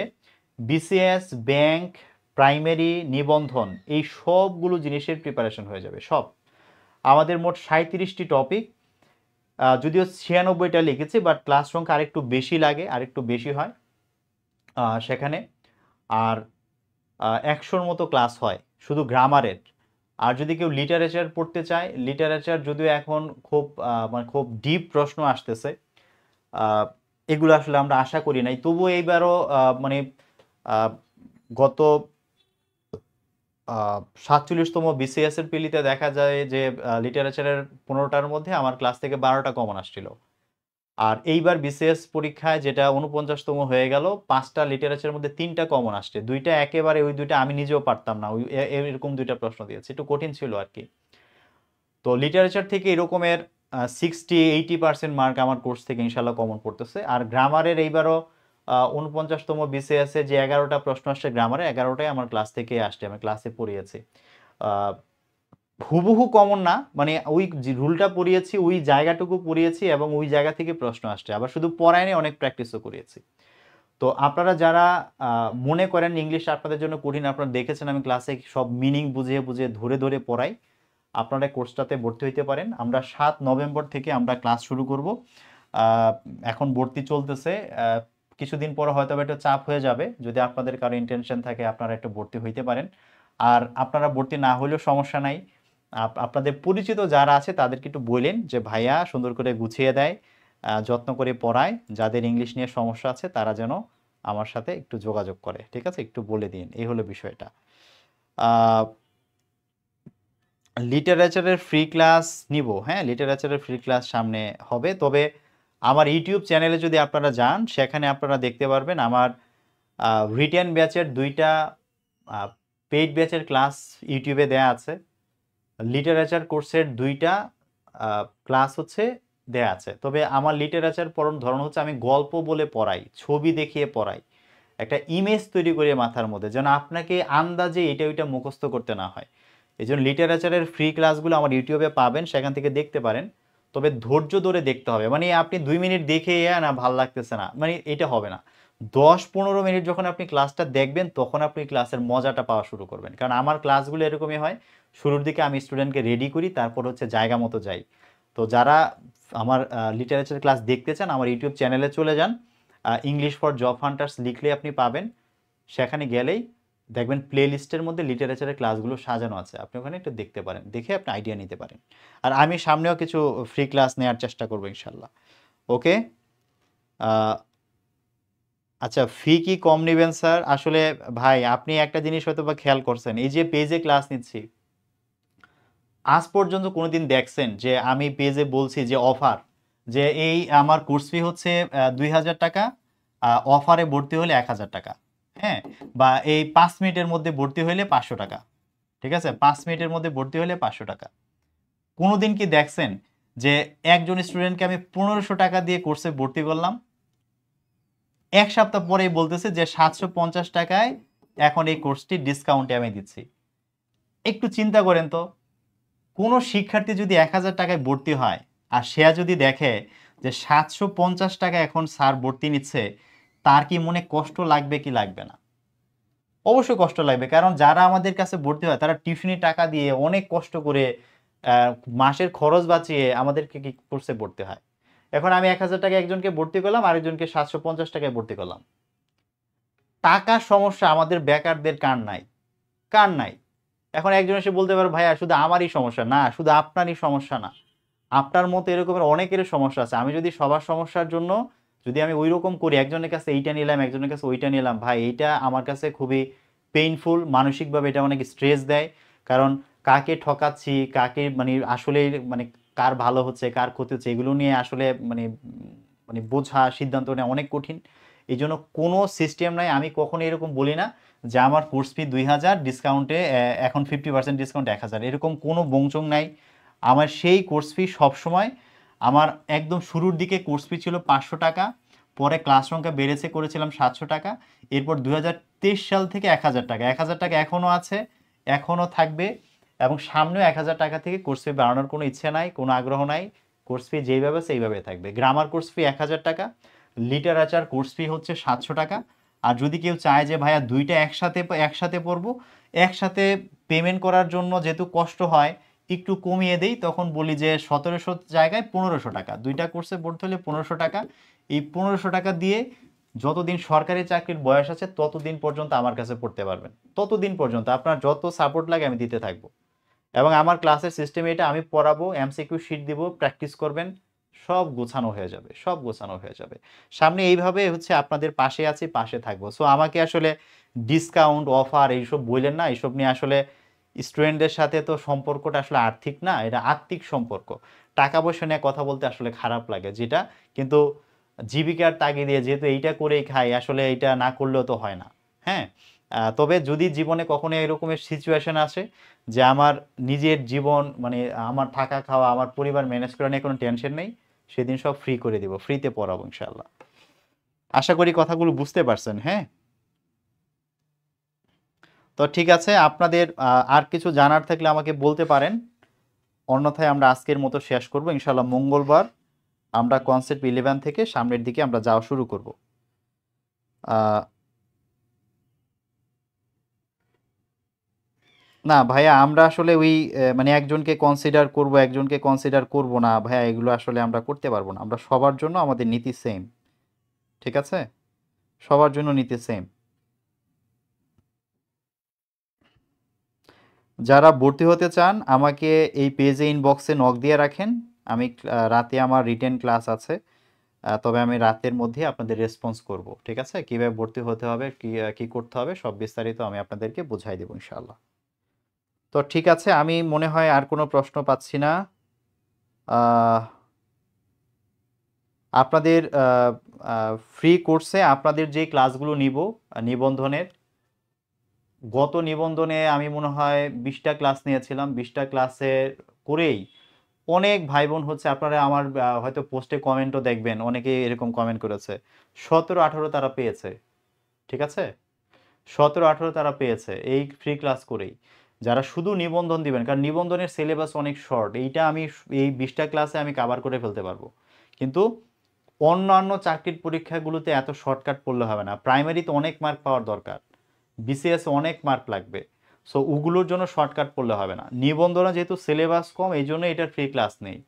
বিসিএস, ব্যাংক, প্রাইমারি, নিবন্ধন এই সবগুলো জিনিসের প্রিপারেশন হয়ে যাবে। সব আমাদের মোট 37টি টপিক, যদিও 96টা লিখেছি, বাট ক্লাস সংখ্যা আরেকটু বেশি লাগে, আরেকটু বেশি হয় সেখানে। আর 100-র মতো ক্লাস হয় শুধু গ্রামারের। আর যদি কেউ লিটারেচার পড়তে চায়, লিটারেচার যদিও এখন খুব মানে খুব ডিপ প্রশ্ন আসতেছে, এগুলো আসলে আমরা আশা করি নাই, তবুও এইবারও মানে গত 47তম বিসিএস এর পিলিতে দেখা যায় যে লিটারেচারের 15টার মধ্যে আমার ক্লাস থেকে 12টা কমন আসছিল। আর এইবার বিসিএস পরীক্ষায় যেটা 49তম হয়ে গেল, 5টা লিটারেচারের মধ্যে 3টা কমন আসছে, 2টা একেবারে, ওই 2টা আমি নিজেও পারতাম না, ওই এরকম 2টা প্রশ্ন দিয়েছে, একটু কঠিন ছিল আর কি। তো লিটারেচার থেকে এরকমের 60-80% মার্ক আমার কোর্স থেকে ইনশাল্লাহ কমন পড়তেছে। আর গ্রামারের এইবারও 49তম বিসিএস এ যে 11টা প্রশ্ন আসছে গ্রামারে, 11টাই আমার ক্লাস থেকে আসছে, আমি ক্লাসে পড়িয়েছি। হুবহু কমন না, মানে ওই যে রুলটা পড়িয়েছি, ওই জায়গাটুকু পড়িয়েছি এবং ওই জায়গা থেকে প্রশ্ন আসছে, আবার শুধু পড়ায়নি, অনেক প্র্যাকটিসও করিয়েছি। তো আপনারা যারা মনে করেন ইংলিশ আপনাদের জন্য কঠিন, আপনারা দেখেছেন আমি ক্লাসে সব মিনিং বুঝিয়ে বুঝিয়ে ধরে ধরে পড়াই, আপনারা কোর্সটাতে ভর্তি হইতে পারেন। আমরা 7 নভেম্বর থেকে আমরা ক্লাস শুরু করব। এখন ভর্তি চলতেছে, কিছুদিন পরে হয়তো একটু চাপ হয়ে যাবে, যদি আপনাদের কারো ইন্টেনশন থাকে আপনারা একটু ভর্তি হইতে পারেন। আর আপনারা ভর্তি না হলেও সমস্যা নাই, আপনাদের পরিচিত যারা আছে তাদেরকে একটু বললেন যে ভাইয়া সুন্দর করে গুছিয়ে দেয়, যত্ন করে পড়ায়, যাদের ইংলিশ নিয়ে সমস্যা আছে তারা যেন আমার সাথে একটু যোগাযোগ করে। ঠিক আছে? একটু বলে দিন, এই হলো বিষয়টা। লিটারেচারের ফ্রি ক্লাস নিব, হ্যাঁ, লিটারেচারের ফ্রি ক্লাস সামনে হবে। তবে আমার ইউটিউব চ্যানেলে যদি আপনারা যান, সেখানে আপনারা দেখতে পারবেন আমার রিটেন ব্যাচের 2টা পেইড ব্যাচের ক্লাস ইউটিউবে দেয়া আছে। লিটারেচার কোর্সের 2টা ক্লাস হচ্ছে দেয়া আছে। তবে আমার লিটারেচার পড়ানোর ধরন হচ্ছে আমি গল্প বলে পড়াই, ছবি দেখিয়ে পড়াই, একটা ইমেজ তৈরি করে মাথার মধ্যে, যেন আপনাকে আন্দাজে এটা ওইটা মুখস্থ করতে না হয়। এই জন্য লিটারেচারের ফ্রি ক্লাসগুলো আমার ইউটিউবে পাবেন, সেখান থেকে দেখতে পারেন। তবে ধৈর্য ধরে দেখতে হবে, মানে আপনি 2 মিনিট দেখে না ভাল লাগতেছে না, মানে এটা হবে না। 10-15 মিনিট যখন আপনি ক্লাসটা দেখবেন, তখন আপনি ক্লাসের মজাটা পাওয়া শুরু করবেন। কারণ আমার ক্লাসগুলো এরকমই হয়, শুরুর দিকে আমি স্টুডেন্টকে রেডি করি, তারপর হচ্ছে জায়গা মতো যাই। তো যারা আমার লিটারেচার ক্লাস দেখতে চান, আমার ইউটিউব চ্যানেলে চলে যান, ইংলিশ ফর জব হান্টার্স লিখলে আপনি পাবেন। সেখানে গেলেই দেখবেন প্লে লিস্টের মধ্যে লিটারেচারের ক্লাসগুলো সাজানো আছে, আপনি ওখানে একটু দেখতে পারেন, দেখে আপনি আইডিয়া নিতে পারেন। আর আমি সামনেও কিছু ফ্রি ক্লাস নেওয়ার চেষ্টা করবো ইনশাল্লাহ। ওকে। আচ্ছা, ফি কি কম নেবেন স্যার? আসলে ভাই, আপনি একটা জিনিস হয়তো বা খেয়াল করছেন, এই যে পেজে ক্লাস নিচ্ছি, আজ পর্যন্ত কোনোদিন দেখছেন যে আমি পেজে বলছি যে অফার, যে এই আমার কোর্স ফি হচ্ছে 2,000 টাকা, অফারে ভর্তি হলে 1,000 টাকা, হ্যাঁ, বা এই 5 মিনিটের মধ্যে ভর্তি হলে 500 টাকা, ঠিক আছে, 5 মিনিটের মধ্যে ভর্তি হলে 500 টাকা? কোনোদিন কি দেখছেন যে একজন স্টুডেন্টকে আমি 1500 টাকা দিয়ে কোর্সে ভর্তি করলাম, 1 সপ্তাহ পরেই বলতেছে যে 750 টাকায় এখন এই কোর্সটি ডিসকাউন্টে আমি দিচ্ছি? একটু চিন্তা করেন তো, কোনো শিক্ষার্থী যদি 1,000 টাকায় ভর্তি হয়, আর সে যদি দেখে যে 750 টাকা এখন স্যার ভর্তি নিচ্ছে, তার কি মনে কষ্ট লাগবে কি লাগবে না? অবশ্যই কষ্ট লাগবে, কারণ যারা আমাদের কাছে ভর্তি হয় তারা টিউশনি টাকা দিয়ে অনেক কষ্ট করে আহ, মাসের খরচ বাঁচিয়ে আমাদেরকে কি কোর্সে ভর্তি হয়। এখন আমি 1,000 টাকা একজনকে ভর্তি করলাম, আরেকজনকে 750 টাকায় ভর্তি করলাম। টাকার সমস্যা আমাদের বেকারদের কার নাই? কার নাই? এখন একজন এসে বলতে পারে ভাইয়া শুধু আমারই সমস্যা না, শুধু আপনারই সমস্যা না, আপনার মতো এরকমের অনেকের সমস্যা আছে। আমি যদি সবার সমস্যার জন্য যদি আমি ওই রকম করি, একজনের কাছে এইটা নিলাম, একজনের কাছে ওইটা নিলাম, ভাই এইটা আমার কাছে খুবই পেইনফুল, মানসিকভাবে এটা অনেক স্ট্রেস দেয়। কারণ কাকে ঠকাচ্ছি, কাকে মানে আসলে মানে কার ভালো হচ্ছে কার ক্ষতি হচ্ছে, এগুলো নিয়ে আসলে মানে মানে বোঝা, সিদ্ধান্ত নেওয়া অনেক কঠিন। এই জন্য কোনো সিস্টেম নাই, আমি কখনো এরকম বলি না যে আমার কোর্স ফি 2,000 ডিসকাউন্টে এখন 50% ডিসকাউন্ট 1,000, এরকম কোনো বংচং নাই। আমার সেই কোর্স ফি সবসময়, আমার একদম শুরুর দিকে কোর্স ফি ছিল 500 টাকা, পরে ক্লাস সংখ্যা বেড়েছে করেছিলাম 700 টাকা, এরপর 2023 সাল থেকে 1,000 টাকা, 1,000 টাকা এখনও আছে, এখনও থাকবে, এবং সামনেও 1,000 টাকা থেকে কোর্স ফি বাড়ানোর কোনো ইচ্ছে নাই, কোনো আগ্রহ নাই। কোর্স ফি যেইভাবে সেইভাবে থাকবে। গ্রামার কোর্স ফি 1,000 টাকা, লিটারেচার কোর্স ফি হচ্ছে 700 টাকা। আর যদি কেউ চায় যে ভাইয়া দুইটা একসাথে একসাথে পড়বো, একসাথে পেমেন্ট করার জন্য যেহেতু কষ্ট হয়, একটু কমিয়ে দেই, তখন বলি যে 1,700 জায়গায় 1,500 টাকা, দুইটা কোর্সে ভর্তি হলে 1,500 টাকা। এই 1,500 টাকা দিয়ে যতদিন সরকারি চাকরির বয়স আছে ততদিন পর্যন্ত আমার কাছে পড়তে পারবেন, ততদিন পর্যন্ত আপনার যত সাপোর্ট লাগে আমি দিতে থাকবো। এবং আমার ক্লাসের সিস্টেম এটা, আমি পড়াবো, এমসিকিউ শিট দিব, প্র্যাকটিস করবেন, সব গোছানো হয়ে যাবে, সব গোছানো হয়ে যাবে। সামনে এইভাবে হচ্ছে আপনাদের পাশে আছি, পাশে থাকবো। সো আমাকে আসলে ডিসকাউন্ট অফার এইসব বললেন না, এইসব নিয়ে আসলে স্টুডেন্টদের সাথে তো সম্পর্কটা আসলে আর্থিক না, এটা আত্মিক সম্পর্ক। টাকা পয়সা নিয়ে কথা বলতে আসলে খারাপ লাগে যেটা, কিন্তু জীবিকার তাগিদে যেহেতু এইটা করেই খাই, আসলে এইটা না করলেও তো হয় না। হ্যাঁ, তবে যদি জীবনে কখনো এরকমের সিচুয়েশন আসে যে আমার নিজের জীবন মানে আমার থাকা খাওয়া আমার পরিবার ম্যানেজ করা নিয়ে কোনো টেনশন নেই, সেদিন সব ফ্রি করে দিব, ফ্রিতে পড়াবো ইনশাল্লাহ। আশা করি কথাগুলো বুঝতে পারছেন। হ্যাঁ, তো ঠিক আছে, আপনাদের আর কিছু জানার থাকলে আমাকে বলতে পারেন, অন্যথায় আমরা আজকের মতো শেষ করব ইনশাল্লাহ। মঙ্গলবার আমরা কনসেপ্ট 11 থেকে সামনের দিকে আমরা যাওয়া শুরু করব। না ভাইয়া, আমরা আসলে ওই মানে একজনকে কনসিডার করব, একজনকে কনসিডার করব না ভাইয়া, এগুলো আসলে আমরা করতে পারবো না। আমরা সবার জন্য আমাদের নীতি সেম, ঠিক আছে, সবার জন্য নীতি সেম। যারা ভর্তি হতে চান আমাকে এই পেজে ইনবক্সে নক দিয়ে রাখেন। আমি রাতে আমার রিটেন ক্লাস আছে, তবে আমি রাতের মধ্যে আপনাদের রেসপন্স করব, ঠিক আছে, কিভাবে ভর্তি হতে হবে, কি কি করতে হবে, সব বিস্তারিত আমি আপনাদেরকে বুঝাই দেবো ইনশাআল্লাহ। তো ঠিক আছে, আমি মনে হয় আর কোনো প্রশ্ন পাচ্ছি না। আহ, আপনাদের ফ্রি কোর্সে আপনাদের যে ক্লাসগুলো নিব নিবন্ধনের, গত নিবন্ধনে আমি মনে হয় 20টা ক্লাস নিয়েছিলাম। 20টা ক্লাসে করেই অনেক ভাই বোন হচ্ছে, আপনারা আমার হয়তো পোস্টে কমেন্টও দেখবেন, অনেকে এরকম কমেন্ট করেছে 17-18 তারা পেয়েছে। ঠিক আছে, 17-18 তারা পেয়েছে এই ফ্রি ক্লাস করেই, যারা শুধু নিবন্ধন দিবেন। কারণ নিবন্ধনের সিলেবাস অনেক শর্ট, এইটা আমি এই 20টা ক্লাসে আমি কভার করে ফেলতে পারবো। কিন্তু অন্যান্য চাকরির পরীক্ষাগুলোতে এত শর্টকাট পড়লে হবে না। প্রাইমারিতে অনেক মার্ক পাওয়ার দরকার, বিসিএস অনেক মার্ক লাগবে। সো ওগুলোর জন্য শর্টকাট পড়লে হবে না। নিবন্ধনে যেহেতু সিলেবাস কম, এই জন্য এটার ফ্রি ক্লাস নেই,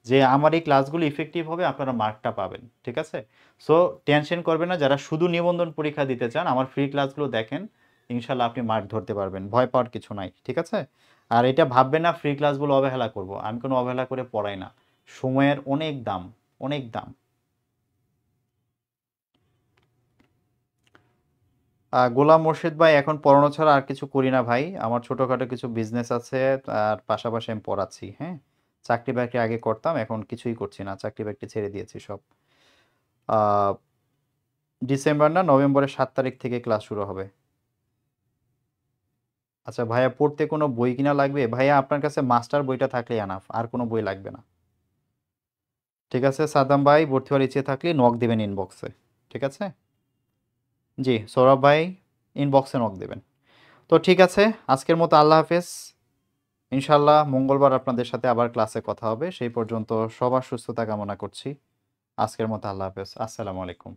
যে আমার এই ক্লাসগুলো ইফেক্টিভ হবে, আপনারা মার্কটা পাবেন। ঠিক আছে, সো টেনশন করবেন না, যারা শুধু নিবন্ধন পরীক্ষা দিতে চান আমার ফ্রি ক্লাসগুলো দেখেন, ইনশাল্লাহ আপনি মার্ক ধরতে পারবেন, ভয় পাওয়ার কিছু নাই। ঠিক আছে, আর এটা ভাববেন না ফ্রি ক্লাসগুলো অবহেলা করব, আমি কোনো অবহেলা করে পড়াই না। সময়ের অনেক দাম, অনেক দাম। গোলাম মোর্শেদ ভাই, এখন পড়ানো ছাড়া আর কিছু করি না ভাই, আমার ছোটখাটো কিছু বিজনেস আছে, আর পাশাপাশি আমি পড়াচ্ছি। হ্যাঁ, চাকরি বাকরি আগে করতাম, এখন কিছুই করছি না, চাকরি বাকরি ছেড়ে দিয়েছি সব। আহ, ডিসেম্বর না নভেম্বরের 7 তারিখ থেকে ক্লাস শুরু হবে। আচ্ছা ভাইয়া, পড়তে কোনো বই কিনা লাগবে? ভাইয়া আপনার কাছে মাস্টার বইটা থাকলেই আনাফ, আর কোনো বই লাগবে না। ঠিক আছে সাদ্দাম ভাই, ভর্তি হওয়ার ইচ্ছে থাকলে নক দেবেন ইনবক্সে। ঠিক আছে, জি সৌরভ ভাই, ইনবক্সে নক দেবেন। তো ঠিক আছে, আজকের মতো আল্লাহ হাফেজ। ইনশাল্লাহ মঙ্গলবার আপনাদের সাথে আবার ক্লাসে কথা হবে, সেই পর্যন্ত সবার সুস্থতা কামনা করছি। আজকের মতো আল্লাহ হাফেজ, আসসালামু আলাইকুম।